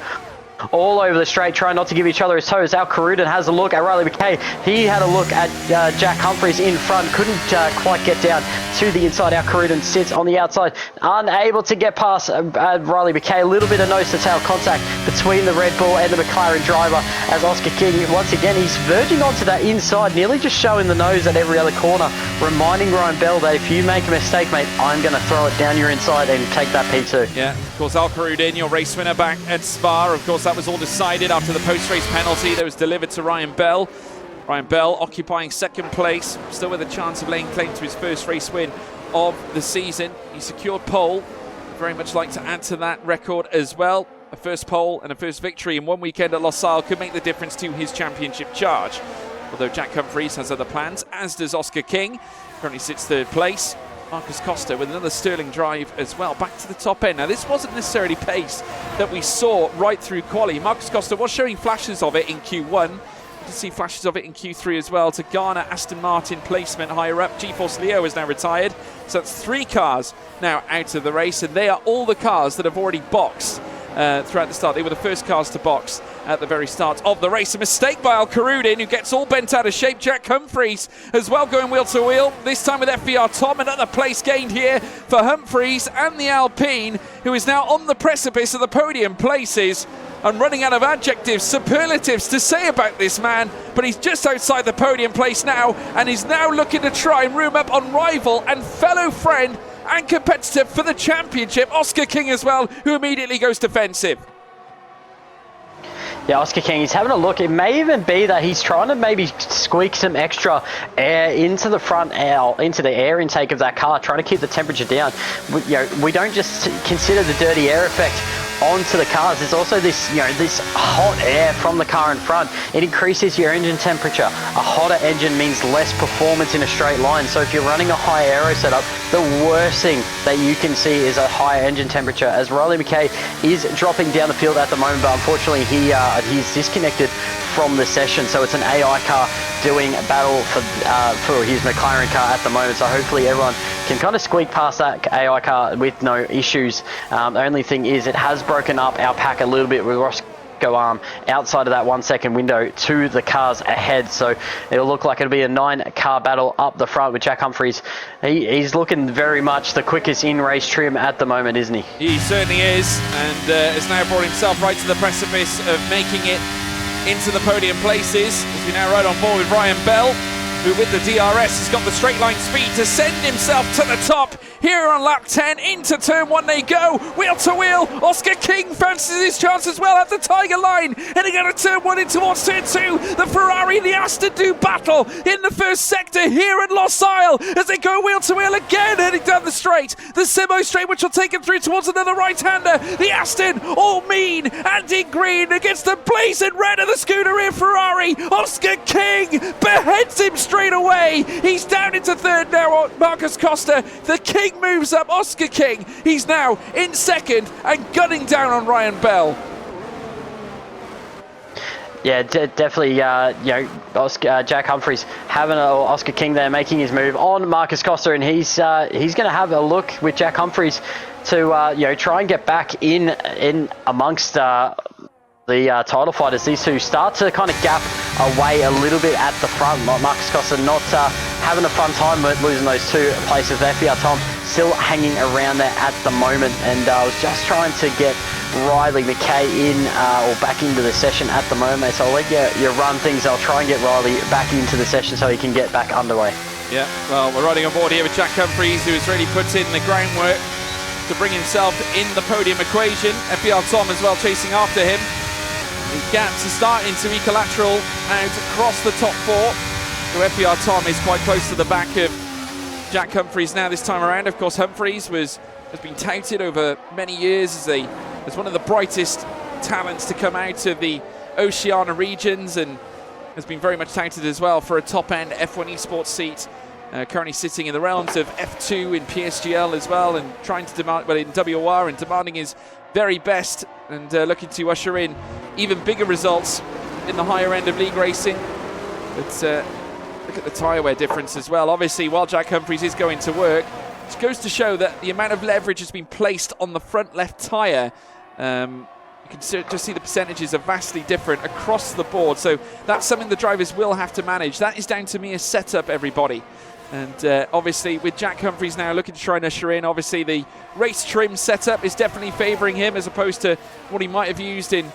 Speaker 2: all over the straight, trying not to give each other his toes. Al Carudin has a look at Riley McKay. He had a look at Jack Humphries in front, couldn't quite get down to the inside. Al Carudin sits on the outside, unable to get past Riley McKay. A little bit of nose-to-tail contact between the Red Bull and the McLaren driver, as Oscar King, once again, he's verging onto that inside, nearly just showing the nose at every other corner, reminding Ryan Bell that if you make a mistake, mate, I'm going to throw it down your inside and take that P2.
Speaker 1: Yeah, of course, Al Carudin, your race winner back at Spa. Of course, that was all decided after the post-race penalty that was delivered to Ryan Bell. Ryan Bell occupying second place, still with a chance of laying claim to his first race win of the season. He secured pole. Very much like to add to that record as well. A first pole and a first victory in one weekend at Losail could make the difference to his championship charge. Although Jack Humphries has other plans, as does Oscar King. Currently sits third place. Marcus Costa with another sterling drive as well, back to the top end. Now, this wasn't necessarily pace that we saw right through quali. Marcus Costa was showing flashes of it in Q1. You can see flashes of it in Q3 as well to garner Aston Martin placement higher up. GeForce Leo is now retired, so that's 3 cars now out of the race, and they are all the cars that have already boxed throughout the start. They were the first cars to box at the very start of the race. A mistake by Al Carudin, who gets all bent out of shape. Jack Humphries as well going wheel to wheel, this time with FVR Tom. Another place gained here for Humphries and the Alpine, who is now on the precipice of the podium places. I'm running out of adjectives, superlatives to say about this man, but he's just outside the podium place now, and he's now looking to try and room up on rival and fellow friend and competitor for the championship, Oscar King as well, who immediately goes defensive.
Speaker 2: Yeah, Oscar King, he's having a look. It may even be that he's trying to maybe squeak some extra air into the front air, into the air intake of that car, trying to keep the temperature down. We don't just consider the dirty air effect onto the cars. There's also this, this hot air from the car in front. It increases your engine temperature. A hotter engine means less performance in a straight line. So if you're running a high aero setup, the worst thing that you can see is a high engine temperature. As Riley McKay is dropping down the field at the moment, but unfortunately he's disconnected from the session. So it's an AI car doing battle for his McLaren car at the moment. So hopefully everyone can kind of squeak past that AI car with no issues. The only thing is it has broken up our pack a little bit with Roscoe Arm outside of that 1 second window to the cars ahead. So it'll look like it'll be a 9-car battle up the front with Jack Humphries. He's looking very much the quickest in-race trim at the moment, isn't he?
Speaker 1: He certainly is, and has now brought himself right to the precipice of making it into the podium places, as we now ride on board with Ryan Bell, who with the DRS has got the straight line speed to send himself to the top. Here on lap 10, into turn 1 they go, wheel to wheel. Oscar King fancies his chance as well at the Tiger line, heading out of turn 1 in towards turn 2. The Ferrari and the Aston do battle in the first sector here at Losail as they go wheel to wheel again, heading down the straight. The Simo straight, which will take him through towards another right-hander. The Aston, all mean and in green against the blazing red of the Scuderia Ferrari. Oscar King beheads him straight away. He's down into third now, Marcus Costa. The King moves up. Oscar King, he's now in second and gunning down on Ryan Bell.
Speaker 2: Yeah, definitely. Jack Humphries having Oscar King there, making his move on Marcus Costa, and he's going to have a look with Jack Humphries to try and get back in amongst the title fighters. These two start to kind of gap away a little bit at the front. Marcus Costa not having a fun time with losing those 2 places. FVR Tom still hanging around there at the moment, and I was just trying to get Riley McKay in or back into the session at the moment. So I'll let you run things. I'll try and get Riley back into the session so he can get back underway. Yeah,
Speaker 1: well, we're riding on board here with Jack Humphries, who has really put in the groundwork to bring himself in the podium equation. FVR Tom as well chasing after him. The gaps are starting to equilateral out across the top 4. So FVR Tom is quite close to the back of Jack Humphries now this time around. Of course, Humphries has been touted over many years as a as one of the brightest talents to come out of the Oceania regions, and has been very much touted as well for a top-end F1 esports seat. Currently sitting in the realms of F2 in PSGL as well, and trying to demand, well, in WR, and demanding his very best, and looking to usher in even bigger results in the higher end of league racing. But look at the tyre wear difference as well. Obviously, while Jack Humphries is going to work, it goes to show that the amount of leverage has been placed on the front left tyre. You can just see the percentages are vastly different across the board. So that's something the drivers will have to manage. That is down to mere setup, everybody. And obviously, with Jack Humphries now looking to try and usher in, obviously the race trim setup is definitely favouring him as opposed to what he might have used in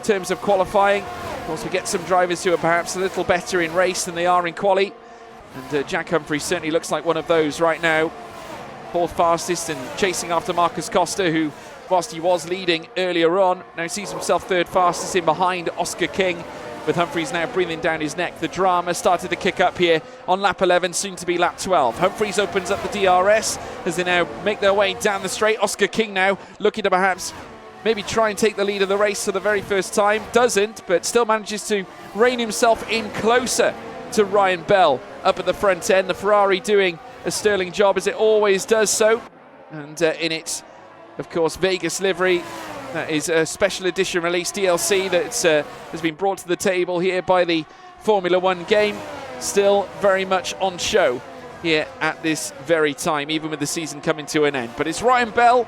Speaker 1: terms of qualifying. Of course, we get some drivers who are perhaps a little better in race than they are in quali. And Jack Humphries certainly looks like one of those right now. Fourth fastest and chasing after Marcus Costa, who, whilst he was leading earlier on, now sees himself third fastest in behind Oscar King, with Humphries now breathing down his neck. The drama started to kick up here on lap 11, soon to be lap 12. Humphries opens up the DRS as they now make their way down the straight. Oscar King now looking to perhaps maybe try and take the lead of the race for the very first time. Doesn't, but still manages to rein himself in closer to Ryan Bell up at the front end. The Ferrari doing a sterling job, as it always does so. And in its, of course, Vegas livery. That is a special edition release DLC that has been brought to the table here by the Formula One game. Still very much on show here at this very time, even with the season coming to an end. But it's Ryan Bell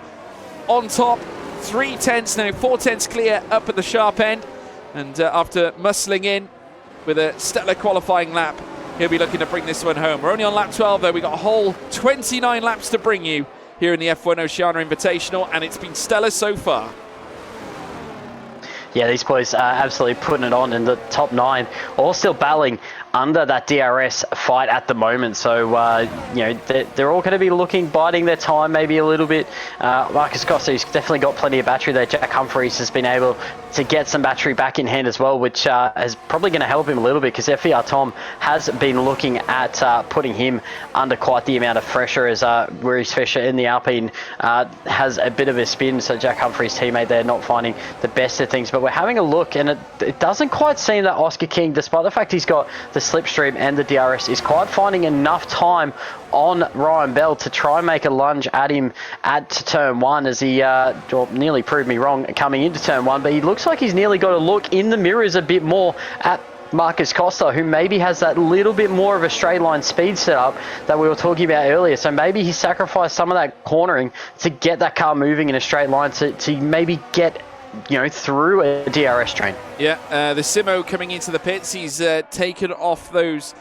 Speaker 1: on top, 3 tenths now, 4 tenths clear up at the sharp end. And after muscling in with a stellar qualifying lap, he'll be looking to bring this one home. We're only on lap 12 though. We've got a whole 29 laps to bring you here in the F1 Oceania Invitational, and it's been stellar so far.
Speaker 2: Yeah, these boys are absolutely putting it on in the top 9, all still battling under that DRS fight at the moment. So, you know, they're all going to be biding their time maybe a little bit. Marcus Costa, he's definitely got plenty of battery there. Jack Humphries has been able to get some battery back in hand as well, which is probably going to help him a little bit, because OFI4 Tom has been looking at putting him under quite the amount of pressure, as Rhys Fisher in the Alpine has a bit of a spin. So Jack Humphries' teammate there not finding the best of things. But we're having a look, and it doesn't quite seem that Oscar King, despite the fact he's got the slipstream and the DRS, is quite finding enough time on Ryan Bell to try and make a lunge at him at turn 1, as he nearly proved me wrong coming into turn 1. But he looks like he's nearly got to look in the mirrors a bit more at Marcus Costa, who maybe has that little bit more of a straight line speed setup that we were talking about earlier. So maybe he sacrificed some of that cornering to get that car moving in a straight line to maybe get, you know, through a DRS train.
Speaker 1: Yeah, the Simo coming into the pits, he's taken off those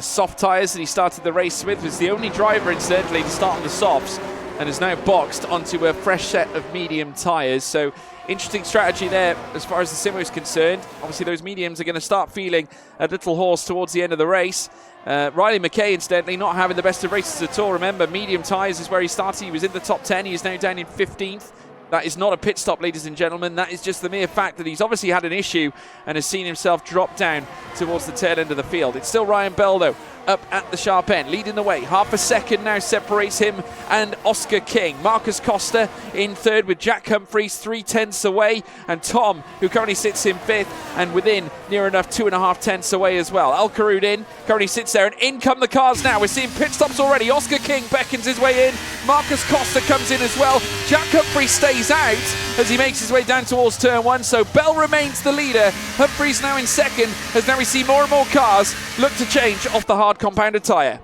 Speaker 1: soft tyres that he started the race with. Was the only driver, incidentally, to start on the softs, and is now boxed onto a fresh set of medium tyres. So interesting strategy there as far as the Simo is concerned. Obviously, those mediums are going to start feeling a little hoarse towards the end of the race. Riley McKay, incidentally, not having the best of races at all. Remember, medium tyres is where he started. He was in the top 10. He is now down in 15th. That is not a pit stop, ladies and gentlemen. That is just the mere fact that he's obviously had an issue and has seen himself drop down towards the tail end of the field. It's still Ryan Bell, though, up at the sharp end, leading the way. Half a second now separates him and Oscar King. Marcus Costa in third with Jack Humphries 3 tenths away, and Tom, who currently sits in 5th and within near enough 2.5 tenths away as well. Al Karud currently sits there, and in come the cars now. We're seeing pit stops already. Oscar King beckons his way in. Marcus Costa comes in as well. Jack Humphries stays out as he makes his way down towards turn 1. So Bell remains the leader. Humphries now in second, as now we see more and more cars look to change off the hard compounded tyre.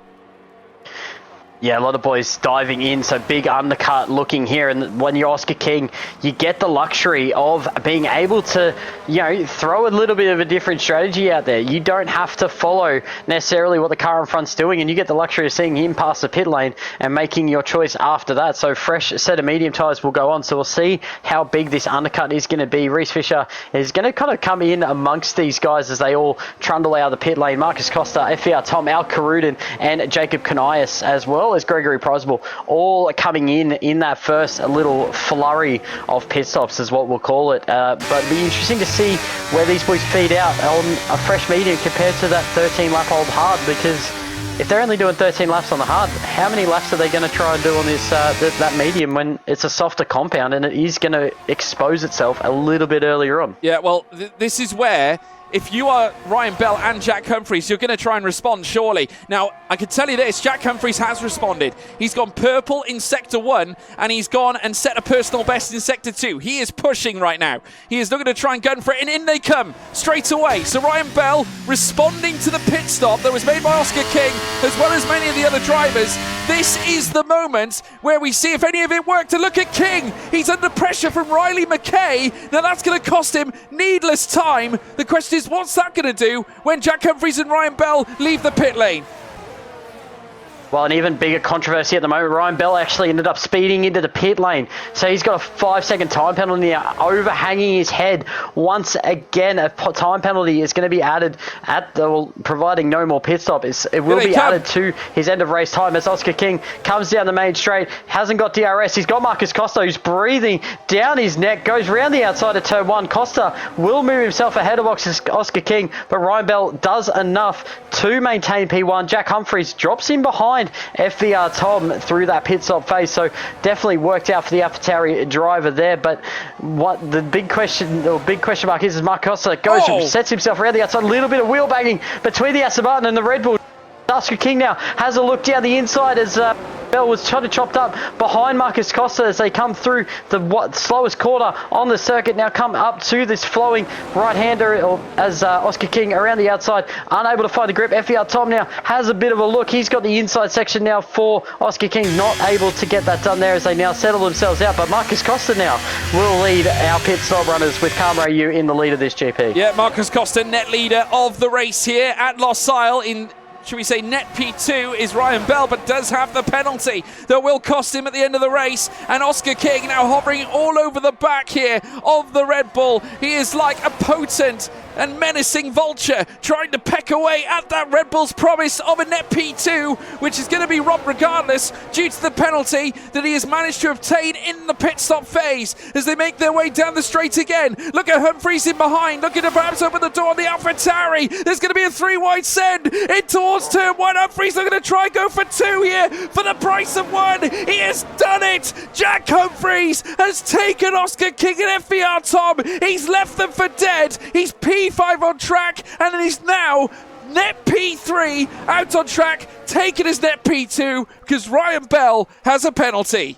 Speaker 2: Yeah, a lot of boys diving in, so big undercut looking here. And when you're Oscar King, you get the luxury of being able to, you know, throw a little bit of a different strategy out there. You don't have to follow necessarily what the car in front's doing, and you get the luxury of seeing him pass the pit lane and making your choice after that. So fresh set of medium tyres will go on, so we'll see how big this undercut is going to be. Rhys Fisher is going to kind of come in amongst these guys as they all trundle out of the pit lane. Marcus Costa, OFI4 Tom, Al Karud and Jacob Kanias, as well as Gregory Prosbel, all coming in that first little flurry of pit stops is what we'll call it. But it'll be interesting to see where these boys feed out on a fresh medium compared to that 13 lap old hard, because if they're only doing 13 laps on the hard, how many laps are they going to try and do on this that medium when it's a softer compound and it is going to expose itself a little bit earlier on?
Speaker 1: Yeah, well, this is where, if you are Ryan Bell and Jack Humphreys, you're going to try and respond, surely. Now, I can tell you this, Jack Humphreys has responded. He's gone purple in Sector 1, and he's gone and set a personal best in Sector 2. He is pushing right now. He is looking to try and gun for it, and in they come, straight away. So Ryan Bell responding to the pit stop that was made by Oscar King, as well as many of the other drivers. This is the moment where we see if any of it worked. To look at King. He's under pressure from Riley McKay. Now, that's going to cost him needless time. The question is, what's that going to do when Jack Humphreys and Ryan Bell leave the pit lane?
Speaker 2: Well, an even bigger controversy at the moment. Ryan Bell actually ended up speeding into the pit lane. So he's got a 5-second time penalty now, overhanging his head. Once again, a time penalty is going to be added providing no more pit stop. It will be added to his end of race time as Oscar King comes down the main straight. Hasn't got DRS. He's got Marcus Costa, who's breathing down his neck. Goes round the outside of turn 1. Costa will move himself ahead of Oscar King, but Ryan Bell does enough to maintain P1. Jack Humphreys drops in behind FVR Tom through that pit stop phase, so definitely worked out for the AlphaTauri driver there. But what the big question mark is Mark Costa goes and sets himself around the outside. A little bit of wheel banging between the Aston Martin and the Red Bull. Oscar King now has a look down the inside as Bell was trying to chopped up behind Marcus Costa as they come through the slowest corner on the circuit. Now come up to this flowing right-hander as Oscar King around the outside, unable to find the grip. FVR Tom now has a bit of a look. He's got the inside section now for Oscar King, not able to get that done there as they now settle themselves out. But Marcus Costa now will lead our pit stop runners with Carmray Yu in the lead of this GP.
Speaker 1: Yeah, Marcus Costa, net leader of the race here at Losail in, should we say, net P2 is Ryan Bell, but does have the penalty that will cost him at the end of the race. And Oscar King now hovering all over the back here of the Red Bull. He is like a potent and menacing vulture trying to peck away at that Red Bull's promise of a net P2, which is going to be robbed regardless due to the penalty that he has managed to obtain in the pit stop phase as they make their way down the straight again. Look at Humphreys in behind, looking to perhaps open the door on the AlphaTauri. There's going to be a 3-wide send in towards turn 1. Humphreys are going to try and go for 2 here for the price of 1. He has done it. Jack Humphreys has taken Oscar King and FVR Tom. He's left them for dead. He's P5 on track, and he's now net P3 out on track, taking his net P2 because Ryan Bell has a penalty.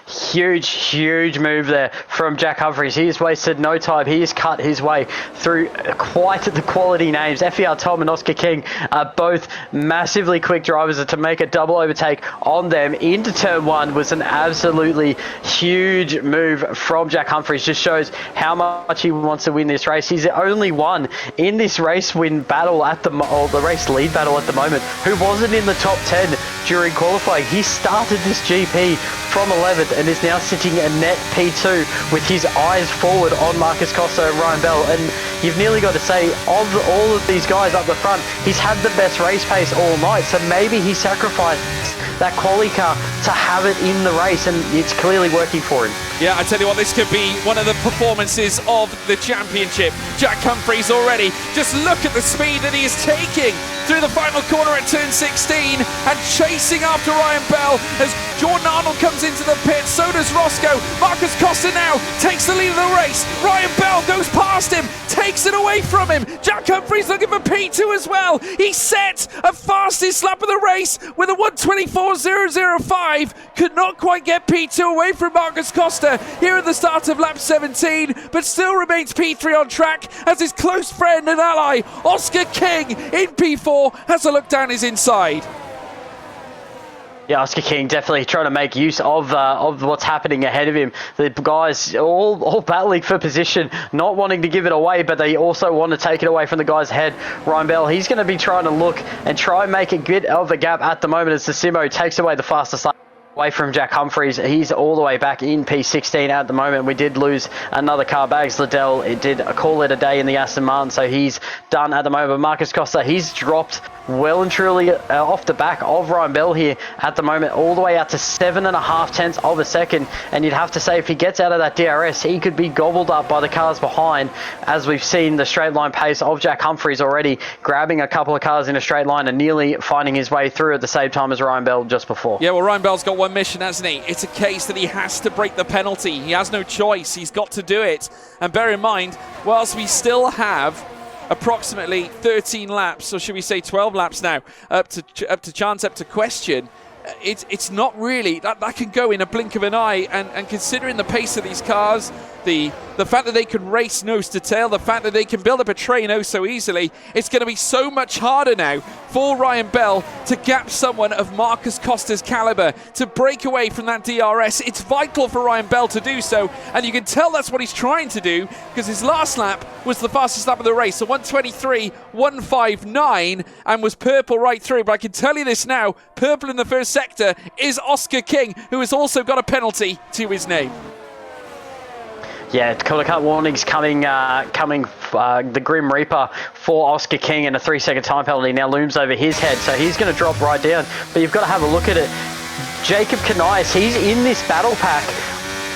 Speaker 2: Huge move there from Jack Humphreys. He has wasted no time. He has cut his way through quite the quality names. FVR Tom and Oscar King are both massively quick drivers, and to make a double overtake on them into turn 1 was an absolutely huge move from Jack Humphreys. Just shows how much he wants to win this race. He's the only one in this race win battle or the race lead battle at the moment who wasn't in the top 10 during qualifying. He started this GP from 11th and is now sitting at net P2 with his eyes forward on Marcus Costa and Ryan Bell. And you've nearly got to say, of all of these guys up the front, he's had the best race pace all night, so maybe he sacrificed that quali car to have it in the race, and it's clearly working for him.
Speaker 1: Yeah, I tell you what, this could be one of the performances of the championship. Jack Humphreys already, just look at the speed that he is taking through the final corner at turn 16 and chasing after Ryan Bell as Jordan Arnold comes into the pit. So does Roscoe. Marcus Costa now takes the lead of the race. Ryan Bell goes past him, takes it away from him. Jack Humphreys looking for P2 as well. He set a fastest lap of the race with a 1:24.005. Could not quite get P2 away from Marcus Costa here at the start of lap 17, but still remains P3 on track as his close friend and ally Oscar King in P4 has a look down his inside.
Speaker 2: Yeah, Oscar King definitely trying to make use of what's happening ahead of him. The guys all battling for position, not wanting to give it away, but they also want to take it away from the guys ahead. Ryan Bell, he's going to be trying to look and try and make a bit of a gap at the moment as the Simo takes away the fastest lap away from Jack Humphreys. He's all the way back in P16 at the moment. We did lose another car. Bags Liddell, it did call it a day in the Aston Martin, so he's done at the moment. Marcus Costa, he's dropped well and truly off the back of Ryan Bell here at the moment, all the way out to 7.5 tenths of a second. And you'd have to say if he gets out of that DRS, he could be gobbled up by the cars behind, as we've seen the straight line pace of Jack Humphries already grabbing a couple of cars in a straight line and nearly finding his way through at the same time as Ryan Bell just before.
Speaker 1: Yeah, well, Ryan Bell's got one mission, hasn't he? It's a case that he has to break the penalty. He has no choice. He's got to do it. And bear in mind, whilst we still have approximately 13 laps, or should we say 12 laps now, up to chance, up to question, it's not really, that can go in a blink of an eye, and considering the pace of these cars, the fact that they can race nose to tail, the fact that they can build up a train oh so easily, it's going to be so much harder now for Ryan Bell to gap someone of Marcus Costa's caliber, to break away from that DRS. It's vital for Ryan Bell to do so, and you can tell that's what he's trying to do, because his last lap was the fastest lap of the race, so 1:23.159, and was purple right through. But I can tell you this now, purple in the first sector is Oscar King, who has also got a penalty to his name.
Speaker 2: Yeah, color cut warnings coming. The Grim Reaper for Oscar King, and a 3-second time penalty now looms over his head, so he's going to drop right down. But you've got to have a look at it. Jacob Kanias, he's in this battle pack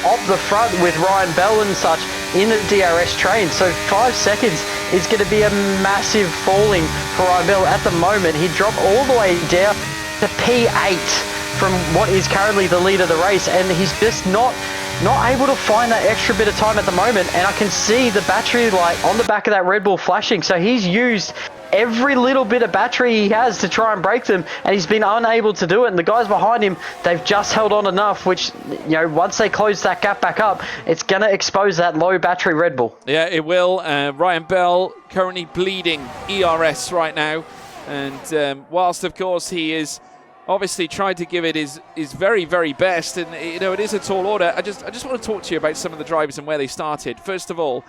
Speaker 2: up the front with Ryan Bell and such in the DRS train, so 5 seconds is going to be a massive falling for Ryan Bell. At the moment, he dropped all the way down to P8 from what is currently the lead of the race, and he's just not able to find that extra bit of time at the moment. And I can see the battery light on the back of that Red Bull flashing, so he's used every little bit of battery he has to try and break them, and he's been unable to do it. And the guys behind him, they've just held on enough, which, you know, once they close that gap back up, it's going to expose that low battery Red Bull. Yeah, it will. Ryan Bell currently bleeding ERS right now, and whilst of course he is obviously tried to give it his very, very best, and you know, it is a tall order. I just want to talk to you about some of the drivers and where they started. First of all,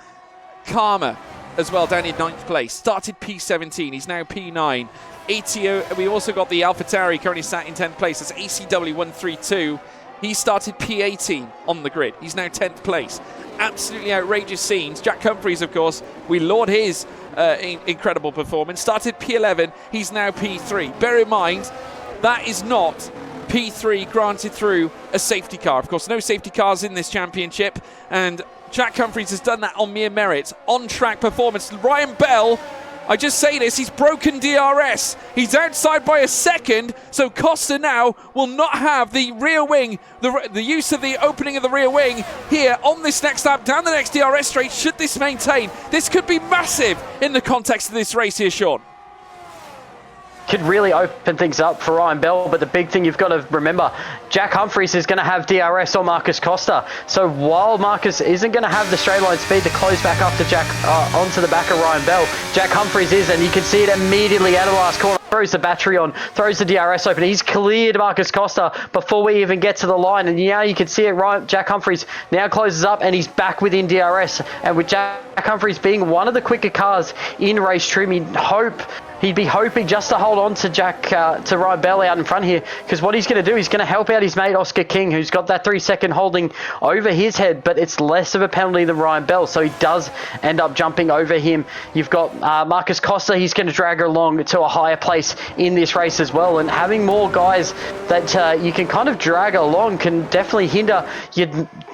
Speaker 2: Karma as well, down in 9th place, started P17, he's now P9. ATO, we also got the AlphaTauri currently sat in 10th place. That's ACW 132. He started P18 on the grid. He's now 10th place. Absolutely outrageous scenes. Jack Humphries, of course, we laud his incredible performance. Started P11, he's now P3. Bear in mind, that is not P3 granted through a safety car. Of course, no safety cars in this championship, and Jack Humphries has done that on mere merit. On-track performance. Ryan Bell, I just say this, he's broken DRS. He's outside by a second, so Costa now will not have the rear wing, the use of the opening of the rear wing here on this next lap, down the next DRS straight, should this maintain. This could be massive in the context of this race here, Sean. Could really open things up for Ryan Bell, but the big thing you've got to remember, Jack Humphries is going to have DRS on Marcus Costa. So while Marcus isn't going to have the straight line speed to close back up to Jack onto the back of Ryan Bell, Jack Humphries is, and you can see it immediately out of the last corner. Throws the battery on, throws the DRS open. He's cleared Marcus Costa before we even get to the line, and now you can see it. Jack Humphries now closes up, and he's back within DRS. And with Jack Humphries being one of the quicker cars in race trim, he'd be hoping just to hold on to Ryan Bell out in front here, because what he's going to do, he's going to help out his mate Oscar King, who's got that 3-second holding over his head, but it's less of a penalty than Ryan Bell, so he does end up jumping over him. You've got Marcus Costa, he's going to drag her along to a higher place in this race as well, and having more guys that you can kind of drag along can definitely hinder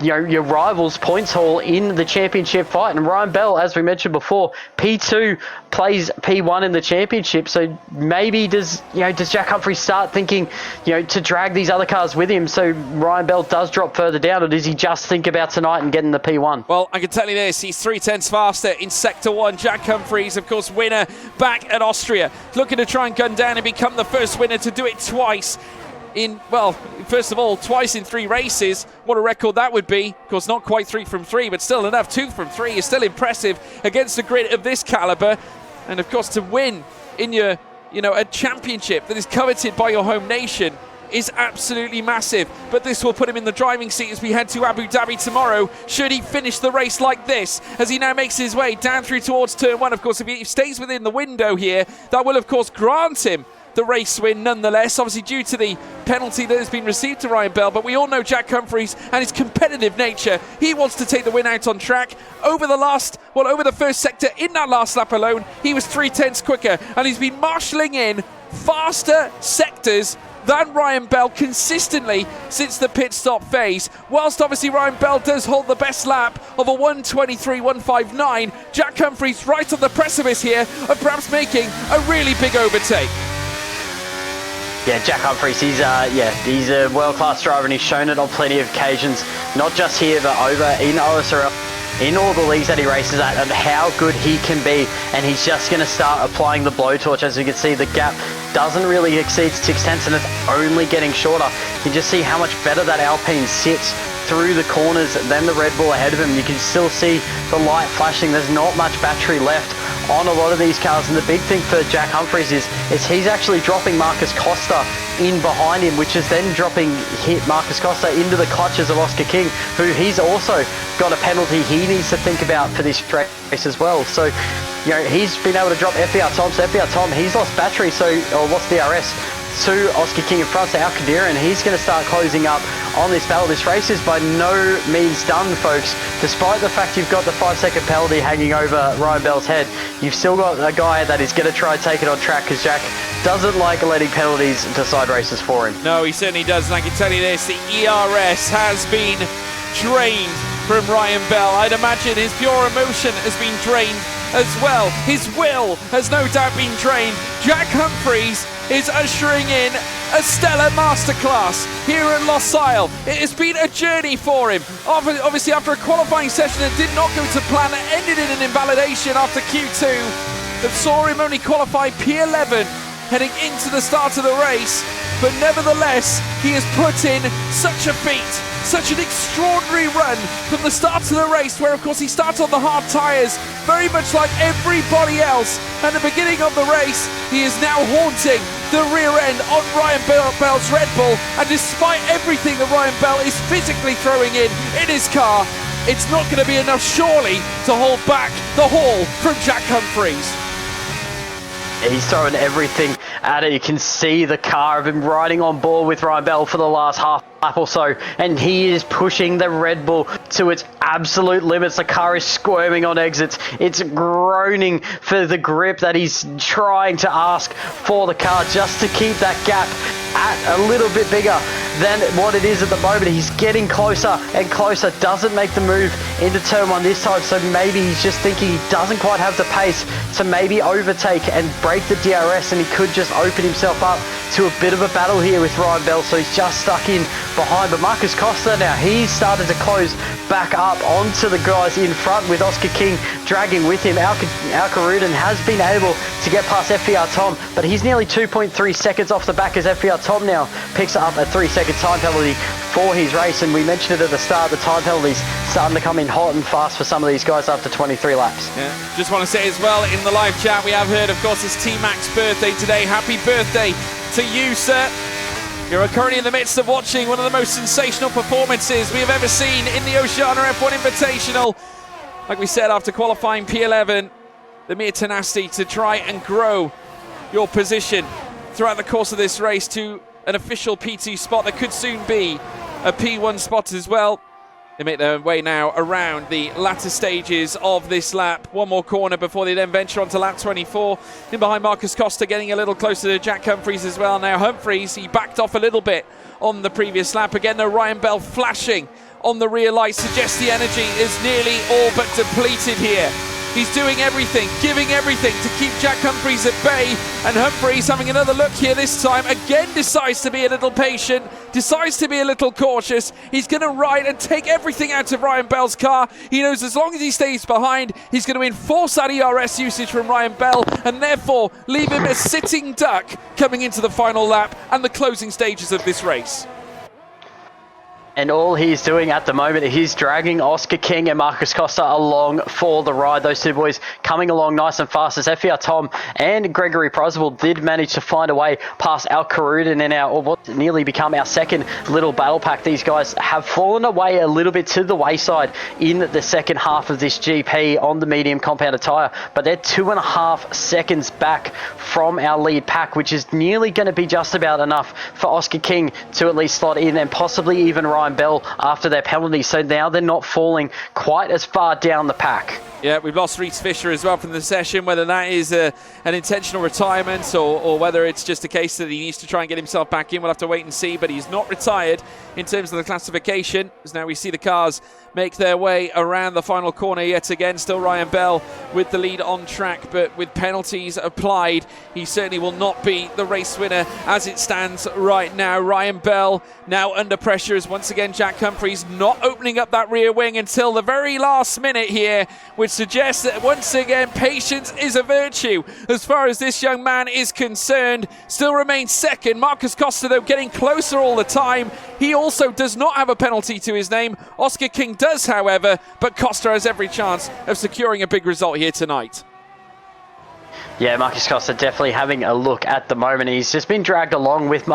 Speaker 2: your rivals' points haul in the championship fight. And Ryan Bell, as we mentioned before, P2 plays P1 in the championship, so maybe does Jack Humphries start thinking to drag these other cars with him, so Ryan Bell does drop further down, or does he just think about tonight and getting the P1? Well, I can tell you this, he's 0.3 faster in Sector 1. Jack Humphries, of course, winner back at Austria, looking to try and gun down and become the first winner to do it twice in, well, first of all, twice in 3 races. What a record that would be. Of course, not quite 3 from 3, but still enough. 2 from 3 is still impressive against a grid of this caliber. And of course, to win in a championship that is coveted by your home nation is absolutely massive. But this will put him in the driving seat as we head to Abu Dhabi tomorrow, should he finish the race like this, as he now makes his way down through towards turn 1. Of course, if he stays within the window here, that will of course grant him
Speaker 1: the race win nonetheless, obviously due to the penalty that has been received to Ryan Bell, but we all know Jack Humphreys and his competitive nature. He wants to take the win out on track. Over the first sector in that last lap alone, he was 3/10 quicker, and he's been marshalling in faster sectors than Ryan Bell consistently since the pit stop phase. Whilst obviously Ryan Bell does hold the best lap of a 1:23.159, Jack Humphreys right on the precipice here of perhaps making a really big overtake.
Speaker 2: Yeah, Jack Humphreys, he's a world-class driver, and he's shown it on plenty of occasions, not just here but over in OSRL, in all the leagues that he races at, and how good he can be. And he's just going to start applying the blowtorch. As you can see, the gap doesn't really exceed 6/10, and it's only getting shorter. You just see how much better that Alpine sits through the corners than the Red Bull ahead of him. You can still see the light flashing. There's not much battery left on a lot of these cars, and the big thing for Jack Humphreys is he's actually dropping Marcus Costa in behind him, which is then hit Marcus Costa into the clutches of Oscar King, who he's also got a penalty he needs to think about for this race as well. So, you know, he's been able to drop FBR Tom. So FBR Tom, he's lost battery, or lost DRS to Oscar King in front, to Al Qadira, and he's going to start closing up on this battle. This race is by no means done, folks. Despite the fact you've got the 5-second penalty hanging over Ryan Bell's head, you've still got a guy that is going to try and take it on track, because Jack doesn't like letting penalties decide races for him.
Speaker 1: No, he certainly doesn't. I can tell you this, the ERS has been drained from Ryan Bell. I'd imagine his pure emotion has been drained as well. His will has no doubt been drained. Jack Humphreys is ushering in a stellar masterclass here at Losail. It has been a journey for him. Obviously, after a qualifying session that did not go to plan, it ended in an invalidation after Q2 that saw him only qualify P11 heading into the start of the race. But nevertheless, he has put in such a feat, such an extraordinary run from the start of the race, where of course he starts on the hard tyres, very much like everybody else. At the beginning of the race, he is now haunting the rear end on Ryan Bell's Red Bull, and despite everything that Ryan Bell is physically throwing in his car, it's not going to be enough, surely, to hold back the haul from Jack Humphreys.
Speaker 2: He's throwing everything at it. You can see the car have been riding on board with Ryan Bell for the last half lap or so, and he is pushing the Red Bull to its absolute limits. The car is squirming on exits. It's groaning for the grip that he's trying to ask for the car, just to keep that gap at a little bit bigger than what it is at the moment. He's getting closer and closer, doesn't make the move into turn one this time, so maybe he's just thinking he doesn't quite have the pace to maybe overtake and break the DRS, and he could just open himself up to a bit of a battle here with Ryan Bell, so he's just stuck in behind. But Marcus Costa now, he's started to close back up onto the guys in front, with Oscar King dragging with him. Al Karudin has been able to get past FBR Tom, but he's nearly 2.3 seconds off the back, as FBR Tom now picks up a 3-second time penalty for his race. And we mentioned it at the start, the time penalties starting to come in hot and fast for some of these guys after 23 laps.
Speaker 1: Yeah. Just want to say as well, in the live chat we have heard, of course, it's T-Mac's birthday today. Happy birthday to you, sir. You're currently in the midst of watching one of the most sensational performances we have ever seen in the Oceania F1 Invitational. Like we said, after qualifying P11, the mere tenacity to try and grow your position throughout the course of this race to an official P2 spot that could soon be a P1 spot as well. They make their way now around the latter stages of this lap. One more corner before they then venture onto lap 24. In behind, Marcus Costa getting a little closer to Jack Humphreys as well. Now Humphreys, he backed off a little bit on the previous lap. Again, though, Ryan Bell flashing on the rear light suggests the energy is nearly all but depleted here. He's doing everything, giving everything to keep Jack Humphreys at bay, and Humphreys having another look here this time, again decides to be a little patient, decides to be a little cautious. He's going to ride and take everything out of Ryan Bell's car. He knows as long as he stays behind, he's going to enforce that ERS usage from Ryan Bell, and therefore leave him a sitting duck coming into the final lap and the closing stages of this race.
Speaker 2: And all he's doing at the moment, he's dragging Oscar King and Marcus Costa along for the ride. Those two boys coming along nice and fast as FER Tom and Gregory Prozable did manage to find a way past Al Karudin and or what nearly become our second little battle pack. These guys have fallen away a little bit to the wayside in the second half of this GP on the medium compounded tyre, but they're 2.5 seconds back from our lead pack, which is nearly going to be just about enough for Oscar King to at least slot in and possibly even Ryan Bell after their penalty. So now they're not falling quite as far down the pack.
Speaker 1: Yeah, we've lost Reece Fisher as well from the session. Whether that is an intentional retirement or whether it's just a case that he needs to try and get himself back in, we'll have to wait and see. But he's not retired in terms of the classification, as now we see the cars make their way around the final corner yet again. Still Ryan Bell with the lead on track, but with penalties applied, he certainly will not be the race winner as it stands right now. Ryan Bell now under pressure as once again Jack Humphreys not opening up that rear wing until the very last minute here, which suggests that once again patience is a virtue as far as this young man is concerned. Still remains second. Marcus Costa though getting closer all the time. He also does not have a penalty to his name. Oscar King does, however, but Costa has every chance of securing a big result here tonight.
Speaker 2: Yeah, Marcus Costa definitely having a look at the moment. He's just been dragged along with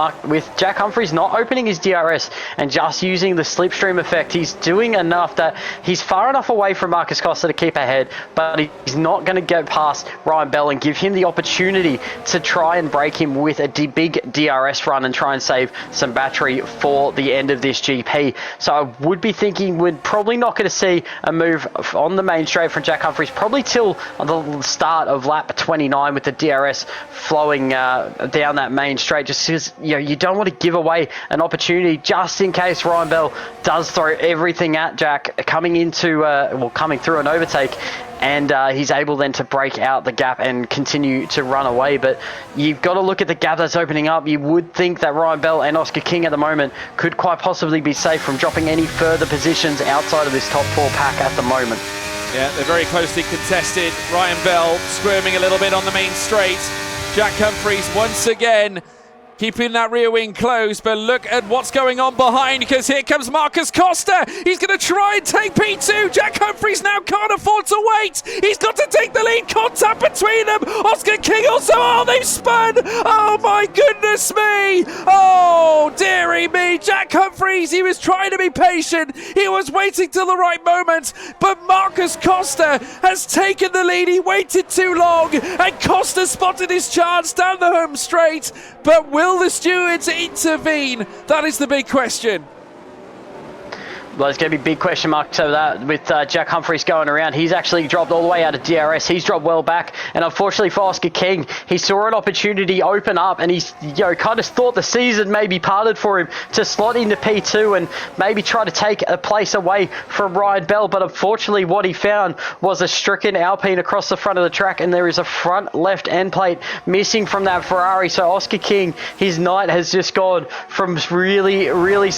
Speaker 2: Jack Humphreys not opening his DRS and just using the slipstream effect. He's doing enough that he's far enough away from Marcus Costa to keep ahead, but he's not going to go past Ryan Bell and give him the opportunity to try and break him with a big DRS run and try and save some battery for the end of this GP. So I would be thinking we're probably not going to see a move on the main straight from Jack Humphreys probably till the start of lap 29 with the DRS flowing down that main straight, just because you don't want to give away an opportunity just in case Ryan Bell does throw everything at Jack coming through an overtake, and he's able then to break out the gap and continue to run away. But you've got to look at the gap that's opening up. You would think that Ryan Bell and Oscar King at the moment could quite possibly be safe from dropping any further positions outside of this top 4 pack at the moment.
Speaker 1: Yeah, they're very closely contested. Ryan Bell squirming a little bit on the main straight. Jack Humphreys once again keeping that rear wing closed, but look at what's going on behind, because here comes Marcus Costa. He's going to try and take P2. Jack Humphreys now can't afford to wait. He's got to take the lead. Contact between them. Oscar King also. Oh, they've spun. Oh, my goodness me. Oh, dearie me. Jack Humphreys, he was trying to be patient. He was waiting till the right moment, but Marcus Costa has taken the lead. He waited too long, and Costa spotted his chance down the home straight, but will the stewards intervene? That is the big question.
Speaker 2: Well, there's going to be big question marks over that with Jack Humphreys going around. He's actually dropped all the way out of DRS. He's dropped well back, and unfortunately for Oscar King, he saw an opportunity open up, and he's kind of thought the season maybe parted for him to slot into P2 and maybe try to take a place away from Ryan Bell. But unfortunately, what he found was a stricken Alpine across the front of the track, and there is a front left end plate missing from that Ferrari. So Oscar King, his night has just gone from really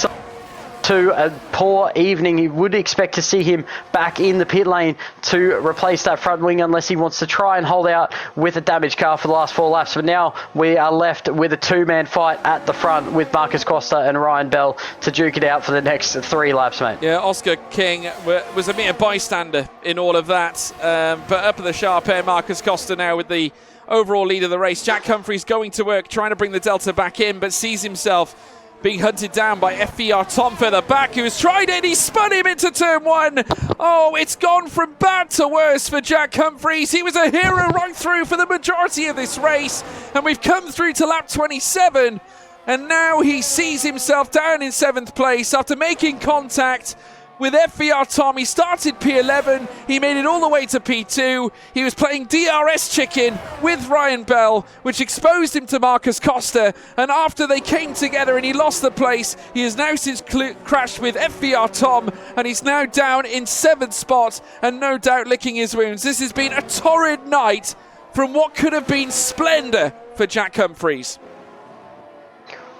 Speaker 2: to a poor evening. You would expect to see him back in the pit lane to replace that front wing, unless he wants to try and hold out with a damaged car for the last 4 laps. But now we are left with a 2-man fight at the front with Marcus Costa and Ryan Bell to duke it out for the next 3 laps, mate.
Speaker 1: Yeah, Oscar King was a mere bystander in all of that, but up at the sharp end, Marcus Costa now with the overall lead of the race. Jack Humphreys going to work, trying to bring the Delta back in, but sees himself being hunted down by FER Tom further back, who has tried it. He spun him into turn 1. Oh, it's gone from bad to worse for Jack Humphreys. He was a hero right through for the majority of this race, and we've come through to lap 27, and now he sees himself down in 7th place after making contact with FER Tom. He started P11, he made it all the way to P2. He was playing DRS chicken with Ryan Bell, which exposed him to Marcus Costa, and after they came together and he lost the place, he has now since crashed with FER Tom, and he's now down in 7th spot and no doubt licking his wounds. This has been a torrid night from what could have been splendour for Jack Humphreys.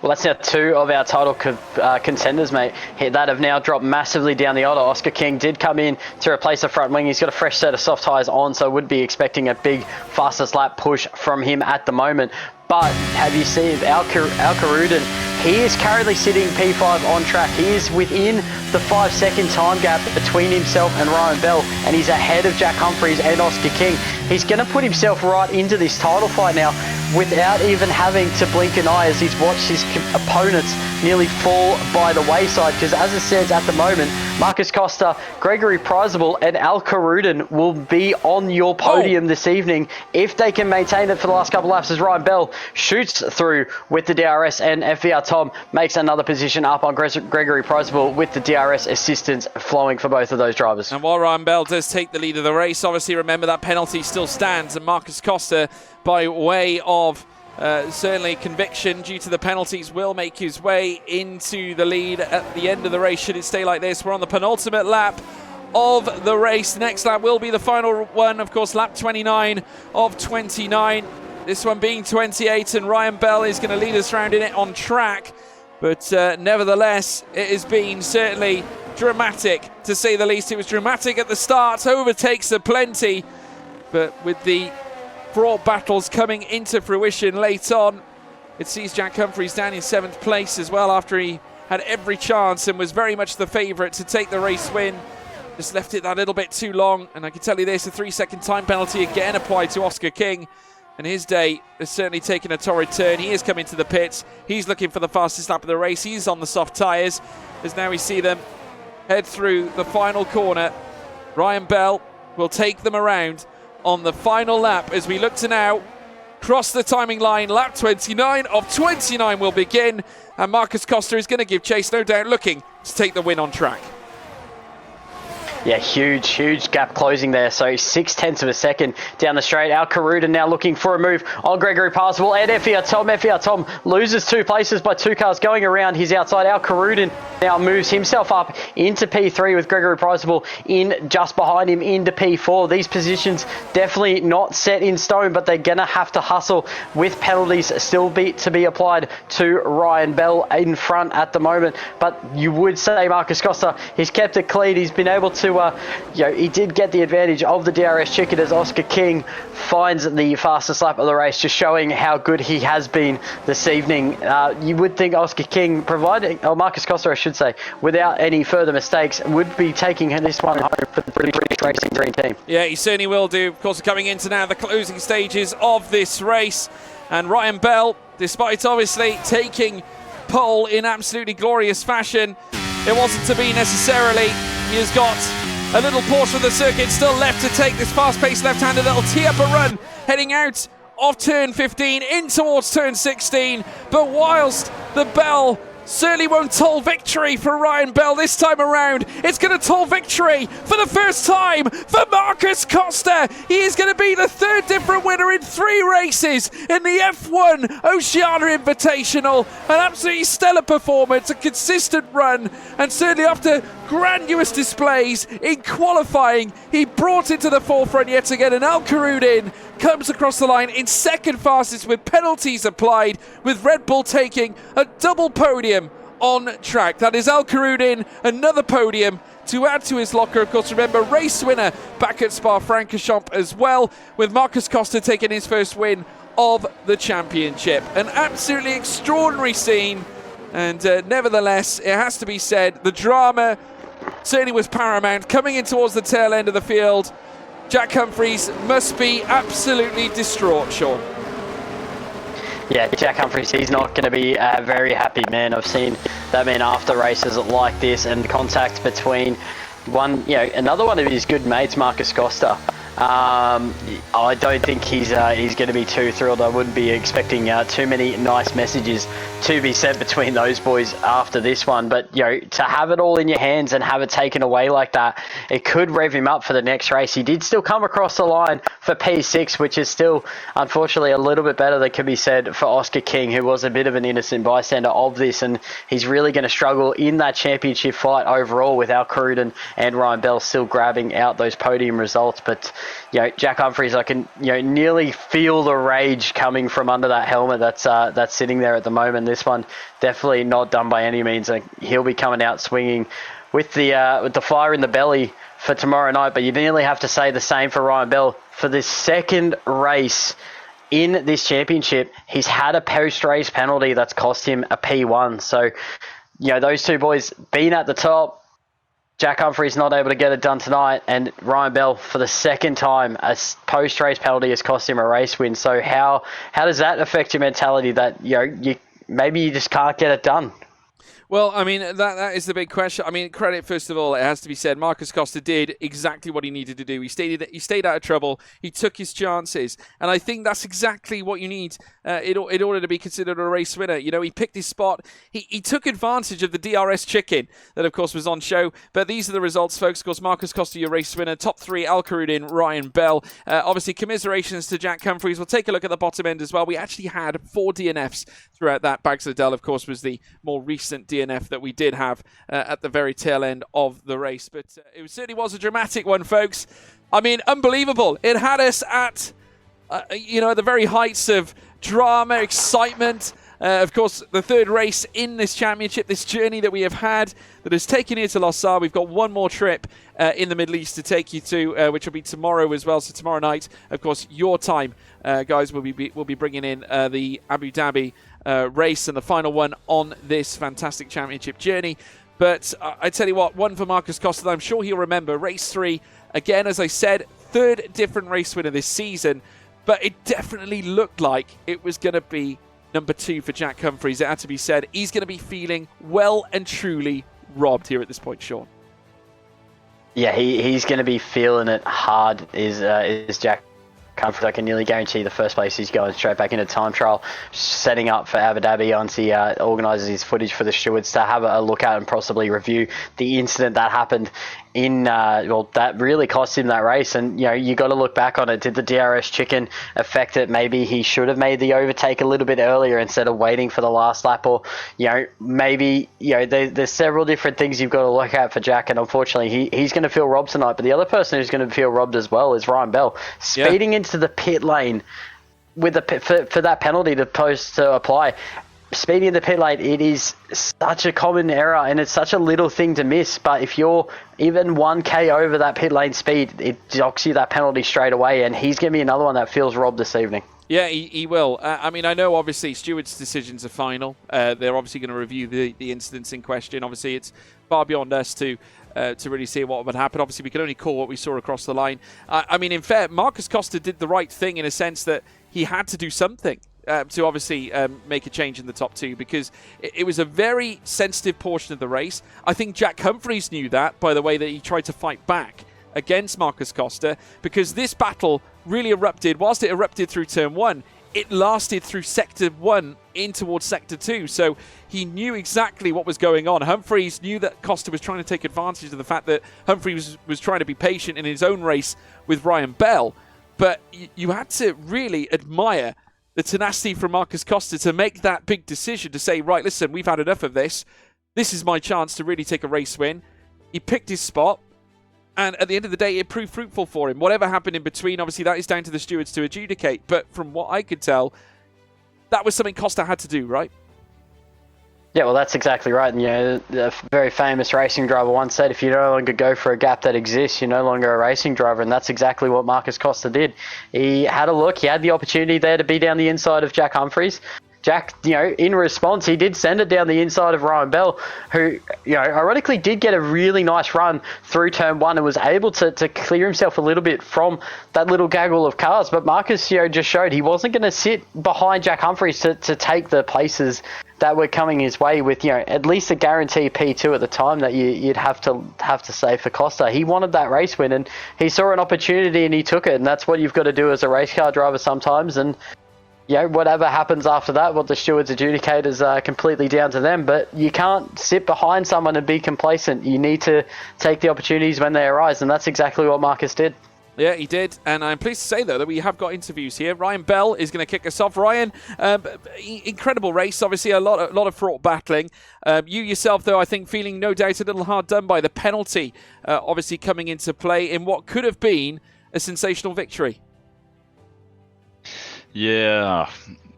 Speaker 2: Well, that's now 2 of our title contenders, mate, that have now dropped massively down the order. Oscar King did come in to replace the front wing. He's got a fresh set of soft tyres on, so would be expecting a big fastest lap push from him at the moment. But have you seen Al Karudin? He is currently sitting P5 on track. He is within the 5-second time gap between himself and Ryan Bell, and he's ahead of Jack Humphries and Oscar King. He's going to put himself right into this title fight now without even having to blink an eye as he's watched his opponents nearly fall by the wayside, because as it says at the moment, Marcus Costa, Gregory Prizable and Al Karudin will be on your podium this evening if they can maintain it for the last couple laps, as Ryan Bell shoots through with the DRS and FVR Tom makes another position up on Gregory Prizable with the DRS assistance flowing for both of those drivers.
Speaker 1: And while Ryan Bell does take the lead of the race, obviously remember that penalty still stands, and Marcus Costa, by way of certainly conviction due to the penalties, will make his way into the lead at the end of the race should it stay like this. We're on the penultimate lap of the race. The next lap will be the final one, of course, lap 29 of 29. This one being 28, and Ryan Bell is going to lead us around in it on track. But nevertheless, it has been certainly dramatic, to say the least. It was dramatic at the start, overtakes aplenty, but with the fraught battles coming into fruition late on, it sees Jack Humphries down in 7th place as well, after he had every chance and was very much the favourite to take the race win. Just left it that little bit too long, and I can tell you this, a 3-second time penalty again applied to Oscar King, and his day has certainly taken a torrid turn. He is coming to the pits. He's looking for the fastest lap of the race. He's on the soft tyres, as now we see them head through the final corner. Ryan Bell will take them around on the final lap as we look to now cross the timing line. Lap 29 of 29 will begin, and Marcus Costa is going to give chase, no doubt, looking to take the win on track.
Speaker 2: Yeah, huge gap closing there. So 0.6 of a second down the straight. Al Karudin now looking for a move on Gregory Prizable and FVR Tom. FVR Tom loses 2 places by 2 cars going around his outside. Al Karudin now moves himself up into P3 with Gregory Prizable in just behind him into P4. These positions definitely not set in stone, but they're going to have to hustle with penalties still to be applied to Ryan Bell in front at the moment. But you would say Marcus Costa, he's kept it clean. He's been able to he did get the advantage of the DRS chicken as Oscar King finds the fastest lap of the race, just showing how good he has been this evening. You would think Oscar King, or Marcus Costa I should say, without any further mistakes, would be taking this one home for the British Racing Dream Team.
Speaker 1: Yeah, he certainly will do. Of course, coming into now the closing stages of this race, and Ryan Bell, despite obviously taking pole in absolutely glorious fashion, it wasn't to be necessarily. He has got a little portion of the circuit still left to take this fast-paced left-hander that'll tee up a run heading out of turn 15 in towards turn 16. But whilst the bell certainly won't toll victory for Ryan Bell this time around, it's going to toll victory for the first time for Marcus Costa. He is going to be the 3rd different winner in 3 races in the F1 Oceania Invitational. An absolutely stellar performance, a consistent run, and certainly after grandiose displays in qualifying, he brought it to the forefront yet again, and Al Karudin comes across the line in 2nd fastest with penalties applied, with Red Bull taking a double podium on track. That is Al Karudin, another podium to add to his locker. Of course, remember, race winner back at Spa-Francorchamps as well, with Marcus Costa taking his first win of the championship. An absolutely extraordinary scene, and nevertheless, it has to be said, the drama certainly was paramount. Coming in towards the tail end of the field, Jack Humphries must be absolutely distraught, Sean.
Speaker 2: Yeah, Jack Humphries, he's not going to be a very happy man. I've seen that man after races like this, and contact between another one of his good mates, Marcus Costa. I don't think he's going to be too thrilled. I wouldn't be expecting too many nice messages to be sent between those boys after this one. But to have it all in your hands and have it taken away like that, it could rev him up for the next race. He did still come across the line for P6, which is still unfortunately a little bit better than can be said for Oscar King, who was a bit of an innocent bystander of this, and he's really going to struggle in that championship fight overall, with Al Karudin and Ryan Bell still grabbing out those podium results. But Jack Humphries, I can nearly feel the rage coming from under that helmet that's sitting there at the moment. This one definitely not done by any means. He'll be coming out swinging with the fire in the belly for tomorrow night. But you nearly have to say the same for Ryan Bell for this 2nd race in this championship, he's had a post-race penalty that's cost him a P1. So, those two boys being at the top, Jack Humphries not able to get it done tonight, and Ryan Bell, for the second time, a post-race penalty has cost him a race win. So how does that affect your mentality that maybe you just can't get it done?
Speaker 1: Well, I mean, that is the big question. I mean, credit, first of all, it has to be said, Marcus Costa did exactly what he needed to do. He stayed out of trouble. He took his chances. And I think that's exactly what you need in order to be considered a race winner. He picked his spot. He took advantage of the DRS chicken that, of course, was on show. But these are the results, folks. Of course, Marcus Costa, your race winner. Top 3, Al Karudin, Ryan Bell. Obviously, commiserations to Jack Humphries. We'll take a look at the bottom end as well. We actually had 4 DNFs throughout that. Bags Liddell, of course, was the more recent DNF that we did have at the very tail end of the race. But it certainly was a dramatic one, folks. I mean, unbelievable. It had us at, the very heights of drama, excitement. Of course, the third race in this championship, this journey that we have had that has taken you to Losail. We've got one more trip in the Middle East to take you to, which will be tomorrow as well. So tomorrow night, of course, your time, guys, we'll be bringing in the Abu Dhabi race and the final one on this fantastic championship journey. But I tell you what, one for Marcus Costa, I'm sure he'll remember. Race 3, again, as I said, third different race winner this season. But it definitely looked like it was going to be number 2 for Jack Humphries. It had to be said. He's going to be feeling well and truly robbed here at this point, Sean.
Speaker 2: Yeah, he's going to be feeling it hard, is Jack Humphries. I can nearly guarantee the first place he's going straight back into time trial, setting up for Abu Dhabi once he organises his footage for the stewards to have a look at and possibly review the incident that happened that really cost him that race. And you got to look back on it. Did the DRS chicken affect it? Maybe he should have made the overtake a little bit earlier instead of waiting for the last lap, or maybe there's several different things you've got to look at for Jack, and unfortunately he's going to feel robbed tonight. But the other person who's going to feel robbed as well is Ryan Bell, speeding into the pit lane with for that penalty to apply. Speeding in the pit lane, it is such a common error and it's such a little thing to miss. But if you're even 1k over that pit lane speed, it docks you that penalty straight away. And he's going to be another one that feels robbed this evening.
Speaker 1: Yeah, he will. I mean, I know obviously stewards' decisions are final. They're obviously going to review the incidents in question. Obviously, it's far beyond us to really see what would happen. Obviously, we can only call what we saw across the line. I mean, in fair, Marcus Costa did the right thing in a sense that he had to do something to obviously make a change in the top 2, because it was a very sensitive portion of the race. I think Jack Humphries knew that by the way that he tried to fight back against Marcus Costa, because this battle really erupted. Whilst it erupted through turn 1, it lasted through sector 1 in towards sector 2. So he knew exactly what was going on. Humphries knew that Costa was trying to take advantage of the fact that Humphries was trying to be patient in his own race with Ryan Bell. But you had to really admire the tenacity from Marcus Costa to make that big decision to say, right, listen, we've had enough of this. This is my chance to really take a race win. He picked his spot, and at the end of the day, it proved fruitful for him. Whatever happened in between, obviously, that is down to the stewards to adjudicate. But from what I could tell, that was something Costa had to do, right?
Speaker 2: Yeah, well, that's exactly right. And, the very famous racing driver once said, if you no longer go for a gap that exists, you're no longer a racing driver. And that's exactly what Marcus Costa did. He had a look. He had the opportunity there to be down the inside of Jack Humphries. Jack, in response, he did send it down the inside of Ryan Bell, who, ironically did get a really nice run through turn 1 and was able to clear himself a little bit from that little gaggle of cars. But Marcus, just showed he wasn't going to sit behind Jack Humphries to take the places that were coming his way with, at least a guarantee P2 at the time that you'd have to say for Costa. He wanted that race win and he saw an opportunity and he took it. And that's what you've got to do as a race car driver sometimes. And whatever happens after that, what the stewards adjudicate is completely down to them. But you can't sit behind someone and be complacent. You need to take the opportunities when they arise, and that's exactly what Marcus did.
Speaker 1: Yeah, he did. And I'm pleased to say, though, that we have got interviews here. Ryan Bell is going to kick us off. Ryan, incredible race. Obviously, a lot of fraught battling. You yourself, though, I think feeling no doubt a little hard done by the penalty, obviously coming into play in what could have been a sensational victory.
Speaker 3: Yeah,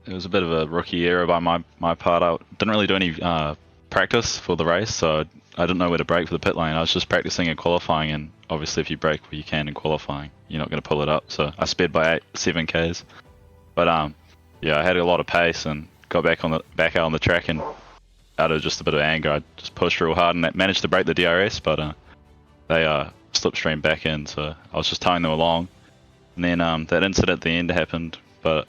Speaker 3: it was a bit of a rookie error by my part. I didn't really do any practice for the race, so I didn't know where to brake for the pit lane. I was just practicing in qualifying, and obviously if you brake where you can in qualifying, you're not going to pull it up. So I sped by 7Ks. But yeah, I had a lot of pace and got back out on the track, and out of just a bit of anger, I just pushed real hard and managed to break the DRS, but they slipstreamed back in, so I was just towing them along. And then that incident at the end happened, but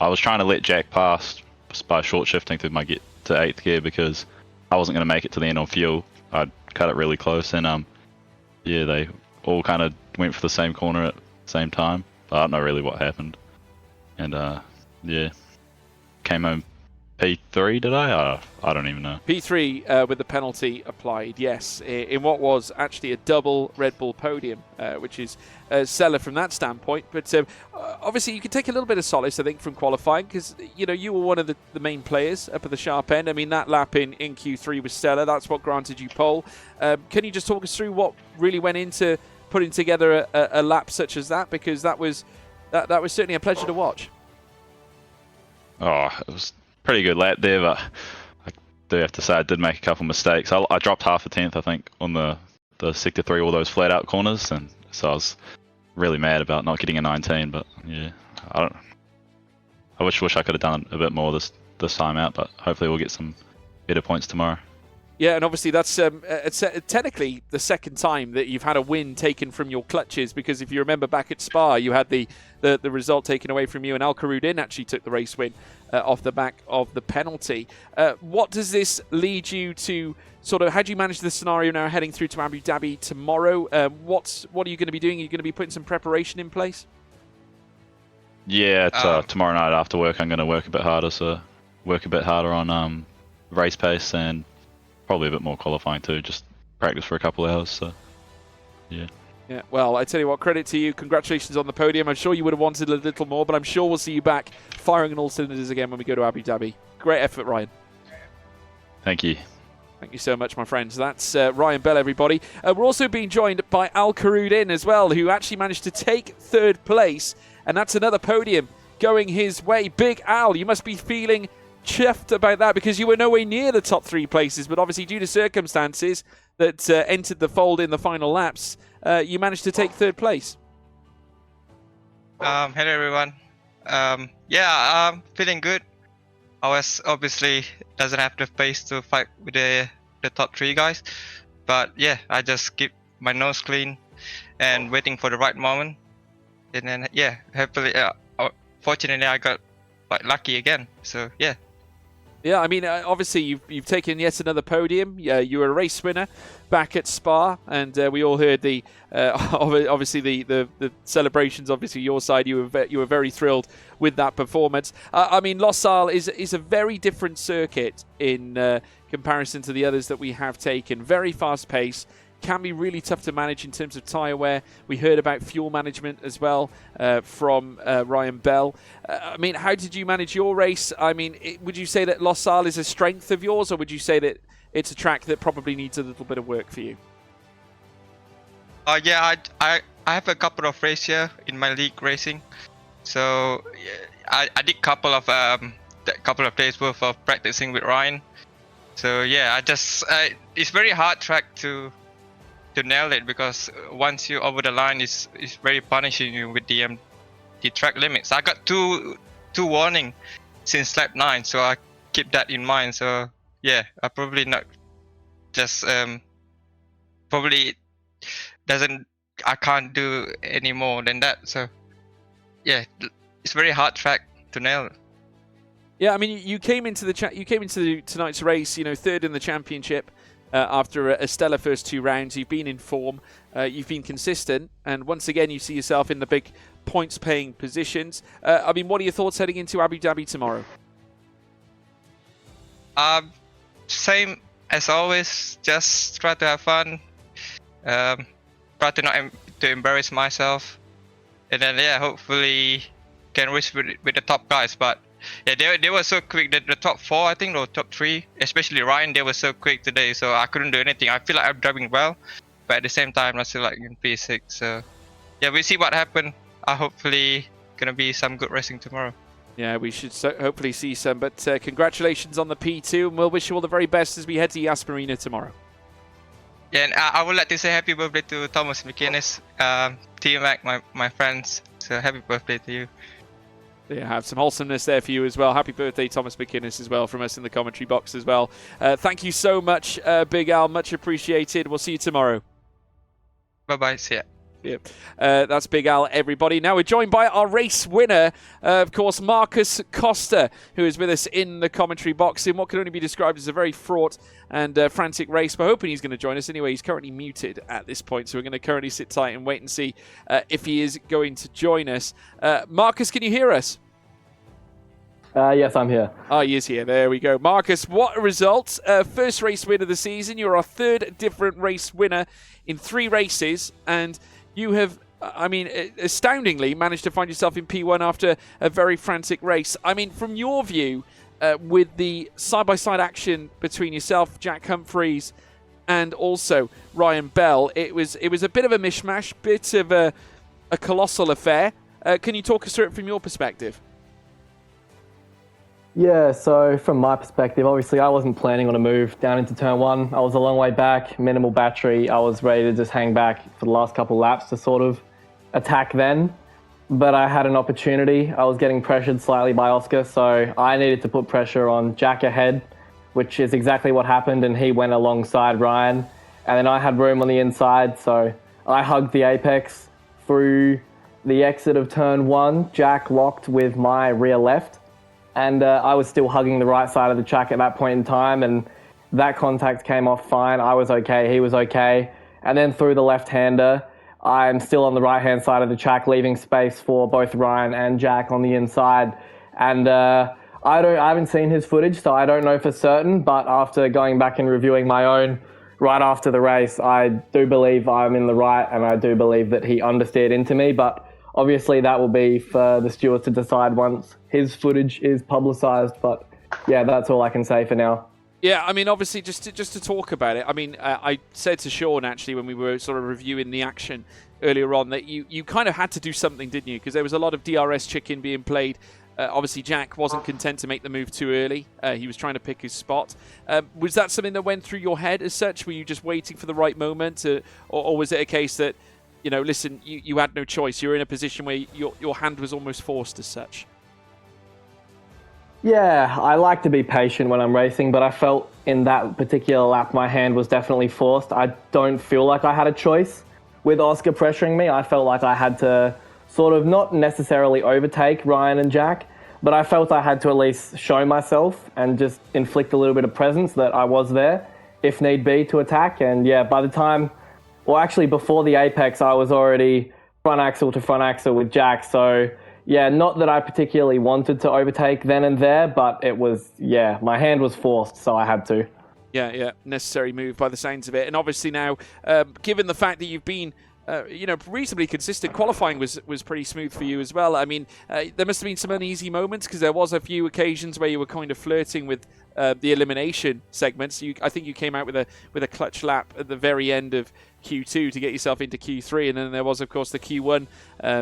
Speaker 3: I was trying to let Jack pass by short shifting through my get to 8th gear because I wasn't going to make it to the end on fuel. I'd cut it really close, and yeah, they all kind of went for the same corner at the same time. But I don't know really what happened. And yeah, came home P3, did I? I don't even know.
Speaker 1: P3 with the penalty applied, yes, in what was actually a double Red Bull podium, which is stellar from that standpoint. But obviously you can take a little bit of solace, I think, from qualifying, because you were one of the main players up at the sharp end. I mean, that lap in Q3 was stellar. That's what granted you pole. Can you just talk us through what really went into putting together a lap such as that? Because that was certainly a pleasure to watch.
Speaker 3: Oh, it was pretty good lap there, but I do have to say I did make a couple mistakes. I dropped half a tenth, I think, on the sector 3, all those flat out corners, and so I was really mad about not getting a 19. But yeah, I wish I could have done a bit more this time out, but hopefully we'll get some better points tomorrow.
Speaker 1: Yeah, and obviously that's technically the second time that you've had a win taken from your clutches, because if you remember back at Spa, you had the result taken away from you, and Al Karudin actually took the race win off the back of the penalty. What does this lead you to? Sort of, how do you manage the scenario now heading through to Abu Dhabi tomorrow? What are you going to be doing? Are you going to be putting some preparation in place?
Speaker 3: Yeah, tomorrow night after work, I'm going to work a bit harder. So work a bit harder on race pace and probably a bit more qualifying too. Just practice for a couple of hours. So yeah.
Speaker 1: Yeah, well, I tell you what, credit to you. Congratulations on the podium. I'm sure you would have wanted a little more, but I'm sure we'll see you back firing on all cylinders again when we go to Abu Dhabi. Great effort, Ryan.
Speaker 3: Thank you.
Speaker 1: Thank you so much, my friends. That's Ryan Bell, everybody. We're also being joined by Al Karudin as well, who actually managed to take 3rd place, and that's another podium going his way. Big Al, you must be feeling chuffed about that, because you were nowhere near the top 3 places, but obviously due to circumstances that entered the fold in the final laps, you managed to take 3rd place.
Speaker 4: Hello everyone. Yeah, I'm feeling good. I was obviously doesn't have the pace to fight with the top 3 guys, but yeah, I just keep my nose clean and waiting for the right moment, and then yeah, hopefully, fortunately I got lucky again. So yeah.
Speaker 1: Yeah, I mean, obviously you've taken yet another podium. You were a race winner back at Spa, and we all heard the obviously the celebrations. Obviously, your side, you were very thrilled with that performance. I mean, Losail is a very different circuit in comparison to the others that we have taken. Very fast pace. Can be really tough to manage in terms of tyre wear. We heard about fuel management as well from Ryan Bell. I mean, how did you manage your race? I mean, would you say that Losail is a strength of yours, or would you say that it's a track that probably needs a little bit of work for you?
Speaker 4: Yeah, I have a couple of races here in my league racing, so I did couple of days worth of practicing with Ryan. So yeah, it's very hard track to nail it, because once you're over the line, it's very punishing you with the track limits. I got two warning since lap 9, so I keep that in mind. So yeah, I probably not just probably I can't do any more than that. So yeah, it's very hard track to nail.
Speaker 1: Yeah, I mean, you came into tonight's race, 3rd in the championship. After a stellar first 2 rounds, you've been in form, you've been consistent, and once again you see yourself in the big points-paying positions. I mean, what are your thoughts heading into Abu Dhabi tomorrow?
Speaker 4: Same as always, just try to have fun, try to not to embarrass myself, and then yeah, hopefully can race with the top guys. But yeah, they were so quick. The top 4, I think, or top 3, especially Ryan, they were so quick today. So I couldn't do anything. I feel like I'm driving well, but at the same time, I'm still like in P6. So yeah, we'll see what happens. Hopefully, gonna be some good racing tomorrow.
Speaker 1: Yeah, we should hopefully see some. But congratulations on the P2, and we'll wish you all the very best as we head to Yas Marina tomorrow.
Speaker 4: Yeah, and I would like to say happy birthday to Thomas McInnes, T Mac, my friends. So happy birthday to you.
Speaker 1: Yeah, have some wholesomeness there for you as well. Happy birthday, Thomas McInnes, as well, from us in the commentary box as well. Thank you so much, Big Al. Much appreciated. We'll see you tomorrow.
Speaker 4: Bye-bye. See ya.
Speaker 1: Yeah. That's Big Al, everybody. Now we're joined by our race winner, of course, Marcus Costa, who is with us in the commentary box in what can only be described as a very fraught and frantic race. We're hoping he's going to join us anyway. He's currently muted at this point, so we're going to currently sit tight and wait and see if he is going to join us. Marcus, can you hear us?
Speaker 5: Yes, I'm here.
Speaker 1: Oh, he is here. There we go. Marcus, what a result. First race win of the season. You're our third different race winner in 3 races, and you have, I mean, astoundingly managed to find yourself in P1 after a very frantic race. I mean, from your view, with the side-by-side action between yourself, Jack Humphreys, and also Ryan Bell, it was a bit of a mishmash, bit of a colossal affair. Can you talk us through it from your perspective?
Speaker 5: Yeah, so from my perspective, obviously I wasn't planning on a move down into turn 1. I was a long way back, minimal battery. I was ready to just hang back for the last couple laps to sort of attack then. But I had an opportunity. I was getting pressured slightly by Oscar, so I needed to put pressure on Jack ahead, which is exactly what happened, and he went alongside Ryan. And then I had room on the inside, so I hugged the apex through the exit of turn 1. Jack locked with my rear left. And I was still hugging the right side of the track at that point in time, and that contact came off fine. I was okay, he was okay. And then through the left-hander, I'm still on the right-hand side of the track, leaving space for both Ryan and Jack on the inside. And I haven't seen his footage, so I don't know for certain, but after going back and reviewing my own right after the race, I do believe I'm in the right, and I do believe that he understeered into me, but obviously, that will be for the stewards to decide once his footage is publicised. But yeah, that's all I can say for now.
Speaker 1: Yeah, I mean, obviously, just to talk about it, I mean, I said to Sean, actually, when we were sort of reviewing the action earlier on, that you kind of had to do something, didn't you? Because there was a lot of DRS chicken being played. Obviously, Jack wasn't content to make the move too early. He was trying to pick his spot. Was that something that went through your head as such? Were you just waiting for the right moment? Or was it a case that, you know, listen, you had no choice. You were in a position where your hand was almost forced as such.
Speaker 5: Yeah, I like to be patient when I'm racing, but I felt in that particular lap my hand was definitely forced. I don't feel like I had a choice with Oscar pressuring me. I felt like I had to sort of not necessarily overtake Ryan and Jack, but I felt I had to at least show myself and just inflict a little bit of presence that I was there, if need be, to attack. And yeah, by the time... Well, actually, before the apex, I was already front axle to front axle with Jack. So, yeah, not that I particularly wanted to overtake then and there, but it was, yeah, my hand was forced, so I had to.
Speaker 1: Yeah, necessary move by the sounds of it. And obviously now, given the fact that you've been, reasonably consistent, qualifying was pretty smooth for you as well. I mean, there must have been some uneasy moments because there was a few occasions where you were kind of flirting with the elimination segments. I think you came out with a clutch lap at the very end of Q2 to get yourself into Q3, and then there was, of course, the Q1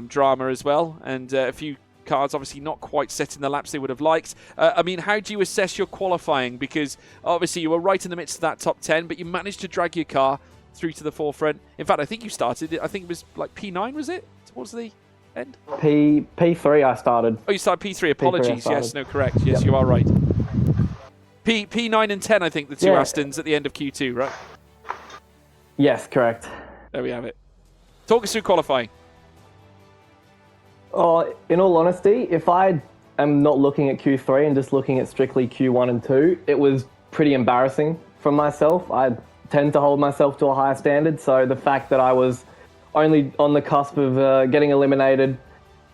Speaker 1: drama as well, and a few cars obviously not quite setting the laps they would have liked. I mean, how do you assess your qualifying? Because obviously you were right in the midst of that top 10, but you managed to drag your car through to the forefront. In fact, I think you started, I think it was like P9, was it? Towards the end?
Speaker 5: P3 I started.
Speaker 1: Oh, you started P3, apologies.
Speaker 5: P3
Speaker 1: yes, no, correct. Yes, yep. You are right. P9 and 10, I think, the two Astons at the end of Q2, right?
Speaker 5: Yes, correct.
Speaker 1: There we have it. Talk us through qualifying.
Speaker 5: Oh, in all honesty, if I am not looking at Q3 and just looking at strictly Q1 and 2, it was pretty embarrassing from myself. I tend to hold myself to a higher standard, so the fact that I was only on the cusp of getting eliminated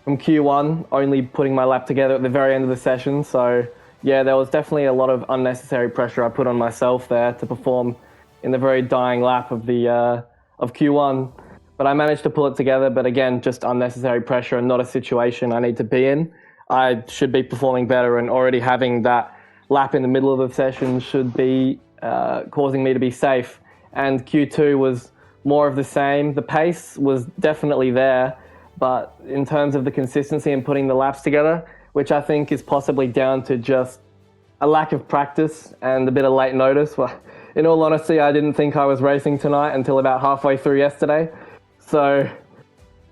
Speaker 5: from Q1, only putting my lap together at the very end of the session, so yeah, there was definitely a lot of unnecessary pressure I put on myself there to perform in the very dying lap of the of Q1. But I managed to pull it together, but again, just unnecessary pressure and not a situation I need to be in. I should be performing better, and already having that lap in the middle of the session should be causing me to be safe. And Q2 was more of the same. The pace was definitely there, but in terms of the consistency and putting the laps together, which I think is possibly down to just a lack of practice and a bit of late notice. Well, in all honesty, I didn't think I was racing tonight until about halfway through yesterday. So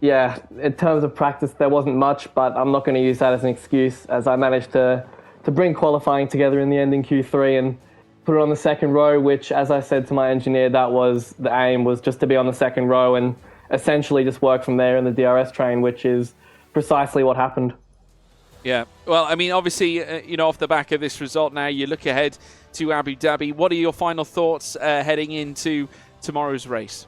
Speaker 5: yeah, in terms of practice, there wasn't much, but I'm not going to use that as an excuse, as I managed to bring qualifying together in the end in Q3 and put it on the second row, which, as I said to my engineer, that was the aim, was just to be on the second row and essentially just work from there in the DRS train, which is precisely what happened.
Speaker 1: Yeah, well, I mean, obviously, off the back of this result now, you look ahead to Abu Dhabi. What are your final thoughts heading into tomorrow's race?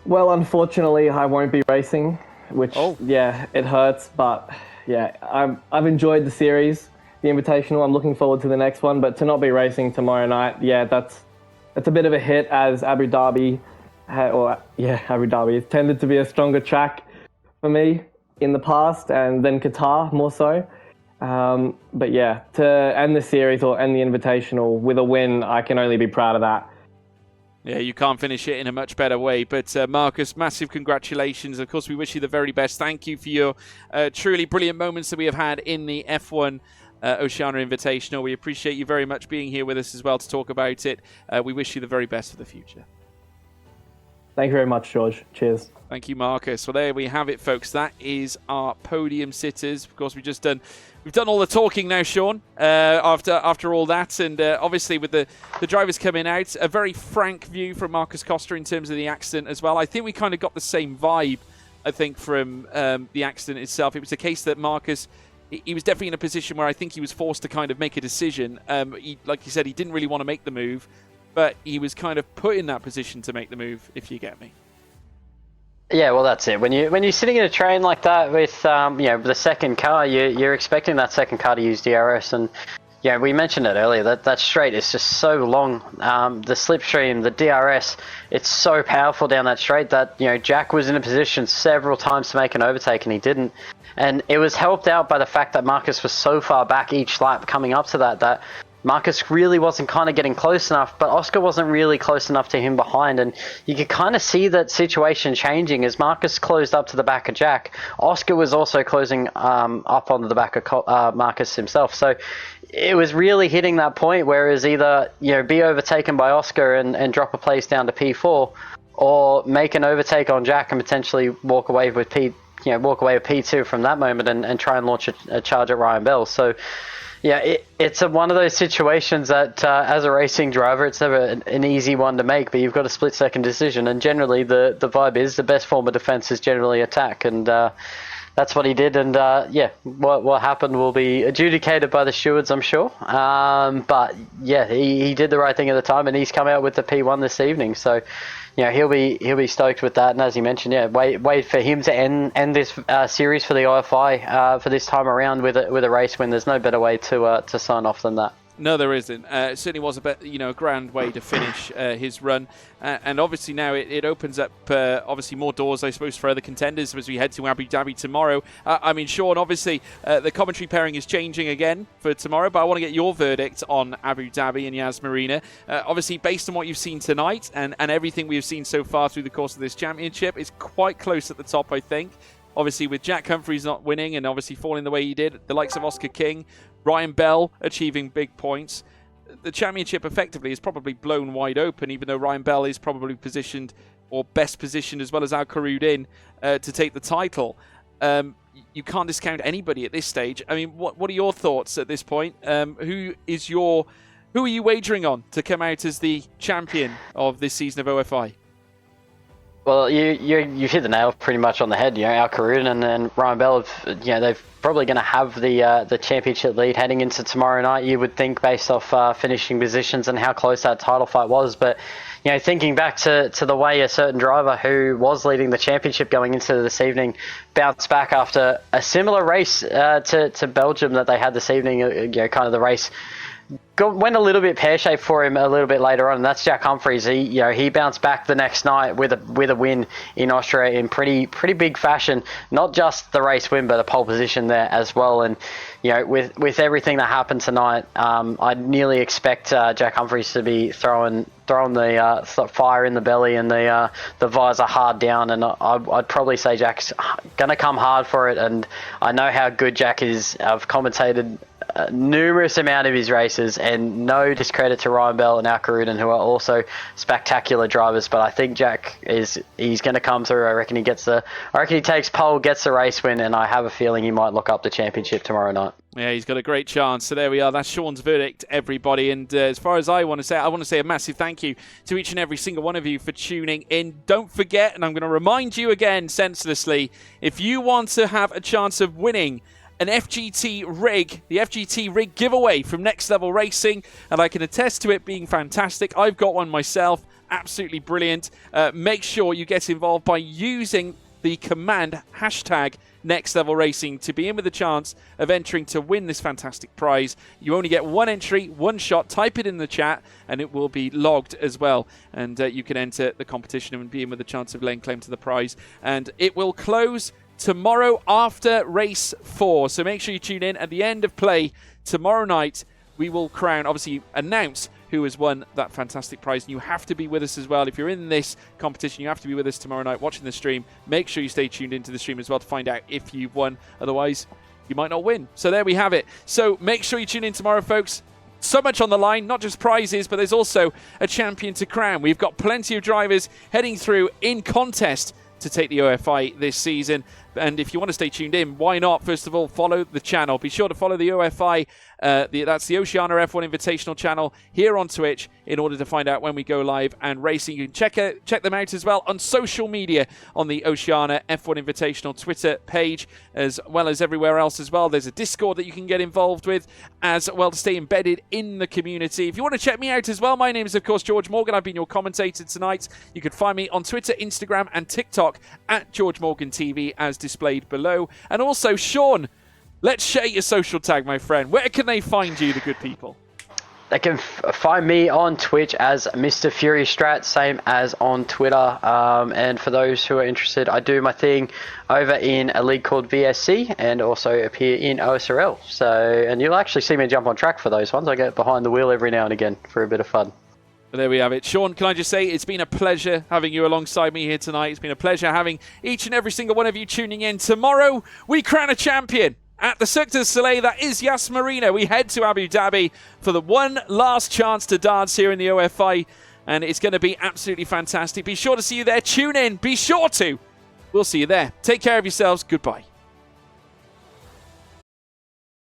Speaker 5: Well, unfortunately, I won't be racing, which, yeah, it hurts. But, yeah, I've enjoyed the series, the Invitational. I'm looking forward to the next one. But to not be racing tomorrow night, yeah, that's a bit of a hit, as Abu Dhabi has tended to be a stronger track for me in the past, and then Qatar more so. But, yeah, to end the series or end the Invitational with a win, I can only be proud of that.
Speaker 1: Yeah, you can't finish it in a much better way. But Marcus, massive congratulations. Of course, we wish you the very best. Thank you for your truly brilliant moments that we have had in the F1 Oceania Invitational. We appreciate you very much being here with us as well to talk about it. We wish you the very best for the future.
Speaker 5: Thank you very much, George. Cheers.
Speaker 1: Thank you, Marcus. Well, there we have it, folks. That is our podium sitters. Of course, we've done all the talking now, Sean, after all that. And obviously with the drivers coming out, a very frank view from Marcus Costa in terms of the accident as well. I think we kind of got the same vibe, I think, from the accident itself. It was a case that Marcus, he was definitely in a position where I think he was forced to kind of make a decision. Like you said, he didn't really want to make the move, but he was kind of put in that position to make the move, if you get me.
Speaker 2: Yeah, well, that's it. When you're sitting in a train like that with the second car, you're expecting that second car to use DRS, and we mentioned it earlier that straight is just so long. The slipstream, the DRS, it's so powerful down that straight that Jack was in a position several times to make an overtake and he didn't, and it was helped out by the fact that Marcus was so far back each lap coming up to that Marcus really wasn't kind of getting close enough, but Oscar wasn't really close enough to him behind, and you could kind of see that situation changing as Marcus closed up to the back of Jack. Oscar was also closing up onto the back of Marcus himself, so it was really hitting that point where it was either be overtaken by Oscar and drop a place down to P4, or make an overtake on Jack and potentially walk away with P2 from that moment and try and launch a charge at Ryan Bell. So yeah, it's one of those situations that as a racing driver, it's never an easy one to make, but you've got a split-second decision, and generally the vibe is the best form of defense is generally attack, and that's what he did, and what happened will be adjudicated by the stewards, I'm sure, but yeah, he did the right thing at the time, and he's come out with the P1 this evening, so he'll be stoked with that, and as you mentioned, wait for him to end this series for the OFI for this time around with a race win. There's no better way to sign off than that.
Speaker 1: No, there isn't. It certainly was a grand way to finish his run, and obviously now it opens up obviously more doors, I suppose, for other contenders as we head to Abu Dhabi tomorrow. I mean, Sean, obviously the commentary pairing is changing again for tomorrow, but I want to get your verdict on Abu Dhabi and Yas Marina. Obviously, based on what you've seen tonight and everything we've seen so far through the course of this championship, it's quite close at the top, I think. Obviously, with Jack Humphreys not winning and obviously falling the way he did, the likes of Oscar King, Ryan Bell achieving big points, the championship effectively is probably blown wide open, even though Ryan Bell is probably positioned, or best positioned, as well as Al Kharoud to take the title. You can't discount anybody at this stage. I mean, what are your thoughts at this point? Who are you wagering on to come out as the champion of this season of OFI?
Speaker 2: Well, you hit the nail pretty much on the head. Al Kharoud and Ryan Bell they're probably going to have the championship lead heading into tomorrow night. You would think, based off finishing positions and how close that title fight was. But thinking back to the way a certain driver who was leading the championship going into this evening bounced back after a similar race to Belgium that they had this evening. Kind of the race went a little bit pear-shaped for him a little bit later on, and that's Jack Humphreys. He bounced back the next night with a win in Austria in pretty big fashion. Not just the race win, but a pole position there as well. And with everything that happened tonight, I nearly expect Jack Humphreys to be throwing the fire in the belly and the visor hard down. And I'd probably say Jack's gonna come hard for it. And I know how good Jack is. I've commentated numerous amount of his races, and no discredit to Ryan Bell and Al Karuden, who are also spectacular drivers. But I think Jack he's going to come through. I reckon he takes pole, gets the race win, and I have a feeling he might lock up the championship tomorrow night.
Speaker 1: Yeah, he's got a great chance. So there we are. That's Sean's verdict, everybody. And as far as I want to say a massive thank you to each and every single one of you for tuning in. Don't forget, and I'm going to remind you again senselessly, if you want to have a chance of winning an FGT rig, the FGT rig giveaway from Next Level Racing, and I can attest to it being fantastic. I've got one myself, absolutely brilliant. Make sure you get involved by using the command hashtag Next Level Racing to be in with a chance of entering to win this fantastic prize. You only get one entry, one shot. Type it in the chat and it will be logged as well, and you can enter the competition and be in with a chance of laying claim to the prize. And it will close tomorrow after race 4, so make sure you tune in at the end of play tomorrow night. We will announce who has won that fantastic prize. And you have to be with us as well. If you're in this competition, you have to be with us tomorrow night watching the stream. Make sure you stay tuned into the stream as well to find out if you've won. Otherwise, you might not win. So there we have it. So make sure you tune in tomorrow, folks. So much on the line, not just prizes, but there's also a champion to crown. We've got plenty of drivers heading through in contest to take the OFI this season. And if you want to stay tuned in, why not? First of all, follow the channel. Be sure to follow the OFI, that's the Oceania F1 Invitational channel here on Twitch in order to find out when we go live and racing. You can check them out as well on social media on the Oceania F1 Invitational Twitter page, as well as everywhere else as well. There's a Discord that you can get involved with as well to stay embedded in the community. If you want to check me out as well, my name is, of course, George Morgan. I've been your commentator tonight. You can find me on Twitter, Instagram, and TikTok at George Morgan TV as displayed below. And also, Sean, let's share your social tag, my friend. Where can they find you, the good people?
Speaker 2: They can find me on Twitch as Mr. Fury Strat, same as on Twitter. And for those who are interested, I do my thing over in a league called VSC and also appear in OSRL. And you'll actually see me jump on track for those ones. I get behind the wheel every now and again for a bit of fun.
Speaker 1: There we have it. Sean, can I just say it's been a pleasure having you alongside me here tonight. It's been a pleasure having each and every single one of you tuning in. Tomorrow, we crown a champion at the Cirque du Soleil. That is Yas Marina. We head to Abu Dhabi for the one last chance to dance here in the OFI, and it's going to be absolutely fantastic. Be sure to see you there. Tune in. Be sure to. We'll see you there. Take care of yourselves. Goodbye.